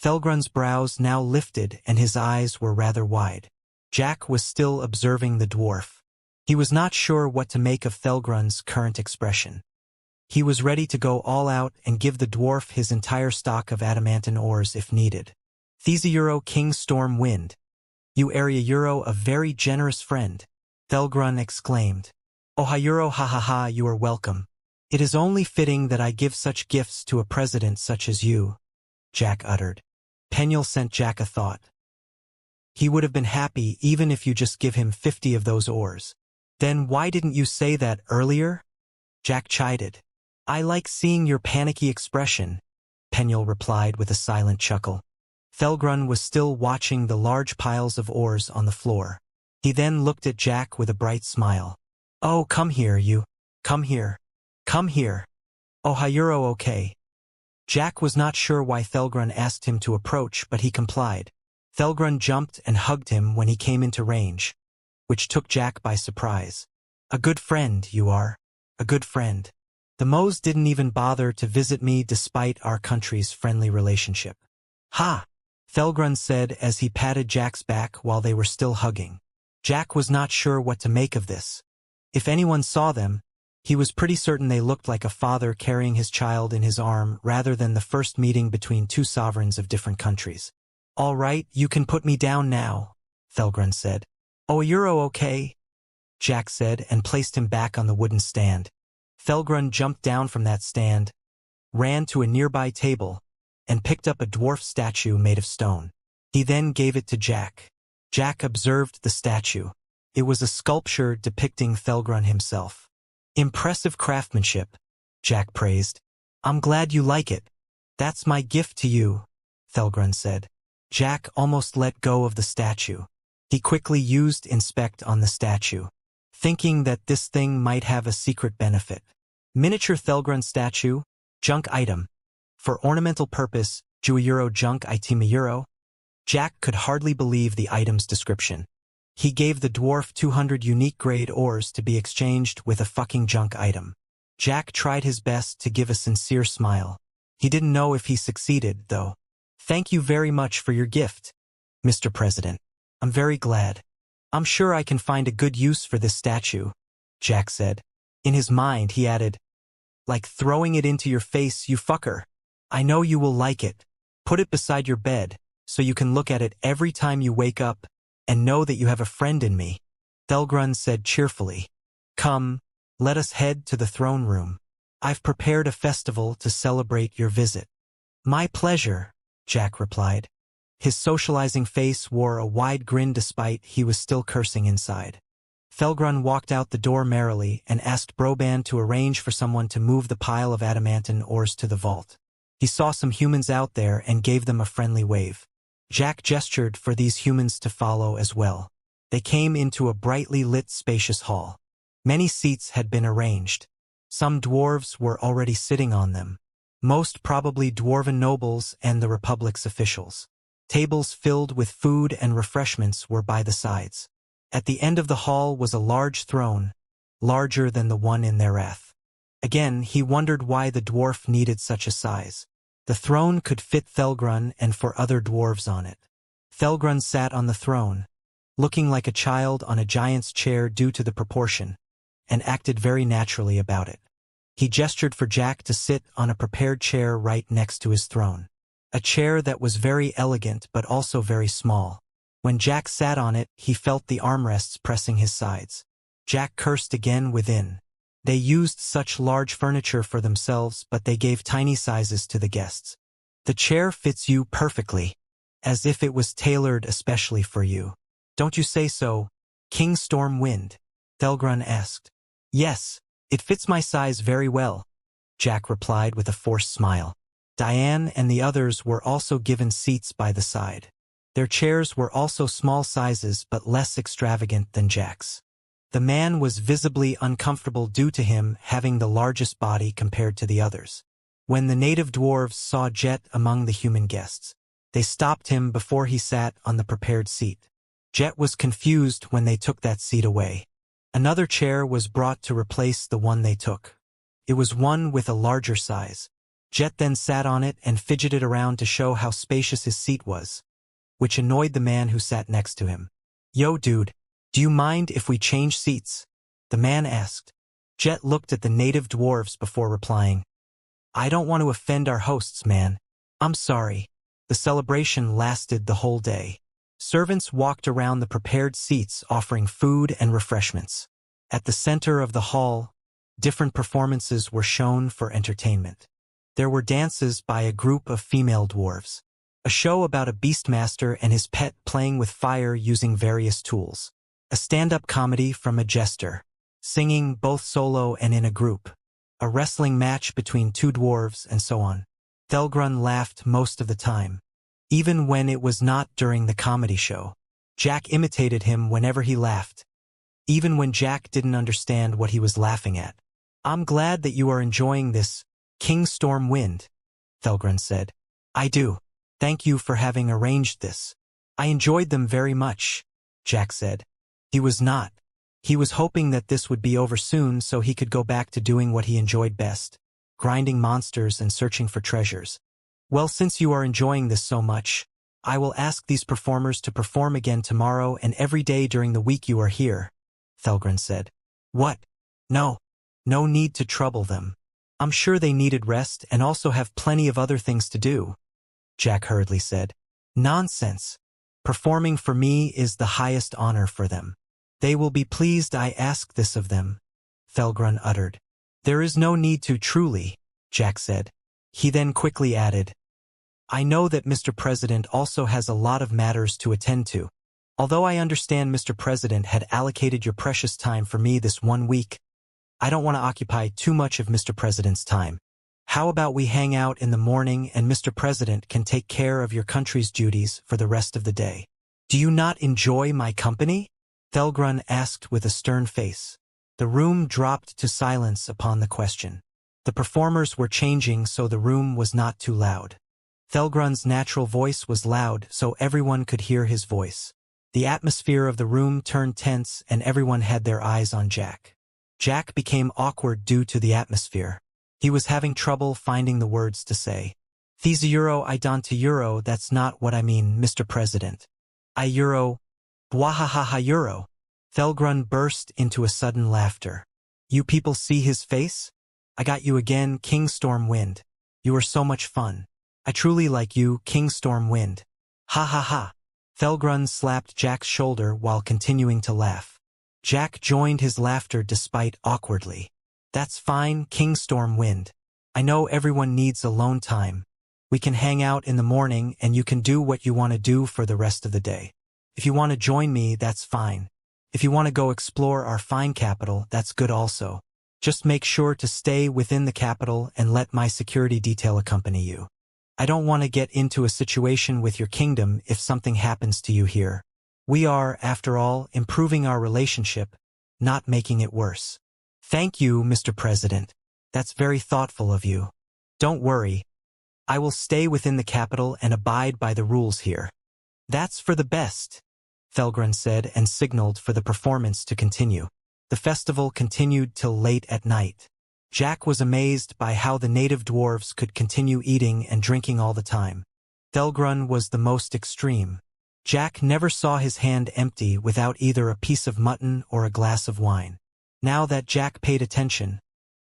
Thelgrun's brows now lifted and his eyes were rather wide. Jack was still observing the dwarf. He was not sure what to make of Thelgrun's current expression. He was ready to go all out and give the dwarf his entire stock of adamantine ores if needed. "Thesieuro King Storm Wind. You area Euro a very generous friend," Thelgrun exclaimed. "Ohayuro ha ha ha, you are welcome. It is only fitting that I give such gifts to a president such as you," Jack uttered. Penuel sent Jack a thought. "He would have been happy even if you just give him 50 of those ores." "Then why didn't you say that earlier?" Jack chided. "I like seeing your panicky expression," Penuel replied with a silent chuckle. Thelgrun was still watching the large piles of ores on the floor. He then looked at Jack with a bright smile. "Oh, come here, you. Come here. Come here. Ohayuro okay." Jack was not sure why Thelgrun asked him to approach, but he complied. Thelgrun jumped and hugged him when he came into range, which took Jack by surprise. "A good friend, you are. A good friend. The Moes didn't even bother to visit me despite our country's friendly relationship." "Ha!" Thelgrun said as he patted Jack's back while they were still hugging. Jack was not sure what to make of this. If anyone saw them, he was pretty certain they looked like a father carrying his child in his arm rather than the first meeting between two sovereigns of different countries. "All right, you can put me down now," Thelgrun said. "Oh, you're okay," Jack said and placed him back on the wooden stand. Thelgrun jumped down from that stand, ran to a nearby table, and picked up a dwarf statue made of stone. He then gave it to Jack. Jack observed the statue. It was a sculpture depicting Thelgrun himself. "Impressive craftsmanship," Jack praised. "I'm glad you like it. That's my gift to you," Thelgrun said. Jack almost let go of the statue. He quickly used Inspect on the statue, thinking that this thing might have a secret benefit. Miniature Thelgrun statue, junk item. For ornamental purpose, €2 junk item euro. Jack could hardly believe the item's description. He gave the dwarf 200 unique grade ores to be exchanged with a fucking junk item. Jack tried his best to give a sincere smile. He didn't know if he succeeded, though. "Thank you very much for your gift, Mr. President. I'm very glad. I'm sure I can find a good use for this statue," Jack said. In his mind, he added, "Like throwing it into your face, you fucker. I know you will like it. Put it beside your bed, so you can look at it every time you wake up, and know that you have a friend in me," Thelgrun said cheerfully. "Come, let us head to the throne room. I've prepared a festival to celebrate your visit." "My pleasure," Jack replied. His socializing face wore a wide grin despite he was still cursing inside. Thelgrun walked out the door merrily and asked Broban to arrange for someone to move the pile of adamantine ores to the vault. He saw some humans out there and gave them a friendly wave. Jack gestured for these humans to follow as well. They came into a brightly lit spacious hall. Many seats had been arranged. Some dwarves were already sitting on them. Most probably dwarven nobles and the Republic's officials. Tables filled with food and refreshments were by the sides. At the end of the hall was a large throne, larger than the one in Narration. Again, he wondered why the dwarf needed such a size. The throne could fit Thelgrun and for other dwarves on it. Thelgrun sat on the throne, looking like a child on a giant's chair due to the proportion, and acted very naturally about it. He gestured for Jack to sit on a prepared chair right next to his throne. A chair that was very elegant but also very small. When Jack sat on it, he felt the armrests pressing his sides. Jack cursed again within. They used such large furniture for themselves, but they gave tiny sizes to the guests. "The chair fits you perfectly, as if it was tailored especially for you. Don't you say so, King Storm Wind?" Thelgrun asked. "Yes, it fits my size very well," Jack replied with a forced smile. Diane and the others were also given seats by the side. Their chairs were also small sizes but less extravagant than Jack's. The man was visibly uncomfortable due to him having the largest body compared to the others. When the native dwarves saw Jet among the human guests, they stopped him before he sat on the prepared seat. Jet was confused when they took that seat away. Another chair was brought to replace the one they took. It was one with a larger size. Jet then sat on it and fidgeted around to show how spacious his seat was, which annoyed the man who sat next to him. "Yo, dude, do you mind if we change seats?" the man asked. Jet looked at the native dwarves before replying, "I don't want to offend our hosts, man. I'm sorry." The celebration lasted the whole day. Servants walked around the prepared seats offering food and refreshments. At the center of the hall, different performances were shown for entertainment. There were dances by a group of female dwarves, a show about a beastmaster and his pet playing with fire using various tools, a stand-up comedy from a jester, singing both solo and in a group, a wrestling match between two dwarves, and so on. Thelgrun laughed most of the time, even when it was not during the comedy show. Jack imitated him whenever he laughed, even when Jack didn't understand what he was laughing at. "I'm glad that you are enjoying this, King Stormwind," Thelgrun said. "I do. Thank you for having arranged this." "I enjoyed them very much," Jack said. He was not. He was hoping that this would be over soon so he could go back to doing what he enjoyed best, grinding monsters and searching for treasures. "Well, since you are enjoying this so much, I will ask these performers to perform again tomorrow and every day during the week you are here," Thelgrun said. "What? No. No need to trouble them. I'm sure they needed rest and also have plenty of other things to do," Jack hurriedly said. "Nonsense. Performing for me is the highest honor for them. They will be pleased I ask this of them," Thelgrun uttered. "There is no need to, truly," Jack said. He then quickly added, "I know that Mr. President also has a lot of matters to attend to. Although I understand Mr. President had allocated your precious time for me this 1 week, I don't want to occupy too much of Mr. President's time. How about we hang out in the morning and Mr. President can take care of your country's duties for the rest of the day?" "Do you not enjoy my company?" Thelgrun asked with a stern face. The room dropped to silence upon the question. The performers were changing so the room was not too loud. Thelgrun's natural voice was loud so everyone could hear his voice. The atmosphere of the room turned tense and everyone had their eyes on Jack. Jack became awkward due to the atmosphere. He was having trouble finding the words to say. "These euro I don't euro, that's not what I mean, Mr. President. I euro, bwahahaha euro." Thelgrun burst into a sudden laughter. "You people see his face? I got you again, King Stormwind. You are so much fun. I truly like you, King Stormwind. Ha ha ha." Thelgrun slapped Jack's shoulder while continuing to laugh. Jack joined his laughter despite awkwardly. "That's fine, King Stormwind. I know everyone needs alone time. We can hang out in the morning and you can do what you want to do for the rest of the day. If you want to join me, that's fine. If you want to go explore our fine capital, that's good also. Just make sure to stay within the capital and let my security detail accompany you. I don't want to get into a situation with your kingdom if something happens to you here. We are, after all, improving our relationship, not making it worse." "Thank you, Mr. President. That's very thoughtful of you. Don't worry. I will stay within the capital and abide by the rules here." "That's for the best," Thelgrun said and signaled for the performance to continue. The festival continued till late at night. Jack was amazed by how the native dwarves could continue eating and drinking all the time. Thelgrun was the most extreme. Jack never saw his hand empty without either a piece of mutton or a glass of wine. Now that Jack paid attention,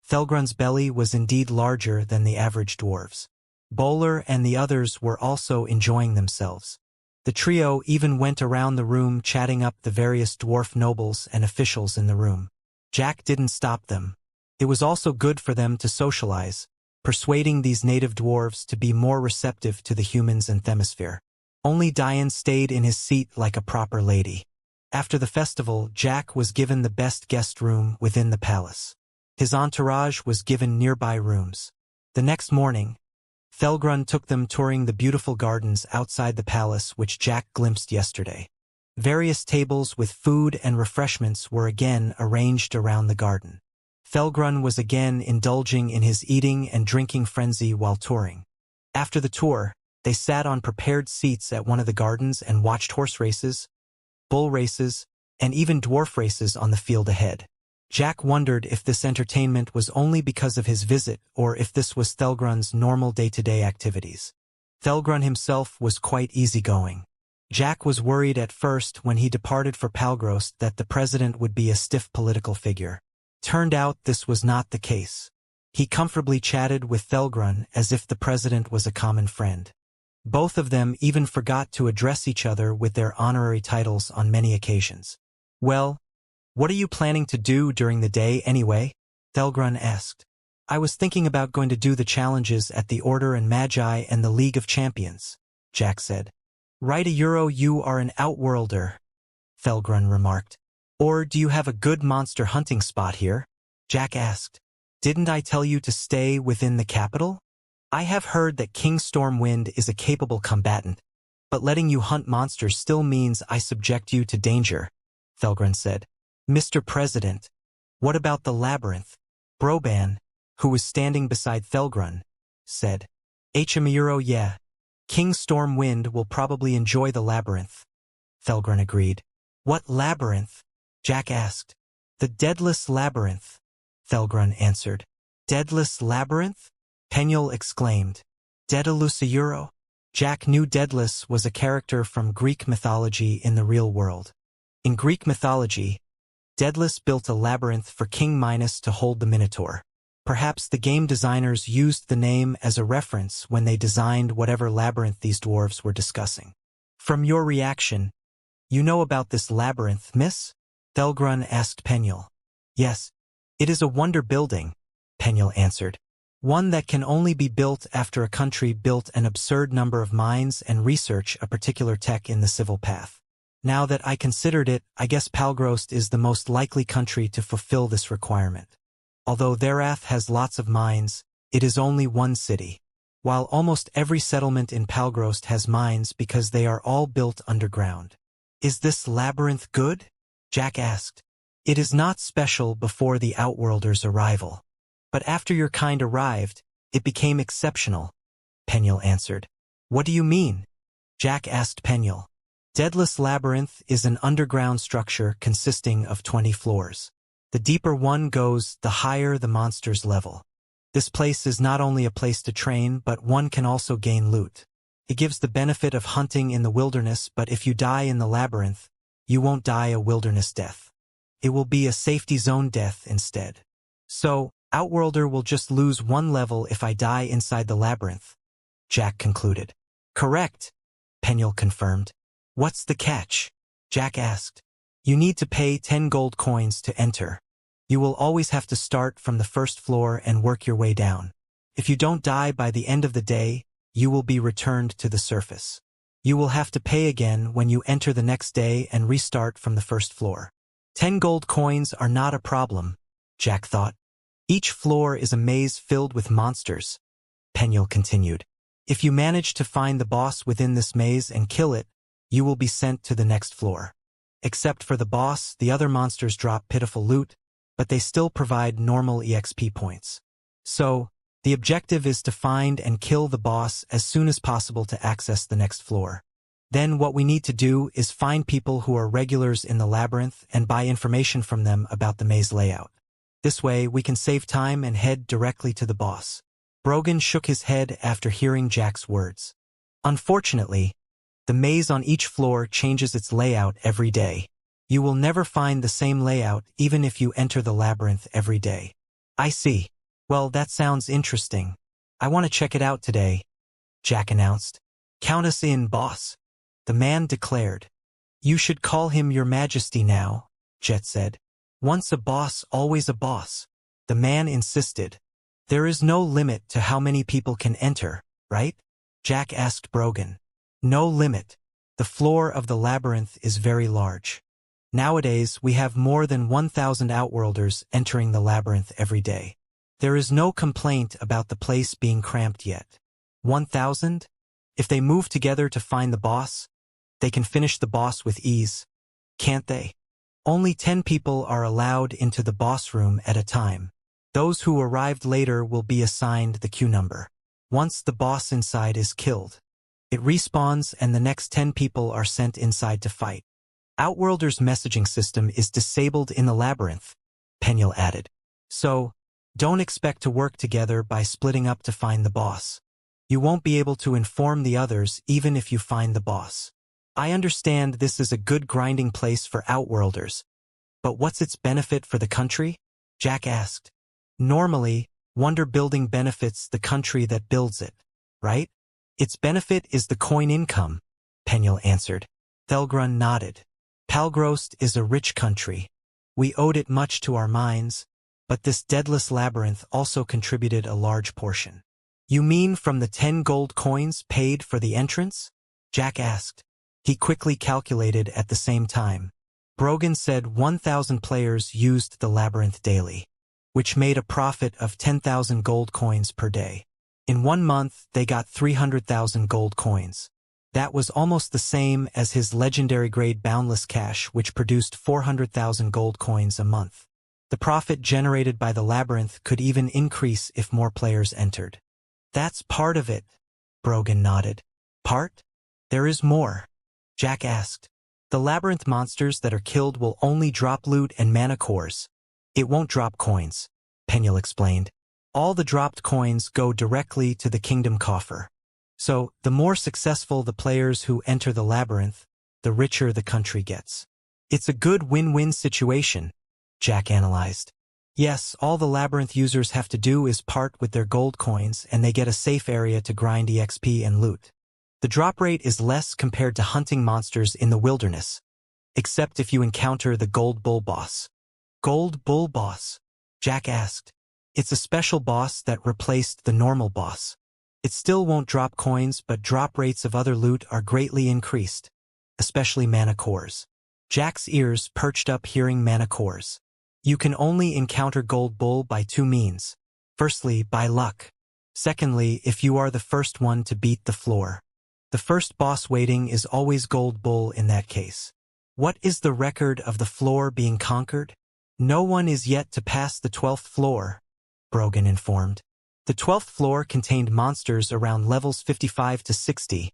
Thelgrun's belly was indeed larger than the average dwarves. Bowler and the others were also enjoying themselves. The trio even went around the room chatting up the various dwarf nobles and officials in the room. Jack didn't stop them. It was also good for them to socialize, persuading these native dwarves to be more receptive to the humans in Themisphere. Only Diane stayed in his seat like a proper lady. After the festival, Jack was given the best guest room within the palace. His entourage was given nearby rooms. The next morning, Thelgrun took them touring the beautiful gardens outside the palace which Jack glimpsed yesterday. Various tables with food and refreshments were again arranged around the garden. Thelgrun was again indulging in his eating and drinking frenzy while touring. After the tour, they sat on prepared seats at one of the gardens and watched horse races, bull races, and even dwarf races on the field ahead. Jack wondered if this entertainment was only because of his visit or if this was Thelgrun's normal day-to-day activities. Thelgrun himself was quite easygoing. Jack was worried at first when he departed for Palgrost that the president would be a stiff political figure. Turned out this was not the case. He comfortably chatted with Thelgrun as if the president was a common friend. Both of them even forgot to address each other with their honorary titles on many occasions. "Well, what are you planning to do during the day anyway?" Thelgrun asked. "I was thinking about going to do the challenges at the Order and Magi and the League of Champions," Jack said. "Right, you are an outworlder," Thelgrun remarked. "Or do you have a good monster hunting spot here?" Jack asked. "Didn't I tell you to stay within the capital? I have heard that King Stormwind is a capable combatant, but letting you hunt monsters still means I subject you to danger," Thelgrun said. "Mr. President, what about the labyrinth?" Broban, who was standing beside Thelgrun, said. Yeah, King Stormwind will probably enjoy the labyrinth," Thelgrun agreed. "What labyrinth?" Jack asked. "The Deadless Labyrinth," Thelgrun answered. "Deadless Labyrinth?" Penuel exclaimed. "Daedalus Euro?" Jack knew Daedalus was a character from Greek mythology in the real world. In Greek mythology, Daedalus built a labyrinth for King Minos to hold the Minotaur. Perhaps the game designers used the name as a reference when they designed whatever labyrinth these dwarves were discussing. "From your reaction, you know about this labyrinth, miss?" Thelgrun asked Penuel. "Yes, it is a wonder building," Penuel answered. "One that can only be built after a country built an absurd number of mines and research a particular tech in the civil path. Now that I considered it, I guess Palgrost is the most likely country to fulfill this requirement. Although Therath has lots of mines, it is only one city, while almost every settlement in Palgrost has mines because they are all built underground." "Is this labyrinth good?" Jack asked. "It is not special before the Outworlders' arrival. But after your kind arrived, it became exceptional," Penuel answered. "What do you mean?" Jack asked Penuel. "Deadless Labyrinth is an underground structure consisting of 20 floors. The deeper one goes, the higher the monster's level. This place is not only a place to train, but one can also gain loot. It gives the benefit of hunting in the wilderness, but if you die in the labyrinth, you won't die a wilderness death. It will be a safety zone death instead. So, Outworlder will just lose one level if I die inside the labyrinth," Jack concluded. "Correct," Penuel confirmed. "What's the catch?" Jack asked. "You need to pay 10 gold coins to enter. You will always have to start from the first floor and work your way down. If you don't die by the end of the day, you will be returned to the surface. You will have to pay again when you enter the next day and restart from the first floor." 10 gold coins are not a problem, Jack thought. "Each floor is a maze filled with monsters," Penuel continued. "If you manage to find the boss within this maze and kill it, you will be sent to the next floor. Except for the boss, the other monsters drop pitiful loot, but they still provide normal EXP points. So, the objective is to find and kill the boss as soon as possible to access the next floor. Then what we need to do is find people who are regulars in the labyrinth and buy information from them about the maze layout. This way, we can save time and head directly to the boss." Brogan shook his head after hearing Jack's words. "Unfortunately, the maze on each floor changes its layout every day. You will never find the same layout even if you enter the labyrinth every day." "I see. Well, that sounds interesting. I want to check it out today," Jack announced. "Count us in, boss," the man declared. "You should call him Your Majesty now," Jet said. "Once a boss, always a boss," the man insisted. "There is no limit to how many people can enter, right?" Jack asked Brogan. "No limit. The floor of the labyrinth is very large. Nowadays, we have more than 1,000 outworlders entering the labyrinth every day. There is no complaint about the place being cramped yet. 1,000? If they move together to find the boss, they can finish the boss with ease, can't they? Only 10 people are allowed into the boss room at a time. Those who arrived later will be assigned the queue number. Once the boss inside is killed, it respawns and the next 10 people are sent inside to fight. Outworlders' messaging system is disabled in the labyrinth, Penuel added. So, don't expect to work together by splitting up to find the boss. You won't be able to inform the others even if you find the boss. I understand this is a good grinding place for outworlders, but what's its benefit for the country? Jack asked. Normally, wonder building benefits the country that builds it, right? Its benefit is the coin income, Penuel answered. Thelgrun nodded. Palgrost is a rich country. We owed it much to our mines, but this deadless labyrinth also contributed a large portion. You mean from the 10 gold coins paid for the entrance? Jack asked. He quickly calculated at the same time. Brogan said 1,000 players used the labyrinth daily, which made a profit of 10,000 gold coins per day. In 1 month, they got 300,000 gold coins. That was almost the same as his legendary grade Boundless Cash, which produced 400,000 gold coins a month. The profit generated by the labyrinth could even increase if more players entered. That's part of it, Brogan nodded. Part? There is more, Jack asked. The labyrinth monsters that are killed will only drop loot and mana cores. It won't drop coins, Penuel explained. All the dropped coins go directly to the kingdom coffer. So, the more successful the players who enter the labyrinth, the richer the country gets. It's a good win-win situation, Jack analyzed. Yes, all the labyrinth users have to do is part with their gold coins and they get a safe area to grind EXP and loot. The drop rate is less compared to hunting monsters in the wilderness, except if you encounter the Gold Bull boss. Gold Bull boss? Jack asked. It's a special boss that replaced the normal boss. It still won't drop coins, but drop rates of other loot are greatly increased, especially mana cores. Jack's ears perched up hearing mana cores. You can only encounter Gold Bull by 2 means. Firstly, by luck. Secondly, if you are the first one to beat the floor. The first boss waiting is always Gold Bull in that case. What is the record of the floor being conquered? No one is yet to pass the 12th floor, Brogan informed. The 12th floor contained monsters around levels 55 to 60,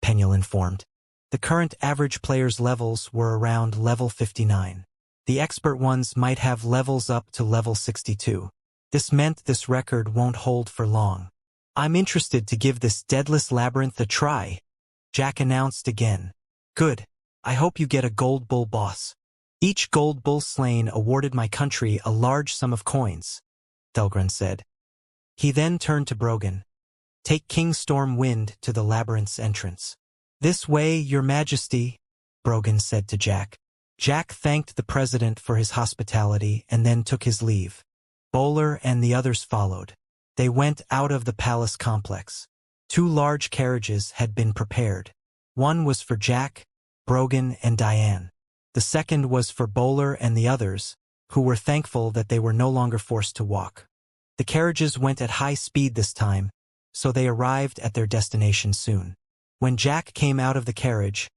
Penuel informed. The current average player's levels were around level 59. The expert ones might have levels up to level 62. This meant this record won't hold for long. I'm interested to give this deadless labyrinth a try, Jack announced again. Good. I hope you get a Gold Bull boss. Each Gold Bull slain awarded my country a large sum of coins, Thelgrun said. He then turned to Brogan. Take King Storm Wind to the labyrinth's entrance. This way, Your Majesty, Brogan said to Jack. Jack thanked the president for his hospitality and then took his leave. Bowler and the others followed. They went out of the palace complex. 2 large carriages had been prepared. One was for Jack, Brogan, and Diane. The second was for Bowler and the others, who were thankful that they were no longer forced to walk. The carriages went at high speed this time, so they arrived at their destination soon. When Jack came out of the carriage,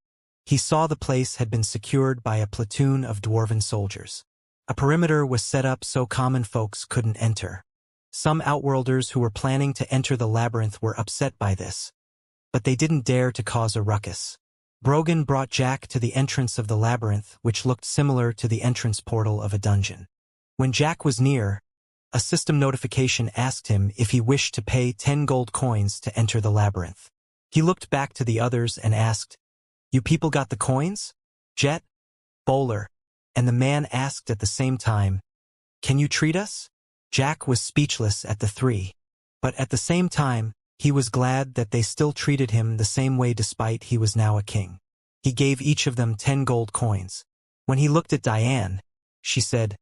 he saw the place had been secured by a platoon of dwarven soldiers. A perimeter was set up so common folks couldn't enter. Some outworlders who were planning to enter the labyrinth were upset by this, but they didn't dare to cause a ruckus. Brogan brought Jack to the entrance of the labyrinth, which looked similar to the entrance portal of a dungeon. When Jack was near, a system notification asked him if he wished to pay 10 gold coins to enter the labyrinth. He looked back to the others and asked, You people got the coins? Jet? Bowler? And the man asked at the same time, Can you treat us? Jack was speechless at the 3. But at the same time, he was glad that they still treated him the same way despite he was now a king. He gave each of them 10 gold coins. When he looked at Diane, she said,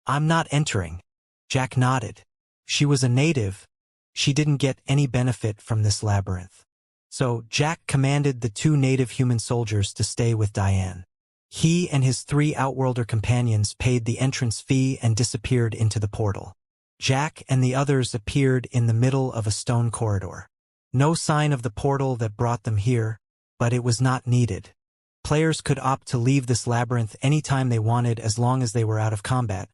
I'm not entering. Jack nodded. She was a native. She didn't get any benefit from this labyrinth. So Jack commanded the 2 native human soldiers to stay with Diane. He and his 3 Outworlder companions paid the entrance fee and disappeared into the portal. Jack and the others appeared in the middle of a stone corridor. No sign of the portal that brought them here, but it was not needed. Players could opt to leave this labyrinth anytime they wanted as long as they were out of combat,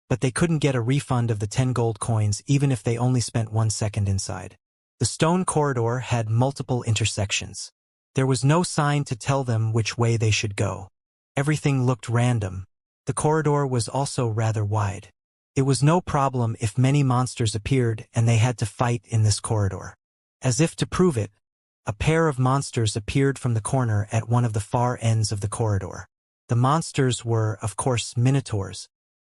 but they couldn't get a refund of the 10 gold coins even if they only spent 1 second inside. The stone corridor had multiple intersections. There was no sign to tell them which way they should go. Everything looked random. The corridor was also rather wide. It was no problem if many monsters appeared and they had to fight in this corridor. As if to prove it, a pair of monsters appeared from the corner at one of the far ends of the corridor. The monsters were, of course, minotaurs.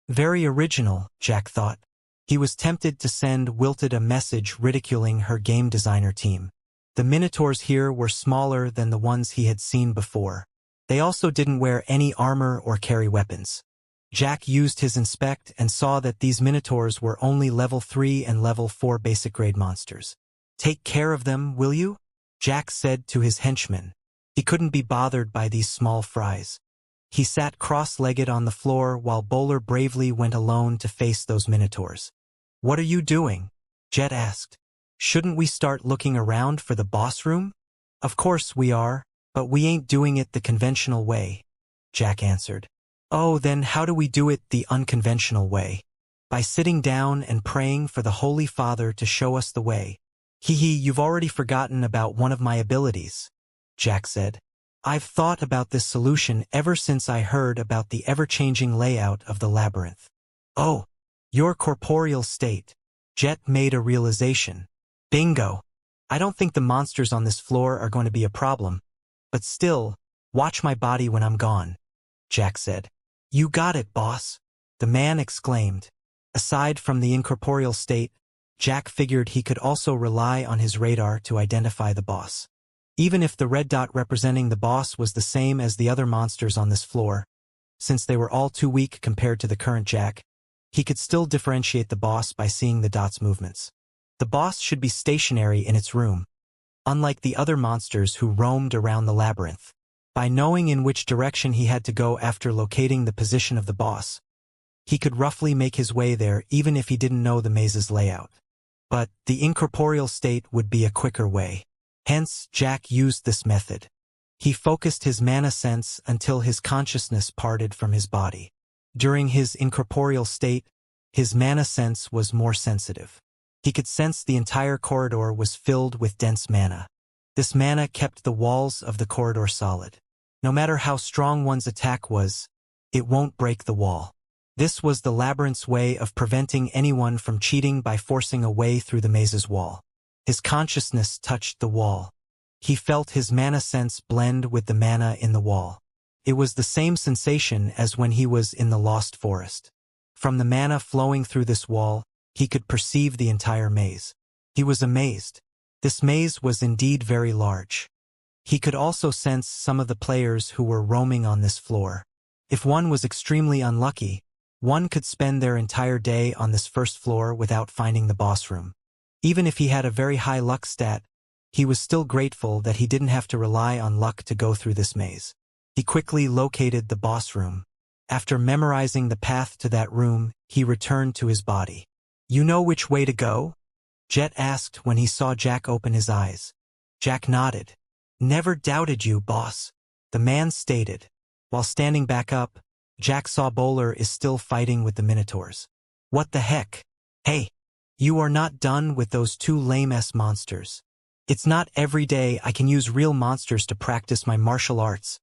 Very original, Jack thought. He was tempted to send Wilted a message ridiculing her game designer team. The minotaurs here were smaller than the ones he had seen before. They also didn't wear any armor or carry weapons. Jack used his inspect and saw that these minotaurs were only level 3 and level 4 basic grade monsters. "Take care of them, will you?" Jack said to his henchmen. He couldn't be bothered by these small fries. He sat cross-legged on the floor while Bowler bravely went alone to face those minotaurs. "What are you doing?" Jet asked. "Shouldn't we start looking around for the boss room?" "Of course we are, but we ain't doing it the conventional way," Jack answered. "Oh, then how do we do it the unconventional way?" "By sitting down and praying for the Holy Father to show us the way." You've already forgotten about one of my abilities," Jack said. "I've thought about this solution ever since I heard about the ever-changing layout of the labyrinth." "Oh, your corporeal state." Jet made a realization. "Bingo. I don't think the monsters on this floor are going to be a problem. But still, watch my body when I'm gone," Jack said. "You got it, boss," the man exclaimed. Aside from the incorporeal state, Jack figured he could also rely on his radar to identify the boss. Even if the red dot representing the boss was the same as the other monsters on this floor, since they were all too weak compared to the current Jack, he could still differentiate the boss by seeing the dot's movements. The boss should be stationary in its room, unlike the other monsters who roamed around the labyrinth. By knowing in which direction he had to go after locating the position of the boss, he could roughly make his way there even if he didn't know the maze's layout. But the incorporeal state would be a quicker way. Hence, Jack used this method. He focused his mana sense until his consciousness parted from his body. During his incorporeal state, his mana sense was more sensitive. He could sense the entire corridor was filled with dense mana. This mana kept the walls of the corridor solid. No matter how strong one's attack was, it won't break the wall. This was the labyrinth's way of preventing anyone from cheating by forcing a way through the maze's wall. His consciousness touched the wall. He felt his mana sense blend with the mana in the wall. It was the same sensation as when he was in the Lost Forest. From the mana flowing through this wall, he could perceive the entire maze. He was amazed. This maze was indeed very large. He could also sense some of the players who were roaming on this floor. If one was extremely unlucky, one could spend their entire day on this first floor without finding the boss room. Even if he had a very high luck stat, he was still grateful that he didn't have to rely on luck to go through this maze. He quickly located the boss room. After memorizing the path to that room, he returned to his body. "You know which way to go?" Jet asked when he saw Jack open his eyes. Jack nodded. "Never doubted you, boss," the man stated. While standing back up, Jack saw Bowler is still fighting with the minotaurs. "What the heck? Hey, you are not done with those 2 lame-ass monsters. It's not every day I can use real monsters to practice my martial arts,"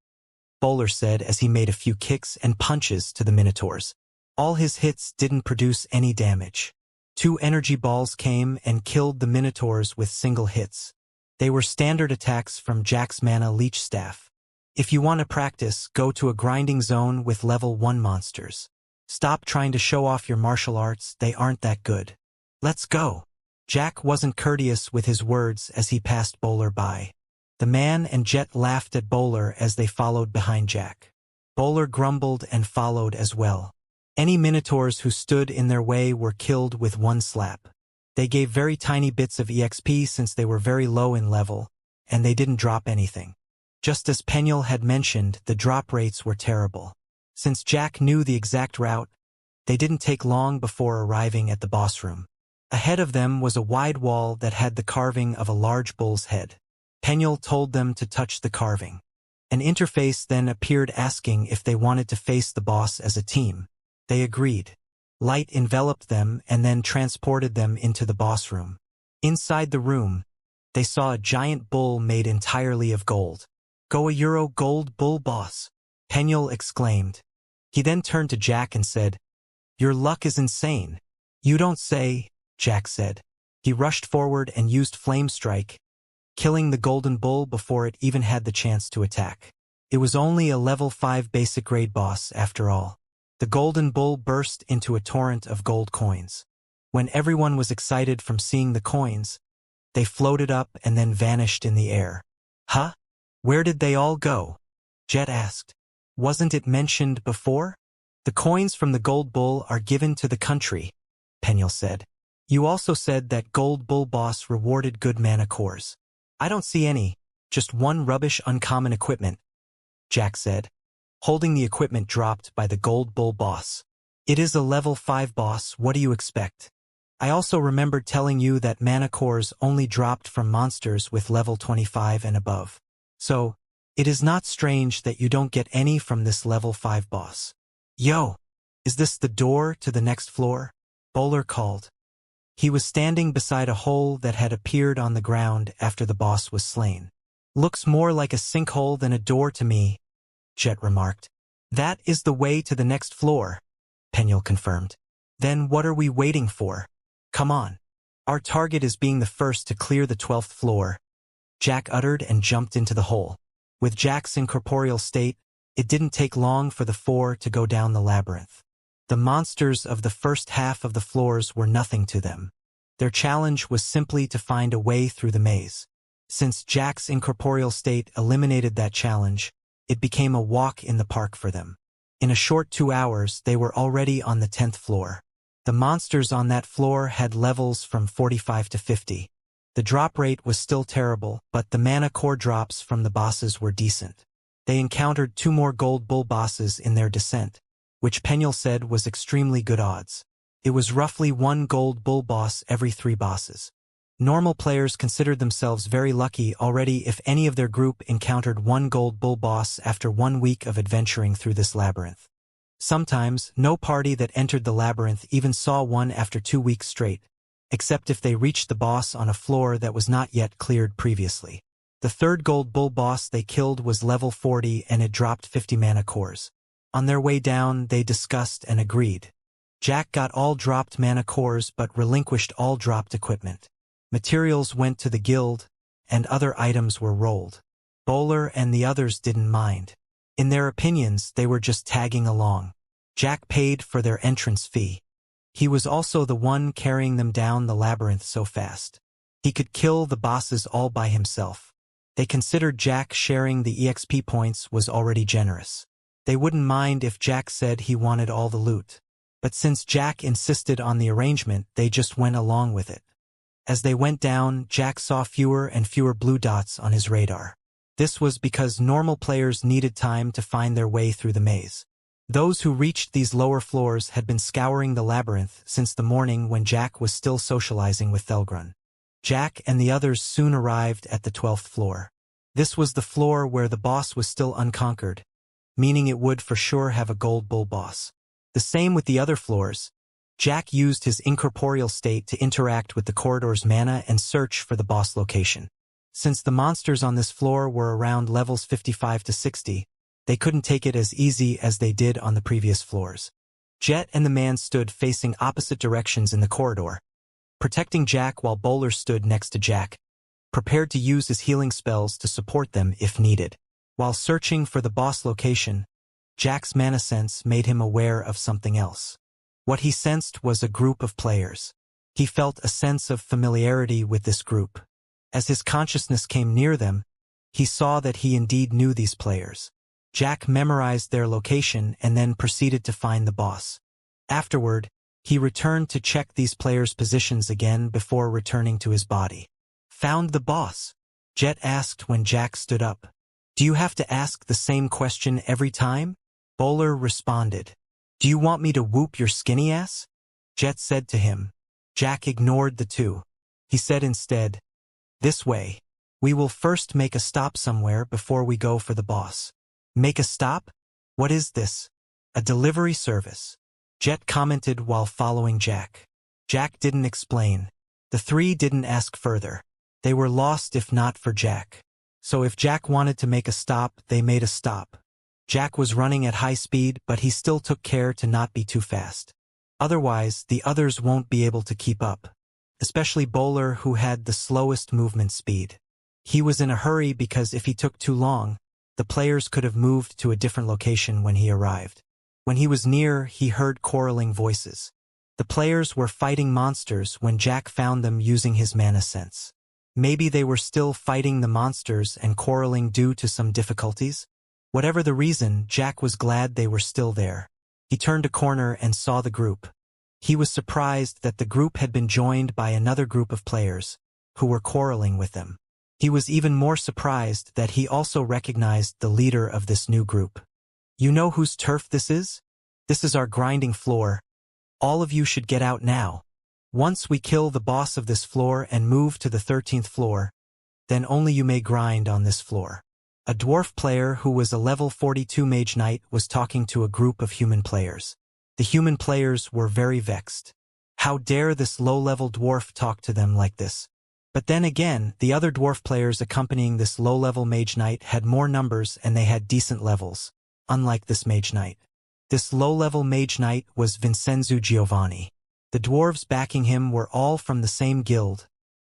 Bowler said as he made a few kicks and punches to the minotaurs. All his hits didn't produce any damage. 2 energy balls came and killed the minotaurs with single hits. They were standard attacks from Jack's mana leech staff. If you want to practice, go to a grinding zone with level 1 monsters. Stop trying to show off your martial arts, they aren't that good. Let's go. Jack wasn't courteous with his words as he passed Bowler by. The man and Jet laughed at Bowler as they followed behind Jack. Bowler grumbled and followed as well. Any minotaurs who stood in their way were killed with 1 slap. They gave very tiny bits of EXP since they were very low in level, and they didn't drop anything. Just as Penuel had mentioned, the drop rates were terrible. Since Jack knew the exact route, they didn't take long before arriving at the boss room. Ahead of them was a wide wall that had the carving of a large bull's head. Penuel told them to touch the carving. An interface then appeared asking if they wanted to face the boss as a team. They agreed. Light enveloped them and then transported them into the boss room. Inside the room, they saw a giant bull made entirely of gold. "Go a euro gold bull boss," Penuel exclaimed. He then turned to Jack and said, "Your luck is insane." "You don't say," Jack said. He rushed forward and used Flame Strike, killing the golden bull before it even had the chance to attack. It was only a level 5 basic grade boss after all. The golden bull burst into a torrent of gold coins. When everyone was excited from seeing the coins, they floated up and then vanished in the air. "Huh? Where did they all go?" Jet asked. "Wasn't it mentioned before?" "The coins from the gold bull are given to the country," Penuel said. "You also said that gold bull boss rewarded good mana cores." "I don't see any, just one rubbish uncommon equipment," Jack said, holding the equipment dropped by the gold bull boss. "It is a level 5 boss, what do you expect? I also remembered telling you that mana cores only dropped from monsters with level 25 and above. So, it is not strange that you don't get any from this level 5 boss." "Yo, is this the door to the next floor?" Bowler called. He was standing beside a hole that had appeared on the ground after the boss was slain. "Looks more like a sinkhole than a door to me," Jet remarked. "That is the way to the next floor," Penuel confirmed. "Then what are we waiting for? Come on. Our target is being the first to clear the 12th floor," Jack uttered and jumped into the hole. With Jack's incorporeal state, it didn't take long for the 4 to go down the labyrinth. The monsters of the first half of the floors were nothing to them. Their challenge was simply to find a way through the maze. Since Jack's incorporeal state eliminated that challenge, it became a walk in the park for them. In a short 2 hours, they were already on the 10th floor. The monsters on that floor had levels from 45 to 50. The drop rate was still terrible, but the mana core drops from the bosses were decent. They encountered 2 more gold bull bosses in their descent, which Penuel said was extremely good odds. It was roughly 1 gold bull boss every 3 bosses. Normal players considered themselves very lucky already if any of their group encountered 1 gold bull boss after 1 week of adventuring through this labyrinth. Sometimes, no party that entered the labyrinth even saw one after 2 weeks straight, except if they reached the boss on a floor that was not yet cleared previously. The 3rd gold bull boss they killed was level 40 and it dropped 50 mana cores. On their way down, they discussed and agreed. Jack got all dropped mana cores but relinquished all dropped equipment. Materials went to the guild, and other items were rolled. Bowler and the others didn't mind. In their opinions, they were just tagging along. Jack paid for their entrance fee. He was also the one carrying them down the labyrinth so fast. He could kill the bosses all by himself. They considered Jack sharing the EXP points was already generous. They wouldn't mind if Jack said he wanted all the loot. But since Jack insisted on the arrangement, they just went along with it. As they went down, Jack saw fewer and fewer blue dots on his radar. This was because normal players needed time to find their way through the maze. Those who reached these lower floors had been scouring the labyrinth since the morning when Jack was still socializing with Thelgrun. Jack and the others soon arrived at the 12th floor. This was the floor where the boss was still unconquered, meaning it would for sure have a gold bull boss. The same with the other floors. Jack used his incorporeal state to interact with the corridor's mana and search for the boss location. Since the monsters on this floor were around levels 55 to 60, they couldn't take it as easy as they did on the previous floors. Jet and the man stood facing opposite directions in the corridor, protecting Jack while Bowler stood next to Jack, prepared to use his healing spells to support them if needed. While searching for the boss location, Jack's mana sense made him aware of something else. What he sensed was a group of players. He felt a sense of familiarity with this group. As his consciousness came near them, he saw that he indeed knew these players. Jack memorized their location and then proceeded to find the boss. Afterward, he returned to check these players' positions again before returning to his body. "Found the boss?" Jet asked when Jack stood up. Do you have to ask the same question every time? Bowler responded. Do you want me to whoop your skinny ass? Jet said to him. Jack ignored the two. He said instead, this way. We will first make a stop somewhere before we go for the boss. Make a stop? What is this? A delivery service. Jet commented while following Jack. Jack didn't explain. The three didn't ask further. They were lost if not for Jack. So if Jack wanted to make a stop, they made a stop. Jack was running at high speed, but he still took care to not be too fast. Otherwise, the others won't be able to keep up. Especially Bowler, who had the slowest movement speed. He was in a hurry because if he took too long, the players could have moved to a different location when he arrived. When he was near, he heard quarreling voices. The players were fighting monsters when Jack found them using his mana sense. Maybe they were still fighting the monsters and quarreling due to some difficulties? Whatever the reason, Jack was glad they were still there. He turned a corner and saw the group. He was surprised that the group had been joined by another group of players, who were quarreling with them. He was even more surprised that he also recognized the leader of this new group. You know whose turf this is? This is our grinding floor. All of you should get out now. Once we kill the boss of this floor and move to the 13th floor, then only you may grind on this floor. A dwarf player who was a level 42 mage knight was talking to a group of human players. The human players were very vexed. How dare this low-level dwarf talk to them like this? But then again, the other dwarf players accompanying this low-level mage knight had more numbers and they had decent levels, unlike this mage knight. This low-level mage knight was Vincenzo Giovanni. The dwarves backing him were all from the same guild,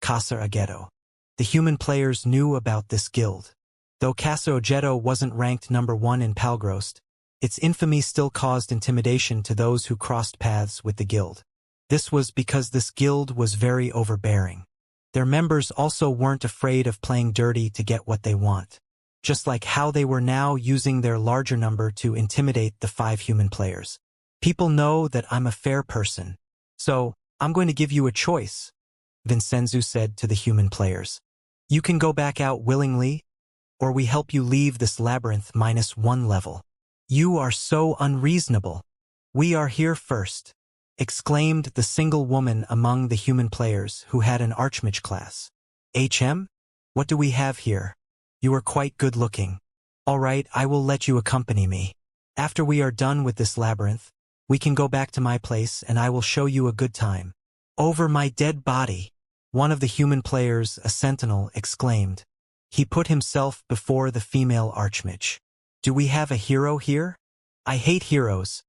Casa Aghetto. The human players knew about this guild. Though Casa Aghetto wasn't ranked number 1 in Palgrost, its infamy still caused intimidation to those who crossed paths with the guild. This was because this guild was very overbearing. Their members also weren't afraid of playing dirty to get what they want, just like how they were now using their larger number to intimidate the 5 human players. People know that I'm a fair person, so I'm going to give you a choice, Vincenzo said to the human players. You can go back out willingly, or we help you leave this labyrinth -1 level. You are so unreasonable. We are here first, exclaimed the single woman among the human players who had an archmage class. HM? What do we have here? You are quite good looking. All right, I will let you accompany me. After we are done with this labyrinth, we can go back to my place and I will show you a good time. Over my dead body, one of the human players, a sentinel, exclaimed. He put himself before the female archmage. Do we have a hero here? I hate heroes.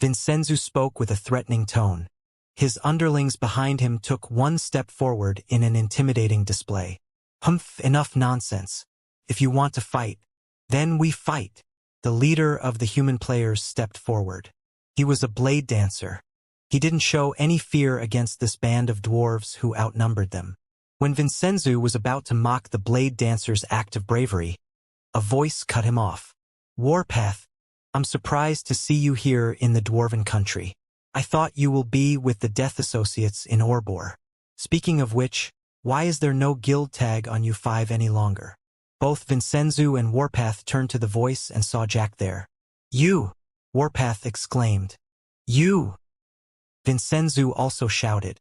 Vincenzo spoke with a threatening tone. His underlings behind him took one step forward in an intimidating display. Humph, enough nonsense. If you want to fight, then we fight. The leader of the human players stepped forward. He was a blade dancer. He didn't show any fear against this band of dwarves who outnumbered them. When Vincenzo was about to mock the blade dancer's act of bravery, a voice cut him off. Warpath, I'm surprised to see you here in the dwarven country. I thought you will be with the Death Associates in Orbor. Speaking of which, why is there no guild tag on you 5 any longer? Both Vincenzo and Warpath turned to the voice and saw Jack there. You! Warpath exclaimed. You! Vincenzo also shouted.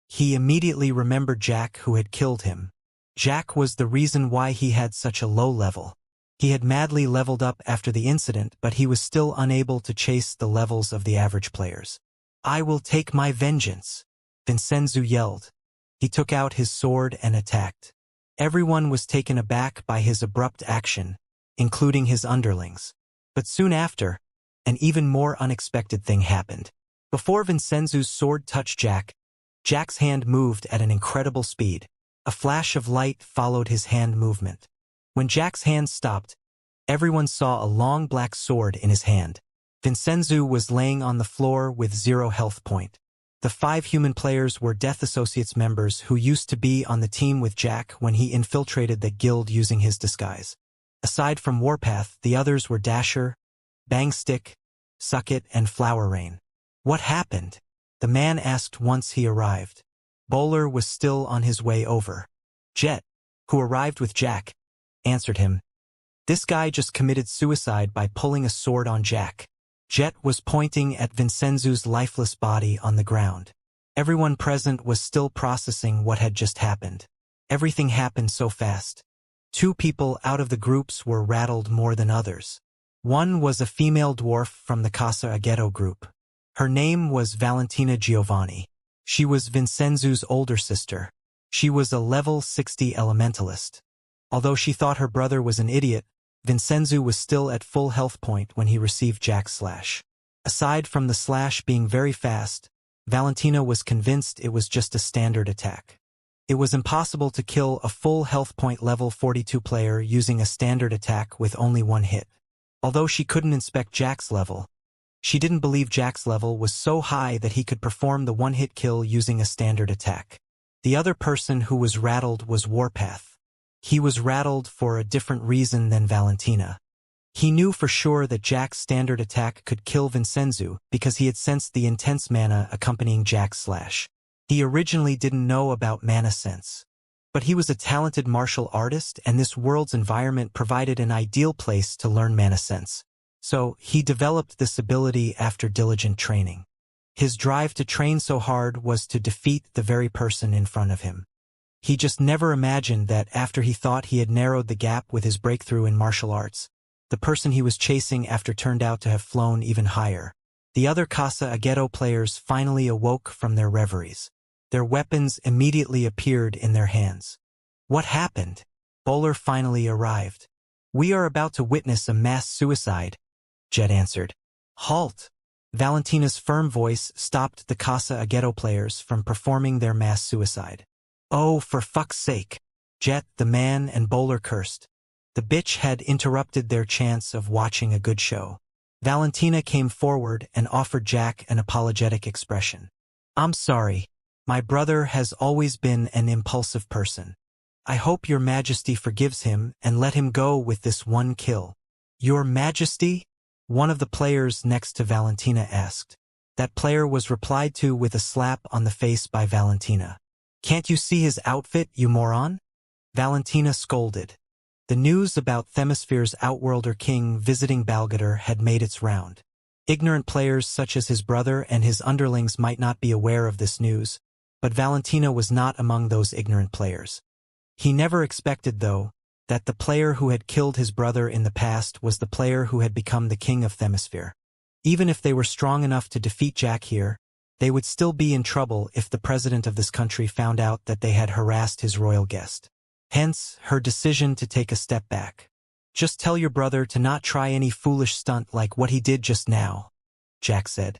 He immediately remembered Jack who had killed him. Jack was the reason why he had such a low level. He had madly leveled up after the incident, but he was still unable to chase the levels of the average players. I will take my vengeance, Vincenzo yelled. He took out his sword and attacked. Everyone was taken aback by his abrupt action, including his underlings. But soon after, an even more unexpected thing happened. Before Vincenzo's sword touched Jack, Jack's hand moved at an incredible speed. A flash of light followed his hand movement. When Jack's hand stopped, everyone saw a long black sword in his hand. Vincenzo was laying on the floor with 0 health point. The 5 human players were Death Associates members who used to be on the team with Jack when he infiltrated the guild using his disguise. Aside from Warpath, the others were Dasher, Bangstick, Suckit, and Flower Rain. What happened? The man asked once he arrived. Bowler was still on his way over. Jet, who arrived with Jack, answered him. This guy just committed suicide by pulling a sword on Jack. Jet was pointing at Vincenzo's lifeless body on the ground. Everyone present was still processing what had just happened. Everything happened so fast. 2 people out of the groups were rattled more than others. One was a female dwarf from the Casa Aghetto group. Her name was Valentina Giovanni. She was Vincenzo's older sister. She was a level 60 elementalist. Although she thought her brother was an idiot, Vincenzo was still at full health point when he received Jack's slash. Aside from the slash being very fast, Valentina was convinced it was just a standard attack. It was impossible to kill a full health point level 42 player using a standard attack with only 1 hit. Although she couldn't inspect Jack's level, she didn't believe Jack's level was so high that he could perform the 1-hit kill using a standard attack. The other person who was rattled was Warpath. He was rattled for a different reason than Valentina. He knew for sure that Jack's standard attack could kill Vincenzo because he had sensed the intense mana accompanying Jack's slash. He originally didn't know about mana sense. But he was a talented martial artist, and this world's environment provided an ideal place to learn mana sense. So, he developed this ability after diligent training. His drive to train so hard was to defeat the very person in front of him. He just never imagined that after he thought he had narrowed the gap with his breakthrough in martial arts, the person he was chasing after turned out to have flown even higher. The other Casa Aghetto players finally awoke from their reveries. Their weapons immediately appeared in their hands. What happened? Bowler finally arrived. We are about to witness a mass suicide, Jet answered. Halt! Valentina's firm voice stopped the Casa Aghetto players from performing their mass suicide. Oh, for fuck's sake! Jet, the man, and Bowler cursed. The bitch had interrupted their chance of watching a good show. Valentina came forward and offered Jack an apologetic expression. I'm sorry. My brother has always been an impulsive person. I hope your majesty forgives him and let him go with this 1 kill. Your majesty? One of the players next to Valentina asked. That player was replied to with a slap on the face by Valentina. Can't you see his outfit, you moron? Valentina scolded. The news about Themisphere's Outworlder King visiting Balgador had made its round. Ignorant players such as his brother and his underlings might not be aware of this news, but Valentina was not among those ignorant players. He never expected, though, that the player who had killed his brother in the past was the player who had become the king of Themisphere. Even if they were strong enough to defeat Jack here, they would still be in trouble if the president of this country found out that they had harassed his royal guest. Hence, her decision to take a step back. Just tell your brother to not try any foolish stunt like what he did just now, Jack said.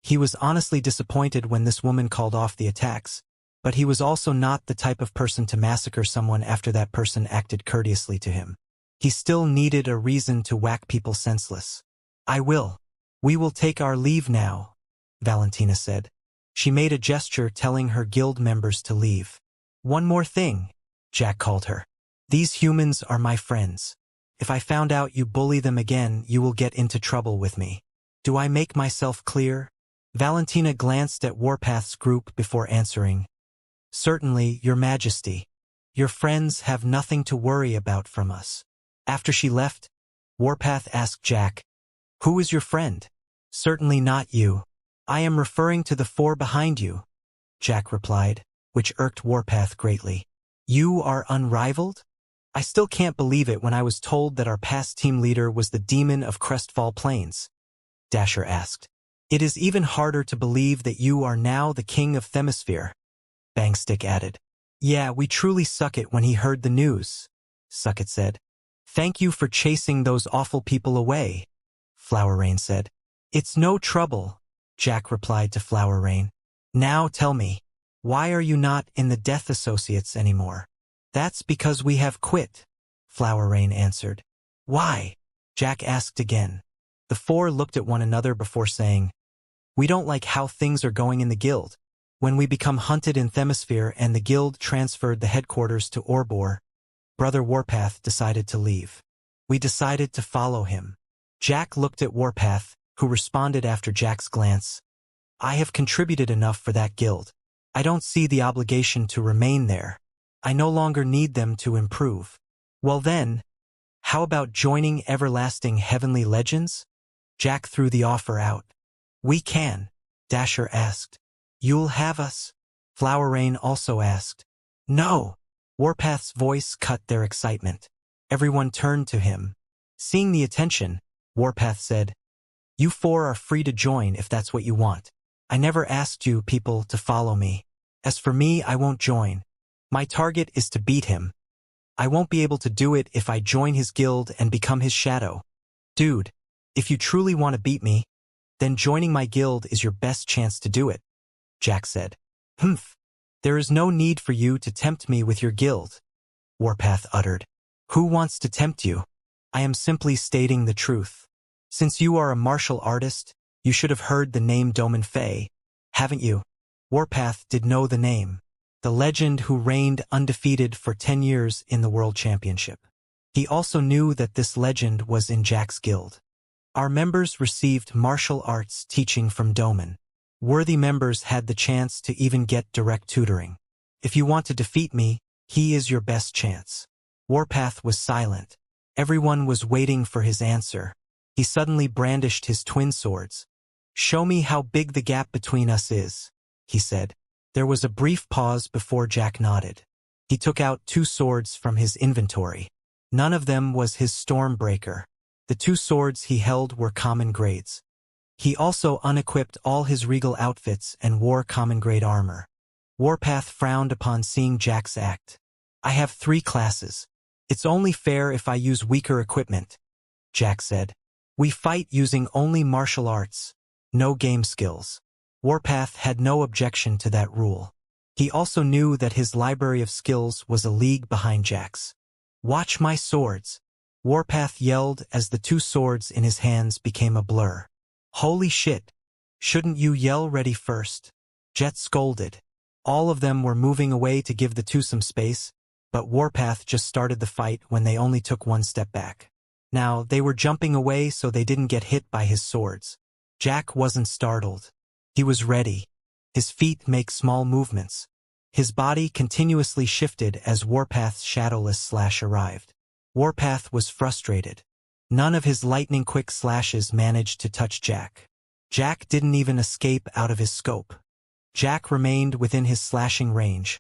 He was honestly disappointed when this woman called off the attacks, but he was also not the type of person to massacre someone after that person acted courteously to him. He still needed a reason to whack people senseless. I will. We will take our leave now, Valentina said. She made a gesture telling her guild members to leave. One more thing, Jack called her. These humans are my friends. If I found out you bully them again, you will get into trouble with me. Do I make myself clear? Valentina glanced at Warpath's group before answering. Certainly, Your Majesty. Your friends have nothing to worry about from us. After she left, Warpath asked Jack, Who is your friend? Certainly not you. I am referring to the 4 behind you, Jack replied, which irked Warpath greatly. You are unrivaled? I still can't believe it when I was told that our past team leader was the demon of Crestfall Plains, Dasher asked. It is even harder to believe that you are now the king of Themisphere, Bangstick added. Yeah, we truly suck it when he heard the news, Suckit said. Thank you for chasing those awful people away, Flower Rain said. It's no trouble, Jack replied to Flower Rain. Now tell me, why are you not in the Death Associates anymore? That's because we have quit, Flower Rain answered. Why? Jack asked again. The 4 looked at one another before saying, We don't like how things are going in the guild. When we become hunted in Themisphere and the guild transferred the headquarters to Orbor, Brother Warpath decided to leave. We decided to follow him. Jack looked at Warpath, who responded after Jack's glance. I have contributed enough for that guild. I don't see the obligation to remain there. I no longer need them to improve. Well then, How about joining Everlasting Heavenly Legends? Jack threw the offer out. We can, Dasher asked. You'll have us? Flower Rain also asked. No. Warpath's voice cut their excitement. Everyone turned to him. Seeing the attention, Warpath said, You four are free to join if that's what you want. I never asked you people to follow me. As for me, I won't join. My target is to beat him. I won't be able to do it if I join his guild and become his shadow. Dude, if you truly want to beat me, then joining my guild is your best chance to do it, Jack said. Humph. There is no need for you to tempt me with your guild, Warpath uttered. Who wants to tempt you? I am simply stating the truth. Since you are a martial artist, you should have heard the name Doman Fei, haven't you? Warpath did know the name, the legend who reigned undefeated for 10 years in the World Championship. He also knew that this legend was in Jack's guild. Our members received martial arts teaching from Doman. Worthy members had the chance to even get direct tutoring. If you want to defeat me, he is your best chance. Warpath was silent. Everyone was waiting for his answer. He suddenly brandished his twin swords. Show me how big the gap between us is, he said. There was a brief pause before Jack nodded. He took out 2 swords from his inventory. None of them was his Stormbreaker. The 2 swords he held were common grades. He also unequipped all his regal outfits and wore common grade armor. Warpath frowned upon seeing Jack's act. I have 3 classes. It's only fair if I use weaker equipment, Jack said. We fight using only martial arts, no game skills. Warpath had no objection to that rule. He also knew that his library of skills was a league behind Jack's. Watch my swords, Warpath yelled as the 2 swords in his hands became a blur. Holy shit! Shouldn't you yell ready first? Jet scolded. All of them were moving away to give the 2 some space, but Warpath just started the fight when they only took 1 step back. Now, they were jumping away so they didn't get hit by his swords. Jack wasn't startled. He was ready. His feet make small movements. His body continuously shifted as Warpath's shadowless slash arrived. Warpath was frustrated. None of his lightning-quick slashes managed to touch Jack. Jack didn't even escape out of his scope. Jack remained within his slashing range,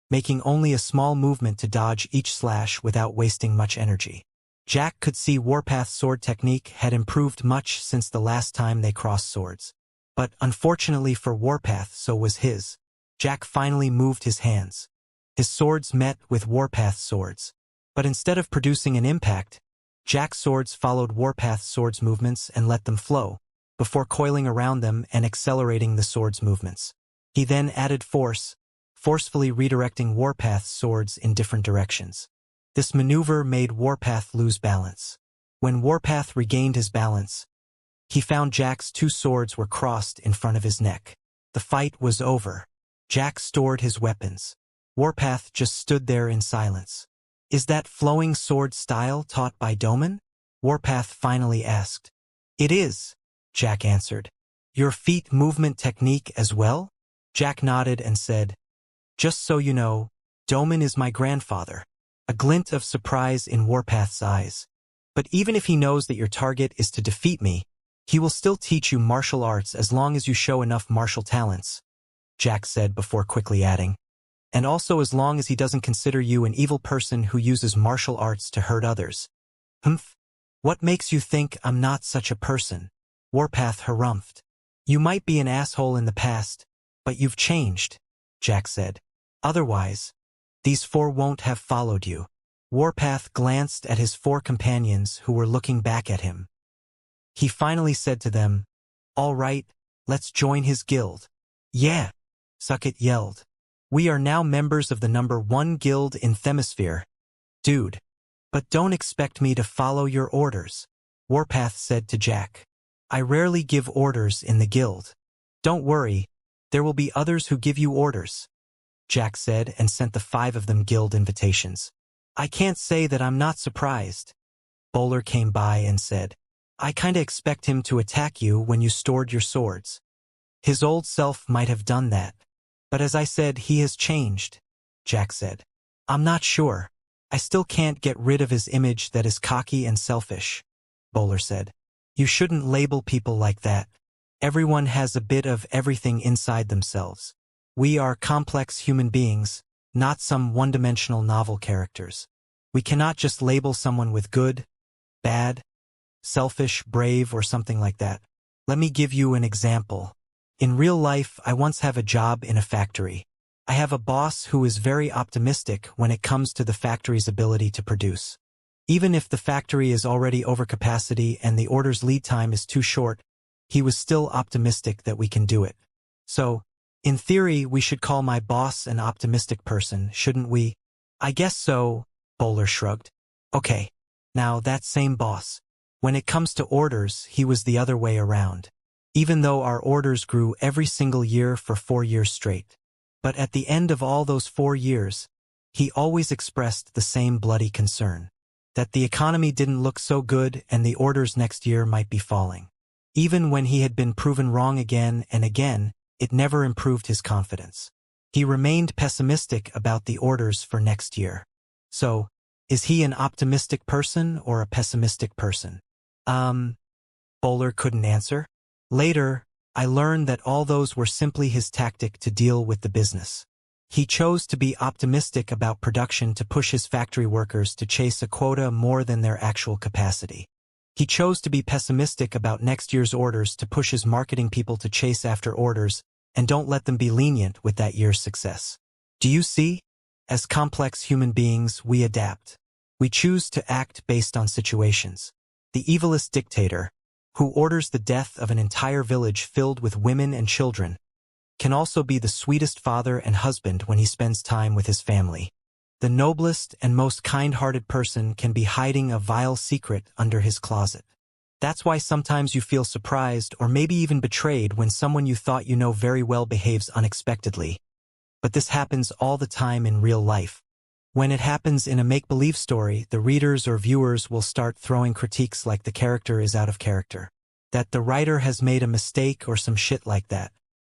making only a small movement to dodge each slash without wasting much energy. Jack could see Warpath's sword technique had improved much since the last time they crossed swords. But unfortunately for Warpath, so was his. Jack finally moved his hands. His swords met with Warpath's swords. But instead of producing an impact, Jack's swords followed Warpath's swords' movements and let them flow, before coiling around them and accelerating the swords' movements. He then added force, forcefully redirecting Warpath's swords in different directions. This maneuver made Warpath lose balance. When Warpath regained his balance, he found Jack's 2 swords were crossed in front of his neck. The fight was over. Jack stored his weapons. Warpath just stood there in silence. Is that flowing sword style taught by Doman? Warpath finally asked. It is, Jack answered. Your feet movement technique as well? Jack nodded and said, Just so you know, Doman is my grandfather. A glint of surprise in Warpath's eyes. But even if he knows that your target is to defeat me, he will still teach you martial arts as long as you show enough martial talents, Jack said before quickly adding. And also as long as he doesn't consider you an evil person who uses martial arts to hurt others. Humph. What makes you think I'm not such a person? Warpath harumphed. You might be an asshole in the past, but you've changed, Jack said. Otherwise, these 4 won't have followed you. Warpath glanced at his 4 companions who were looking back at him. He finally said to them, All right, let's join his guild. Yeah, Suckit yelled. We are now members of the number 1 guild in Themisphere. Dude. But don't expect me to follow your orders, Warpath said to Jack. I rarely give orders in the guild. Don't worry, there will be others who give you orders, Jack said and sent the 5 of them guild invitations. I can't say that I'm not surprised. Bowler came by and said, I kinda expect him to attack you when you stored your swords. His old self might have done that. But as I said, he has changed, Jack said. I'm not sure. I still can't get rid of his image that is cocky and selfish, Bowler said. You shouldn't label people like that. Everyone has a bit of everything inside themselves. We are complex human beings, not some one-dimensional novel characters. We cannot just label someone with good, bad, selfish, brave, or something like that. Let me give you an example. In real life, I once have a job in a factory. I have a boss who is very optimistic when it comes to the factory's ability to produce. Even if the factory is already over capacity and the order's lead time is too short, he was still optimistic that we can do it. So, in theory, we should call my boss an optimistic person, shouldn't we? I guess so, Bowler shrugged. Okay, now that same boss. When it comes to orders, he was the other way around. Even though our orders grew every single year for 4 years straight. But at the end of all those 4 years, he always expressed the same bloody concern. That the economy didn't look so good and the orders next year might be falling. Even when he had been proven wrong again and again, it never improved his confidence. He remained pessimistic about the orders for next year. So, is he an optimistic person or a pessimistic person? Bowler couldn't answer. Later, I learned that all those were simply his tactic to deal with the business. He chose to be optimistic about production to push his factory workers to chase a quota more than their actual capacity. He chose to be pessimistic about next year's orders to push his marketing people to chase after orders and don't let them be lenient with that year's success. Do you see? As complex human beings, we adapt. We choose to act based on situations. The evilest dictator, who orders the death of an entire village filled with women and children, can also be the sweetest father and husband when he spends time with his family. The noblest and most kind-hearted person can be hiding a vile secret under his closet. That's why sometimes you feel surprised or maybe even betrayed when someone you thought you know very well behaves unexpectedly. But this happens all the time in real life. When it happens in a make-believe story, the readers or viewers will start throwing critiques like the character is out of character, that the writer has made a mistake or some shit like that.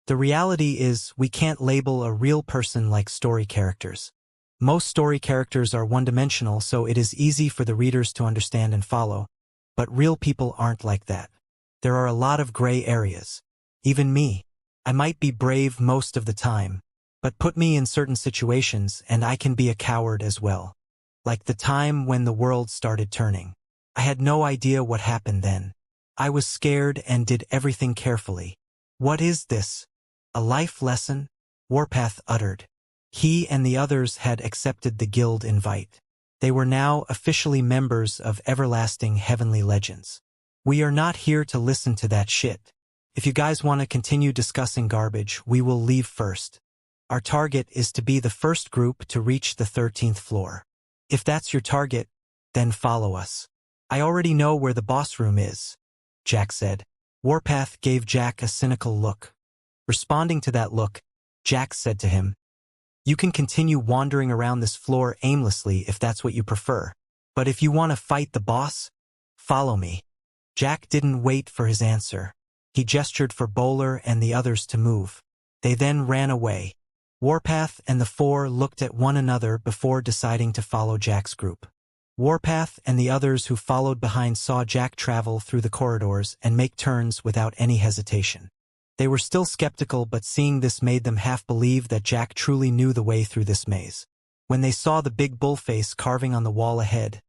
The reality is, we can't label a real person like story characters. Most story characters are one-dimensional, so it is easy for the readers to understand and follow. But real people aren't like that. There are a lot of gray areas. Even me. I might be brave most of the time, but put me in certain situations and I can be a coward as well. Like the time when the world started turning. I had no idea what happened then. I was scared and did everything carefully. What is this? A life lesson? Warpath uttered. He and the others had accepted the guild invite. They were now officially members of Everlasting Heavenly Legends. We are not here to listen to that shit. If you guys want to continue discussing garbage, we will leave first. Our target is to be the first group to reach the 13th floor. If that's your target, then follow us. I already know where the boss room is, Jack said. Warpath gave Jack a cynical look. Responding to that look, Jack said to him, "You can continue wandering around this floor aimlessly if that's what you prefer. But if you want to fight the boss, follow me." Jack didn't wait for his answer. He gestured for Bowler and the others to move. They then ran away. Warpath and the four looked at one another before deciding to follow Jack's group. Warpath and the others who followed behind saw Jack travel through the corridors and make turns without any hesitation. They were still skeptical, but seeing this made them half believe that Jack truly knew the way through this maze. When they saw the big bullface carving on the wall ahead,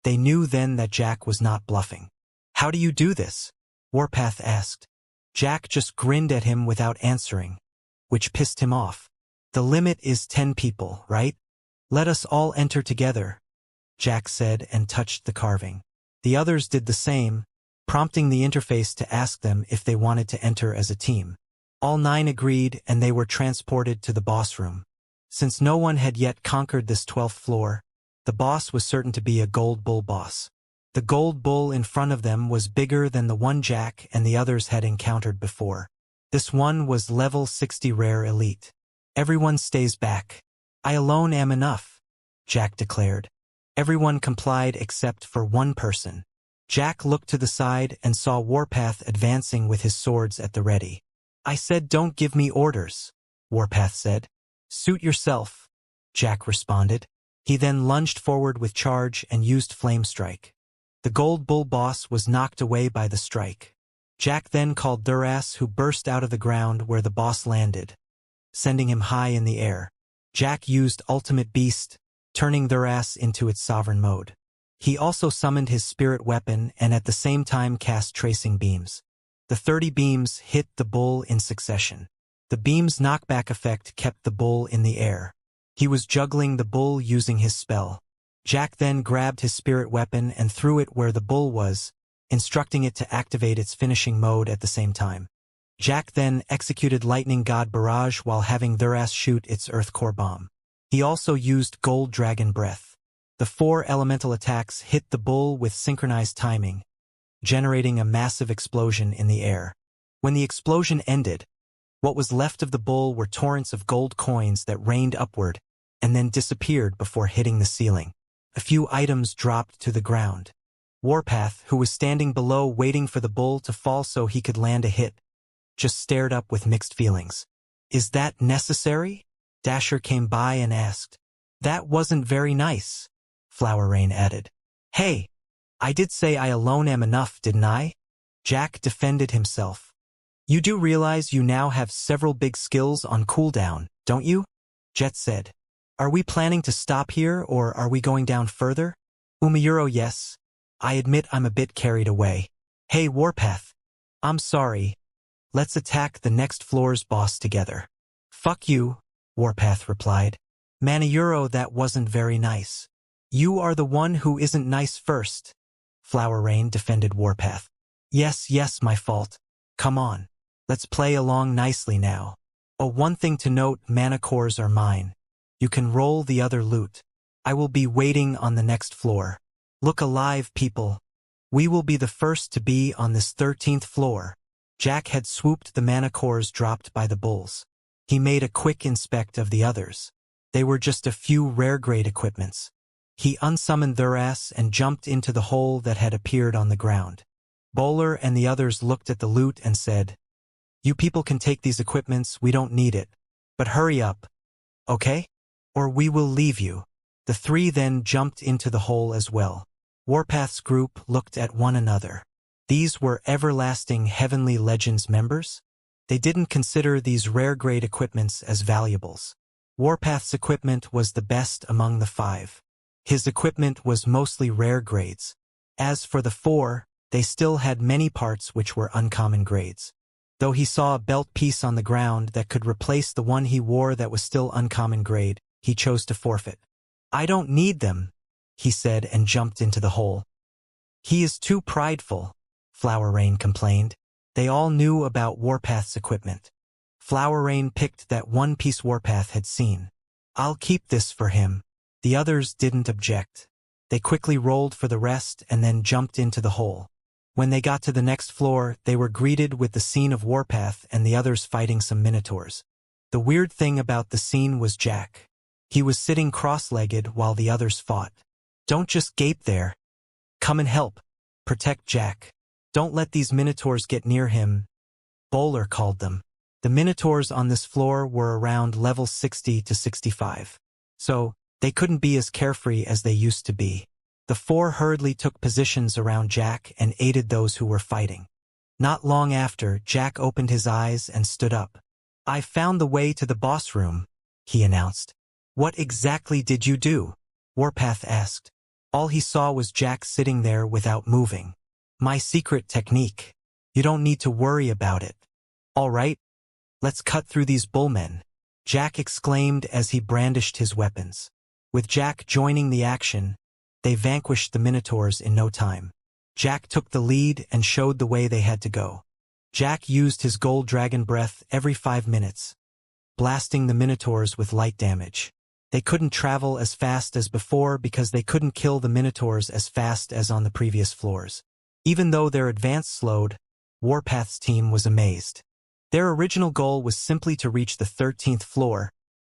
they knew then that Jack was not bluffing. "How do you do this?" Warpath asked. Jack just grinned at him without answering, which pissed him off. "The limit is 10 people, right? Let us all enter together," Jack said and touched the carving. The others did the same, prompting the interface to ask them if they wanted to enter as a team. All 9 agreed and they were transported to the boss room. Since no one had yet conquered this 12th floor, the boss was certain to be a gold bull boss. The gold bull in front of them was bigger than the one Jack and the others had encountered before. This one was level 60 rare elite. "Everyone stays back. I alone am enough," Jack declared. Everyone complied except for one person. Jack looked to the side and saw Warpath advancing with his swords at the ready. "I said don't give me orders," Warpath said. "Suit yourself," Jack responded. He then lunged forward with charge and used Flame Strike. The Gold Bull boss was knocked away by the strike. Jack then called Thurass, who burst out of the ground where the boss landed, sending him high in the air. Jack used Ultimate Beast, turning Thurass into its sovereign mode. He also summoned his spirit weapon and at the same time cast tracing beams. The 30 beams hit the bull in succession. The beam's knockback effect kept the bull in the air. He was juggling the bull using his spell. Jack then grabbed his spirit weapon and threw it where the bull was, instructing it to activate its finishing mode at the same time. Jack then executed Lightning God Barrage while having Thurass shoot its Earth Core Bomb. He also used Gold Dragon Breath. The 4 elemental attacks hit the bull with synchronized timing, generating a massive explosion in the air. When the explosion ended, what was left of the bull were torrents of gold coins that rained upward and then disappeared before hitting the ceiling. A few items dropped to the ground. Warpath, who was standing below waiting for the bull to fall so he could land a hit, just stared up with mixed feelings. "Is that necessary?" Dasher came by and asked. "That wasn't very nice," Flower Rain added. "Hey, I did say I alone am enough, didn't I?" Jack defended himself. "You do realize you now have several big skills on cooldown, don't you?" Jet said. "Are we planning to stop here or are we going down further?" Umayuro, yes. I admit I'm a bit carried away. Hey Warpath. I'm sorry. Let's attack the next floor's boss together. Fuck you, Warpath replied. Manayuro, that wasn't very nice. You are the one who isn't nice first. Flower Rain defended Warpath. Yes, my fault. Come on. Let's play along nicely now. Oh, one thing to note, mana cores are mine. You can roll the other loot. I will be waiting on the next floor. Look alive, people. We will be the first to be on this 13th floor. Jack had swooped the mana cores dropped by the bulls. He made a quick inspect of the others. They were just a few rare-grade equipments. He unsummoned Thurass and jumped into the hole that had appeared on the ground. Bowler and the others looked at the loot and said, You people can take these equipments, we don't need it. But hurry up, okay? Or we will leave you. The three then jumped into the hole as well. Warpath's group looked at one another. These were Everlasting Heavenly Legends members? They didn't consider these rare-grade equipments as valuables. Warpath's equipment was the best among the five. His equipment was mostly rare grades. As for the four, they still had many parts which were uncommon grades. Though he saw a belt piece on the ground that could replace the one he wore that was still uncommon grade, he chose to forfeit. I don't need them, he said and jumped into the hole. He is too prideful, Flower Rain complained. They all knew about Warpath's equipment. Flower Rain picked that one piece Warpath had seen. I'll keep this for him. The others didn't object. They quickly rolled for the rest and then jumped into the hole. When they got to the next floor, they were greeted with the scene of Warpath and the others fighting some minotaurs. The weird thing about the scene was Jack. He was sitting cross-legged while the others fought. Don't just gape there. Come and help. Protect Jack. Don't let these minotaurs get near him. Bowler called them. The minotaurs on this floor were around level 60 to 65. So, they couldn't be as carefree as they used to be. The four hurriedly took positions around Jack and aided those who were fighting. Not long after, Jack opened his eyes and stood up. I found the way to the boss room, he announced. What exactly did you do? Warpath asked. All he saw was Jack sitting there without moving. My secret technique. You don't need to worry about it. All right, let's cut through these bullmen, Jack exclaimed as he brandished his weapons. With Jack joining the action, they vanquished the minotaurs in no time. Jack took the lead and showed the way they had to go. Jack used his gold dragon breath every 5 minutes, blasting the minotaurs with light damage. They couldn't travel as fast as before because they couldn't kill the minotaurs as fast as on the previous floors. Even though their advance slowed, Warpath's team was amazed. Their original goal was simply to reach the 13th floor,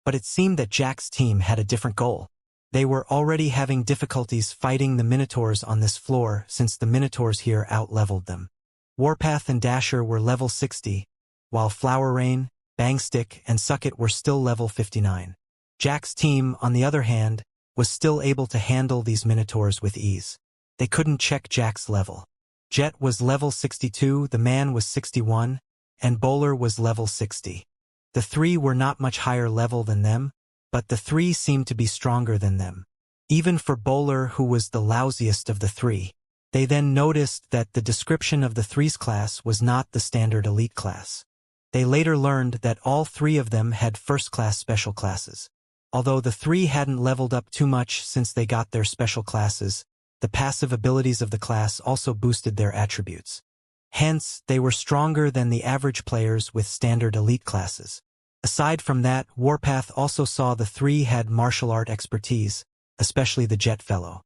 but it seemed that Jack's team had a different goal. They were already having difficulties fighting the minotaurs on this floor since the minotaurs here out-leveled them. Warpath and Dasher were level 60, while Flower Rain, Bangstick, and Suckit were still level 59. Jack's team, on the other hand, was still able to handle these minotaurs with ease. They couldn't check Jack's level. Jet was level 62, the man was 61, and Bowler was level 60. The three were not much higher level than them, but the three seemed to be stronger than them. Even for Bowler, who was the lousiest of the three. They then noticed that the description of the threes class was not the standard elite class. They later learned that all three of them had first-class special classes. Although the three hadn't leveled up too much since they got their special classes, the passive abilities of the class also boosted their attributes. Hence, they were stronger than the average players with standard elite classes. Aside from that, Warpath also saw the three had martial art expertise, especially the Jet fellow.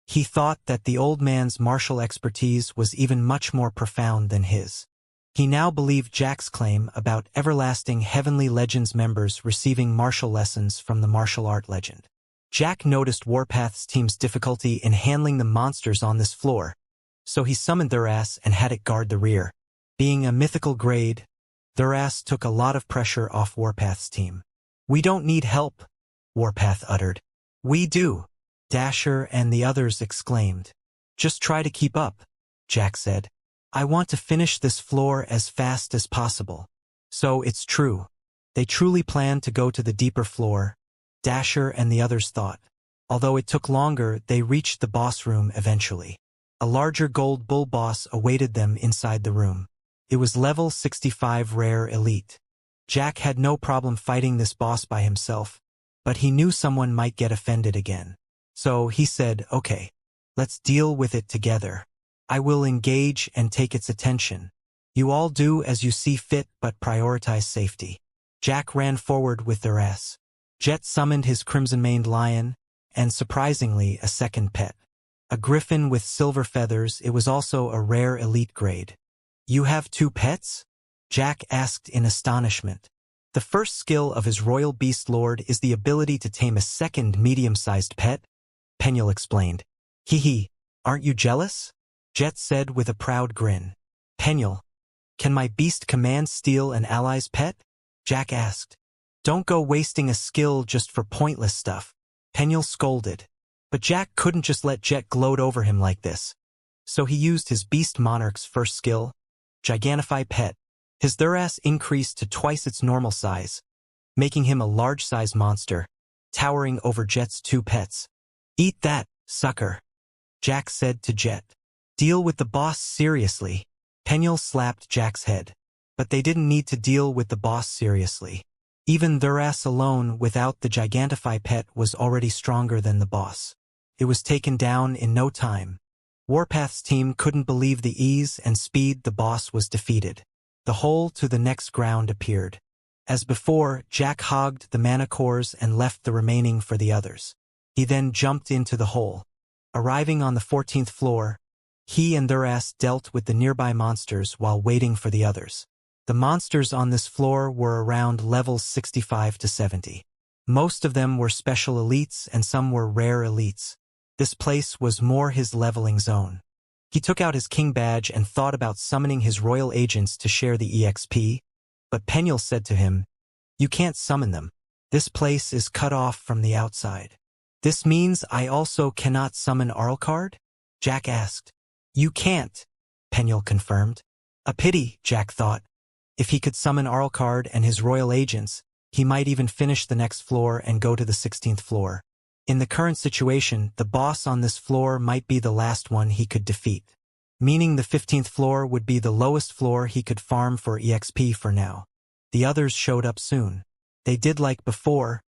He thought that the old man's martial expertise was even much more profound than his. He now believed Jack's claim about everlasting Heavenly Legends members receiving martial lessons from the martial art legend. Jack noticed Warpath's team's difficulty in handling the monsters on this floor, so he summoned Thurass and had it guard the rear. Being a mythical grade, Thurass took a lot of pressure off Warpath's team. "We don't need help," Warpath uttered. "We do," Dasher and the others exclaimed. "Just try to keep up," Jack said. "I want to finish this floor as fast as possible." So it's true. They truly planned to go to the deeper floor, Dasher and the others thought. Although it took longer, they reached the boss room eventually. A larger gold bull boss awaited them inside the room. It was level 65 rare elite. Jack had no problem fighting this boss by himself, but he knew someone might get offended again. So he said, "Okay, let's deal with it together. I will engage and take its attention. You all do as you see fit, but prioritize safety." Jack ran forward with their ass. Jet summoned his crimson-maned lion, and surprisingly, a second pet. A griffin with silver feathers. It was also a rare elite grade. "You have two pets?" Jack asked in astonishment. The first skill of his royal beast lord is the ability to tame a second medium-sized pet, Penuel explained. "Hee hee, aren't you jealous?" Jet said with a proud grin. "Penuel, can my beast command steal an ally's pet?" Jack asked. "Don't go wasting a skill just for pointless stuff," Penuel scolded. But Jack couldn't just let Jet gloat over him like this. So he used his beast monarch's first skill, Gigantify Pet. His Thurass increased to twice its normal size, making him a large-size monster, towering over Jet's two pets. "Eat that, sucker," Jack said to Jet. "Deal with the boss seriously." Penuel slapped Jack's head. But they didn't need to deal with the boss seriously. Even Thurass alone without the Gigantify Pet was already stronger than the boss. It was taken down in no time. Warpath's team couldn't believe the ease and speed the boss was defeated. The hole to the next ground appeared. As before, Jack hogged the mana cores and left the remaining for the others. He then jumped into the hole. Arriving on the 14th floor, he and Thurass dealt with the nearby monsters while waiting for the others. The monsters on this floor were around levels 65 to 70. Most of them were special elites and some were rare elites. This place was more his leveling zone. He took out his king badge and thought about summoning his royal agents to share the EXP, but Penuel said to him, "You can't summon them. This place is cut off from the outside." "This means I also cannot summon Arlcard?" Jack asked. "You can't," Penuel confirmed. A pity, Jack thought. If he could summon Arlcard and his royal agents, he might even finish the next floor and go to the 16th floor. In the current situation, the boss on this floor might be the last one he could defeat. Meaning the 15th floor would be the lowest floor he could farm for EXP for now. The others showed up soon. They did like before.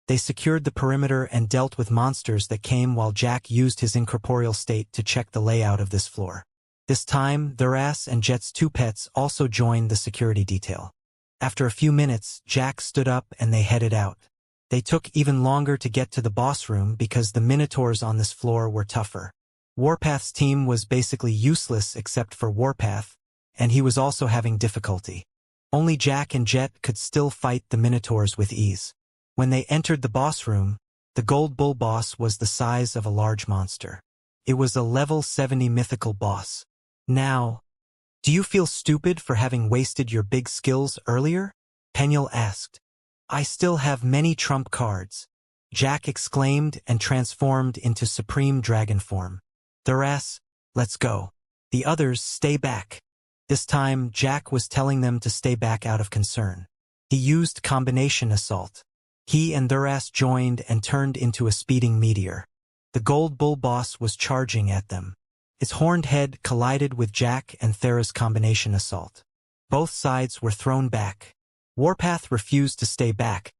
They secured the perimeter and dealt with monsters that came while Jack used his incorporeal state to check the layout of this floor. This time, Thurass and Jet's two pets also joined the security detail. After a few minutes, Jack stood up and they headed out. They took even longer to get to the boss room because the minotaurs on this floor were tougher. Warpath's team was basically useless except for Warpath, and he was also having difficulty. Only Jack and Jet could still fight the minotaurs with ease. When they entered the boss room, the gold bull boss was the size of a large monster. It was a level 70 mythical boss. "Now, do you feel stupid for having wasted your big skills earlier?" Penuel asked. "I still have many trump cards." Jack exclaimed and transformed into supreme dragon form. "Thuras, let's go. The others, stay back." This time, Jack was telling them to stay back out of concern. He used combination assault. He and Thuras joined and turned into a speeding meteor. The gold bull boss was charging at them. Its horned head collided with Jack and Thera's combination assault. Both sides were thrown back. Warpath refused to stay back,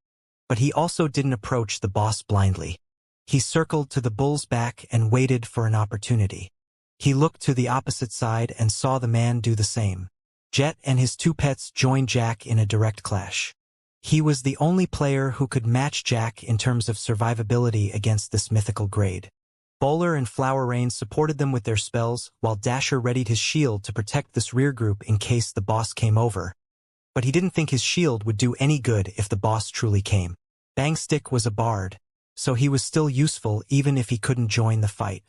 but he also didn't approach the boss blindly. He circled to the bull's back and waited for an opportunity. He looked to the opposite side and saw the man do the same. Jet and his two pets joined Jack in a direct clash. He was the only player who could match Jack in terms of survivability against this mythical grade. Bowler and Flower Rain supported them with their spells, while Dasher readied his shield to protect this rear group in case the boss came over. But he didn't think his shield would do any good if the boss truly came. Bangstick was a bard, so he was still useful even if he couldn't join the fight.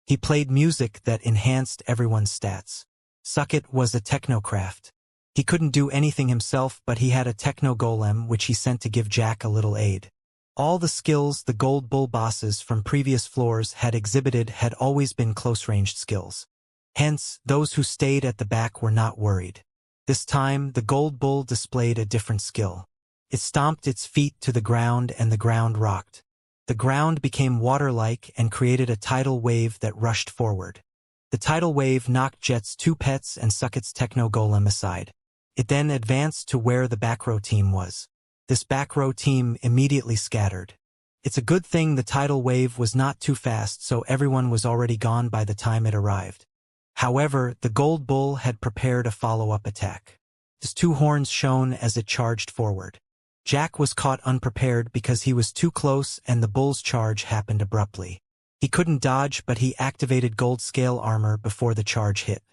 He played music that enhanced everyone's stats. Suckit was a technocraft. He couldn't do anything himself, but he had a techno golem which he sent to give Jack a little aid. All the skills the gold bull bosses from previous floors had exhibited had always been close-ranged skills. Hence, those who stayed at the back were not worried. This time, the gold bull displayed a different skill. It stomped its feet to the ground and the ground rocked. The ground became water-like and created a tidal wave that rushed forward. The tidal wave knocked Jet's two pets and Suckit's techno golem aside. It then advanced to where the back row team was. This back row team immediately scattered. It's a good thing the tidal wave was not too fast, so everyone was already gone by the time it arrived. However, the gold bull had prepared a follow-up attack. His two horns shone as it charged forward. Jack was caught unprepared because he was too close and the bull's charge happened abruptly. He couldn't dodge, but he activated gold scale armor before the charge hit.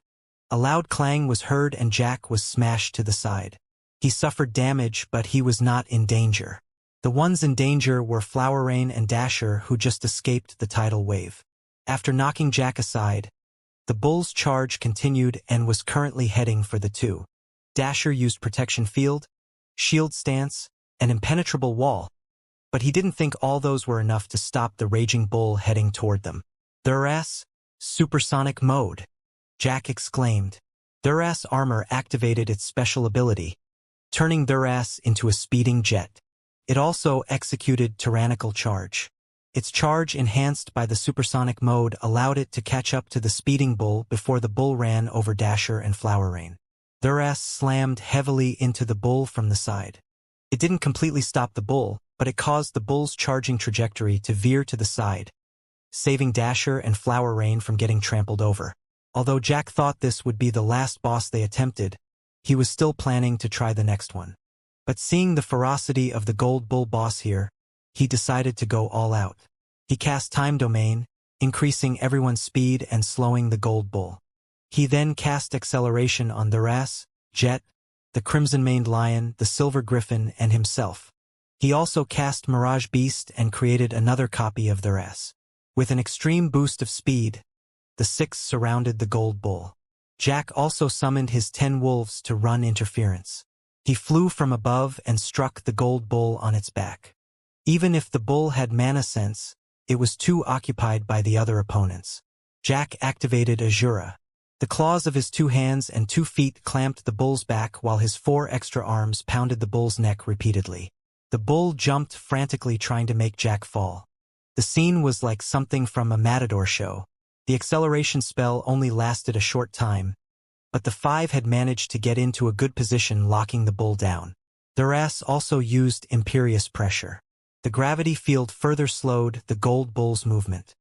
A loud clang was heard and Jack was smashed to the side. He suffered damage, but he was not in danger. The ones in danger were Flower Rain and Dasher, who just escaped the tidal wave. After knocking Jack aside, the bull's charge continued and was currently heading for the two. Dasher used protection field, shield stance, an impenetrable wall, but he didn't think all those were enough to stop the raging bull heading toward them. "Thuras, supersonic mode!" Jack exclaimed. Thuras armor activated its special ability, turning Thuras into a speeding jet. It also executed tyrannical charge. Its charge, enhanced by the supersonic mode, allowed it to catch up to the speeding bull before the bull ran over Dasher and Flower Rain. Thuras slammed heavily into the bull from the side. It didn't completely stop the bull, but it caused the bull's charging trajectory to veer to the side, saving Dasher and Flower Rain from getting trampled over. Although Jack thought this would be the last boss they attempted, he was still planning to try the next one. But seeing the ferocity of the gold bull boss here, he decided to go all out. He cast Time Domain, increasing everyone's speed and slowing the gold bull. He then cast Acceleration on Thuras, Jet, the Crimson-Maned Lion, the Silver Griffin, and himself. He also cast Mirage Beast and created another copy of Thuras. With an extreme boost of speed, the six surrounded the gold bull. Jack also summoned his 10 wolves to run interference. He flew from above and struck the gold bull on its back. Even if the bull had mana sense, it was too occupied by the other opponents. Jack activated Azura. The claws of his 2 hands and 2 feet clamped the bull's back while his 4 extra arms pounded the bull's neck repeatedly. The bull jumped frantically trying to make Jack fall. The scene was like something from a Matador show. The acceleration spell only lasted a short time, but the 5 had managed to get into a good position, locking the bull down. Thuras also used Imperious Pressure. The gravity field further slowed the gold bull's movement.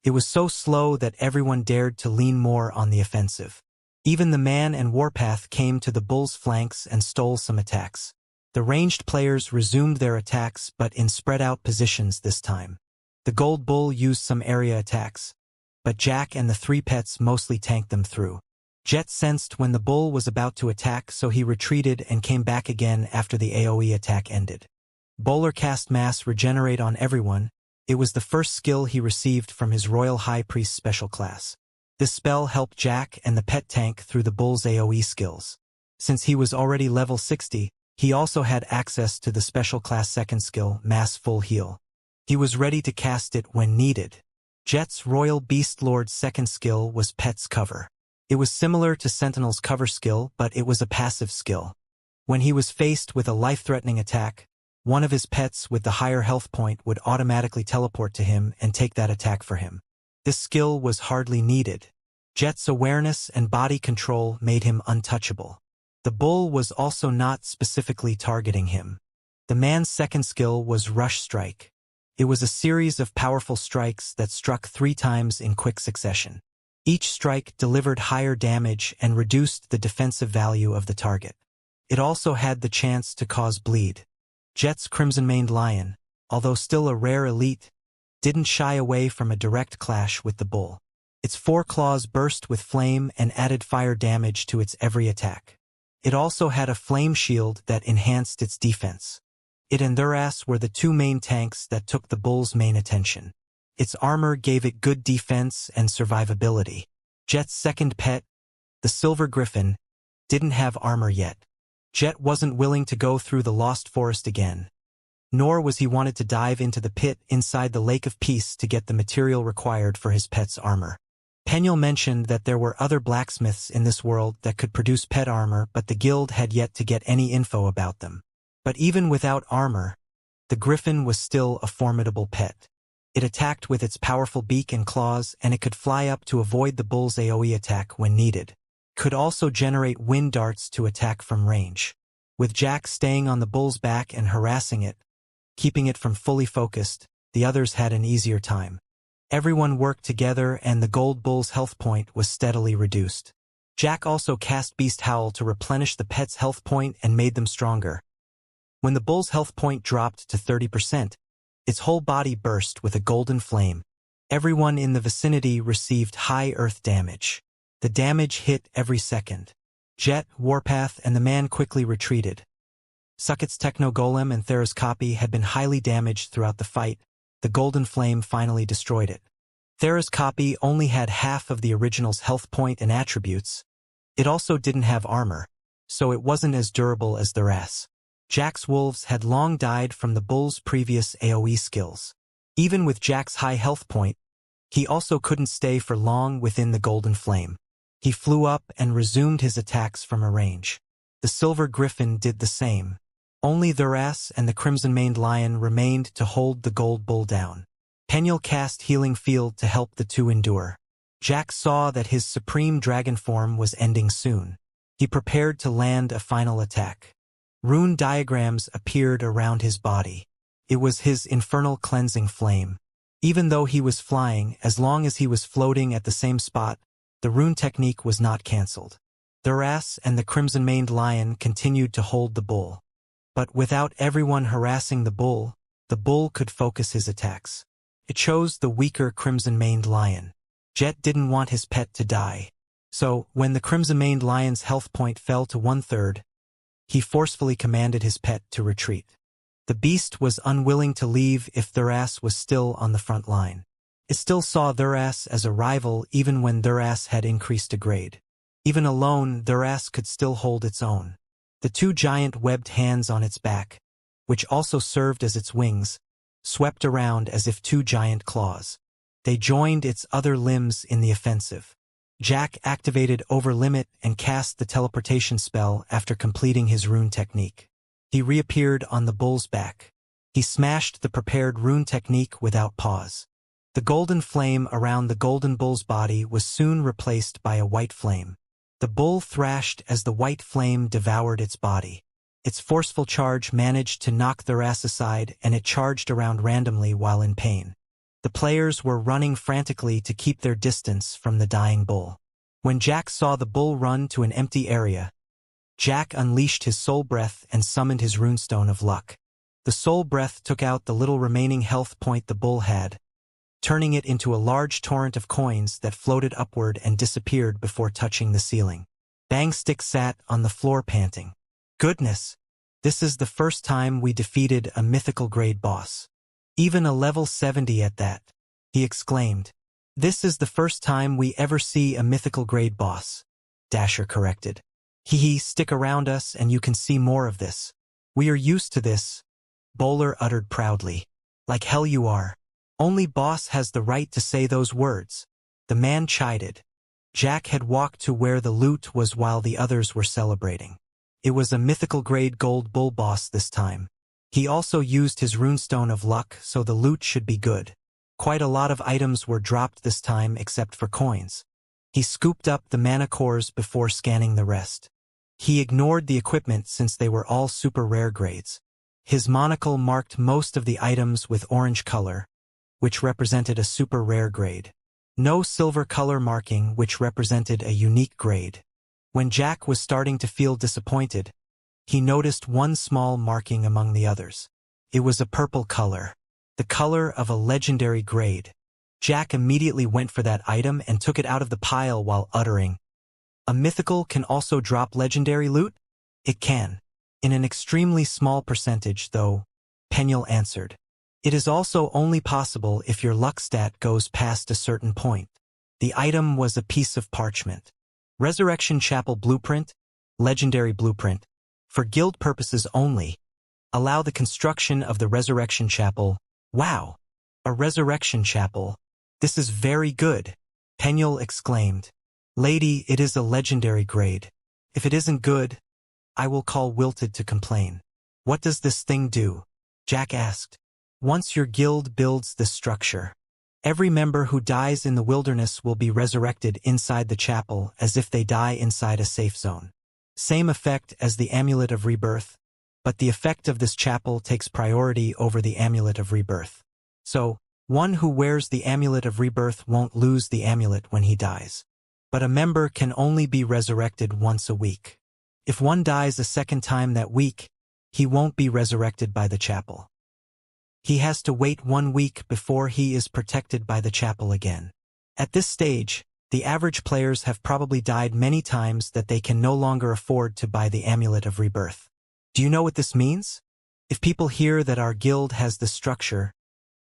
It was so slow that everyone dared to lean more on the offensive. Even the man and Warpath came to the bull's flanks and stole some attacks. The ranged players resumed their attacks, but in spread-out positions this time. The gold bull used some area attacks, but Jack and the 3 pets mostly tanked them through. Jet sensed when the bull was about to attack, so he retreated and came back again after the AoE attack ended. Bowler cast Mass Regenerate on everyone. It was the first skill he received from his Royal High Priest special class. This spell helped Jack and the pet tank through the bull's AoE skills. Since he was already level 60, he also had access to the special class second skill, Mass Full Heal. He was ready to cast it when needed. Jet's Royal Beast Lord's second skill was Pet's Cover. It was similar to Sentinel's cover skill, but it was a passive skill. When he was faced with a life-threatening attack, one of his pets with the higher health point would automatically teleport to him and take that attack for him. This skill was hardly needed. Jet's awareness and body control made him untouchable. The bull was also not specifically targeting him. The man's second skill was Rush Strike. It was a series of powerful strikes that struck 3 times in quick succession. Each strike delivered higher damage and reduced the defensive value of the target. It also had the chance to cause bleed. Jet's Crimson-Maned Lion, although still a rare elite, didn't shy away from a direct clash with the bull. Its 4 claws burst with flame and added fire damage to its every attack. It also had a flame shield that enhanced its defense. It and Thuras were the 2 main tanks that took the bull's main attention. Its armor gave it good defense and survivability. Jet's second pet, the Silver Griffin, didn't have armor yet. Jet wasn't willing to go through the Lost Forest again. Nor was he wanted to dive into the pit inside the Lake of Peace to get the material required for his pet's armor. Penuel mentioned that there were other blacksmiths in this world that could produce pet armor, but the guild had yet to get any info about them. But even without armor, the griffin was still a formidable pet. It attacked with its powerful beak and claws, and it could fly up to avoid the bull's AoE attack when needed. Could also generate wind darts to attack from range. With Jack staying on the bull's back and harassing it, keeping it from fully focused, the others had an easier time. Everyone worked together and the gold bull's health point was steadily reduced. Jack also cast Beast Howl to replenish the pet's health point and made them stronger. When the bull's health point dropped to 30%, its whole body burst with a golden flame. Everyone in the vicinity received high earth damage. The damage hit every second. Jet, Warpath, and the man quickly retreated. Sucket's Techno-Golem and Thera's copy had been highly damaged throughout the fight. The golden flame finally destroyed it. Thera's copy only had half of the original's health point and attributes. It also didn't have armor, so it wasn't as durable as Thuras. Jack's wolves had long died from the bull's previous AoE skills. Even with Jack's high health point, he also couldn't stay for long within the golden flame. He flew up and resumed his attacks from a range. The Silver Griffin did the same. Only Thuras and the Crimson-Maned Lion remained to hold the gold bull down. Penuel cast Healing Field to help the 2 endure. Jack saw that his supreme dragon form was ending soon. He prepared to land a final attack. Rune diagrams appeared around his body. It was his infernal cleansing flame. Even though he was flying, as long as he was floating at the same spot, the rune technique was not cancelled. Thuras and the Crimson-Maned Lion continued to hold the bull. But without everyone harassing the bull could focus his attacks. It chose the weaker Crimson-Maned Lion. Jet didn't want his pet to die. So, when the Crimson-Maned Lion's health point fell to 1/3, he forcefully commanded his pet to retreat. The beast was unwilling to leave if Thuras was still on the front line. It still saw Thuras as a rival even when Thuras had increased a grade. Even alone, Thuras could still hold its own. The 2 giant webbed hands on its back, which also served as its wings, swept around as if 2 giant claws. They joined its other limbs in the offensive. Jack activated Overlimit and cast the teleportation spell after completing his rune technique. He reappeared on the bull's back. He smashed the prepared rune technique without pause. The golden flame around the golden bull's body was soon replaced by a white flame. The bull thrashed as the white flame devoured its body. Its forceful charge managed to knock Thuras aside, and it charged around randomly while in pain. The players were running frantically to keep their distance from the dying bull. When Jack saw the bull run to an empty area, Jack unleashed his soul breath and summoned his runestone of luck. The soul breath took out the little remaining health point the bull had, turning it into a large torrent of coins that floated upward and disappeared before touching the ceiling. Bangstick sat on the floor panting. Goodness! This is the first time we defeated a mythical grade boss. Even a level 70 at that, he exclaimed. This is the first time we ever see a mythical grade boss, Dasher corrected. Hee, stick around us and you can see more of this. We are used to this, Bowler uttered proudly. Like hell you are. Only boss has the right to say those words. The man chided. Jack had walked to where the loot was while the others were celebrating. It was a mythical-grade gold bull boss this time. He also used his runestone of luck, so the loot should be good. Quite a lot of items were dropped this time except for coins. He scooped up the mana cores before scanning the rest. He ignored the equipment since they were all super rare grades. His monocle marked most of the items with orange color, which represented a super rare grade. No silver color marking, which represented a unique grade. When Jack was starting to feel disappointed, he noticed one small marking among the others. It was a purple color, the color of a legendary grade. Jack immediately went for that item and took it out of the pile while uttering, "A mythical can also drop legendary loot?" "It can. In an extremely small percentage, though," Penuel answered. "It is also only possible if your luck stat goes past a certain point." The item was a piece of parchment. Resurrection Chapel Blueprint, Legendary Blueprint. For guild purposes only. Allow the construction of the Resurrection Chapel. Wow! A Resurrection Chapel. This is very good, Penuel exclaimed. "Lady, it is a legendary grade. If it isn't good, I will call Wilted to complain." "What does this thing do?" Jack asked. "Once your guild builds this structure, every member who dies in the wilderness will be resurrected inside the chapel as if they die inside a safe zone. Same effect as the Amulet of Rebirth, but the effect of this chapel takes priority over the Amulet of Rebirth. So, one who wears the Amulet of Rebirth won't lose the amulet when he dies. But a member can only be resurrected once a week. If one dies a second time that week, he won't be resurrected by the chapel. He has to wait 1 week before he is protected by the chapel again. At this stage, the average players have probably died many times that they can no longer afford to buy the Amulet of Rebirth. Do you know what this means? If people hear that our guild has this structure,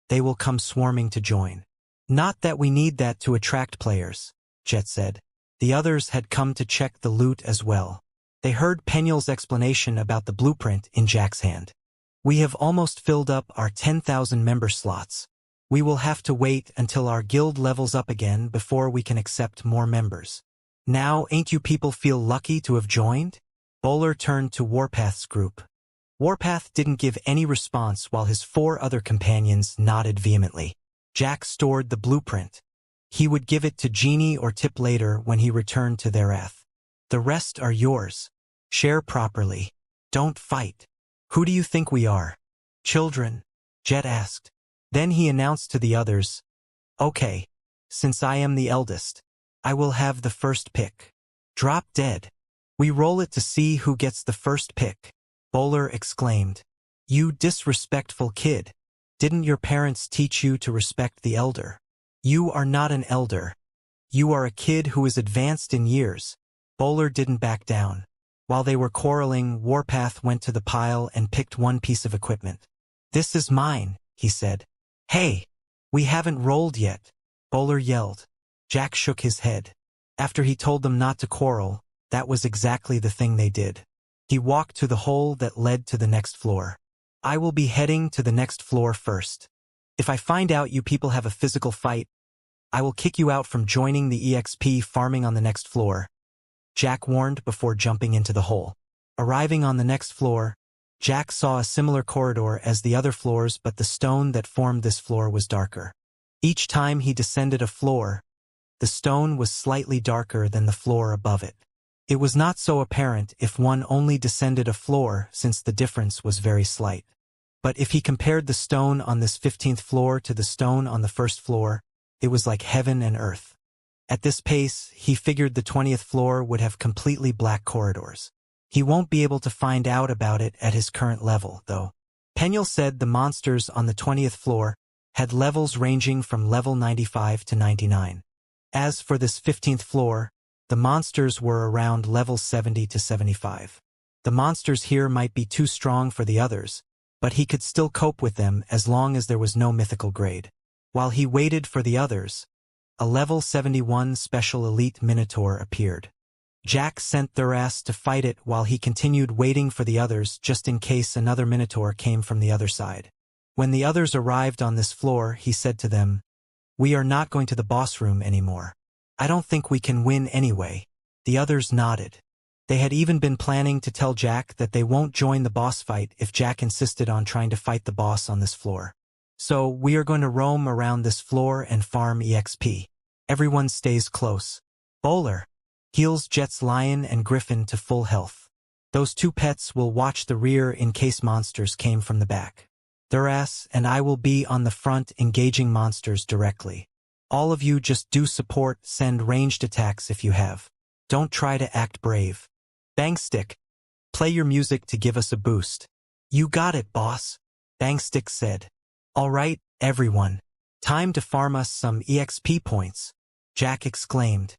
they will come swarming to join. Not that we need that to attract players, Jet said. The others had come to check the loot as well. They heard Penuel's explanation about the blueprint in Jack's hand. "We have almost filled up our 10,000 member slots. We will have to wait until our guild levels up again before we can accept more members. Now, ain't you people feel lucky to have joined?" Bowler turned to Warpath's group. Warpath didn't give any response while his 4 other companions nodded vehemently. Jack stored the blueprint. He would give it to Genie or Tip later when he returned to Therath. "The rest are yours. Share properly. Don't fight." "Who do you think we are?" "Children," Jet asked. Then he announced to the others, "Okay, since I am the eldest, I will have the first pick." "Drop dead. We roll it to see who gets the first pick," Bowler exclaimed. "You disrespectful kid. Didn't your parents teach you to respect the elder? You are not an elder. You are a kid who is advanced in years." Bowler didn't back down. While they were quarreling, Warpath went to the pile and picked one piece of equipment. "This is mine," he said. "Hey, we haven't rolled yet," Bowler yelled. Jack shook his head. After he told them not to quarrel, that was exactly the thing they did. He walked to the hole that led to the next floor. "I will be heading to the next floor first. If I find out you people have a physical fight, I will kick you out from joining the EXP farming on the next floor," Jack warned before jumping into the hole. Arriving on the next floor, Jack saw a similar corridor as the other floors, but the stone that formed this floor was darker. Each time he descended a floor, the stone was slightly darker than the floor above it. It was not so apparent if one only descended a floor since the difference was very slight. But if he compared the stone on this 15th floor to the stone on the first floor, it was like heaven and earth. At this pace, he figured the 20th floor would have completely black corridors. He won't be able to find out about it at his current level, though. Penuel said the monsters on the 20th floor had levels ranging from level 95 to 99. As for this 15th floor, the monsters were around level 70 to 75. The monsters here might be too strong for the others, but he could still cope with them as long as there was no mythical grade. While he waited for the others, a level 71 special elite minotaur appeared. Jack sent Therath to fight it while he continued waiting for the others just in case another minotaur came from the other side. When the others arrived on this floor, he said to them, "We are not going to the boss room anymore. I don't think we can win anyway." The others nodded. They had even been planning to tell Jack that they won't join the boss fight if Jack insisted on trying to fight the boss on this floor. "So we are going to roam around this floor and farm EXP. Everyone stays close. Bowler heals Jet's lion and griffin to full health. Those two pets will watch the rear in case monsters came from the back. Thuras and I will be on the front engaging monsters directly. All of you just do support, send ranged attacks if you have. Don't try to act brave. Bangstick, play your music to give us a boost." "You got it, boss," Bangstick said. "All right, everyone. Time to farm us some EXP points," Jack exclaimed.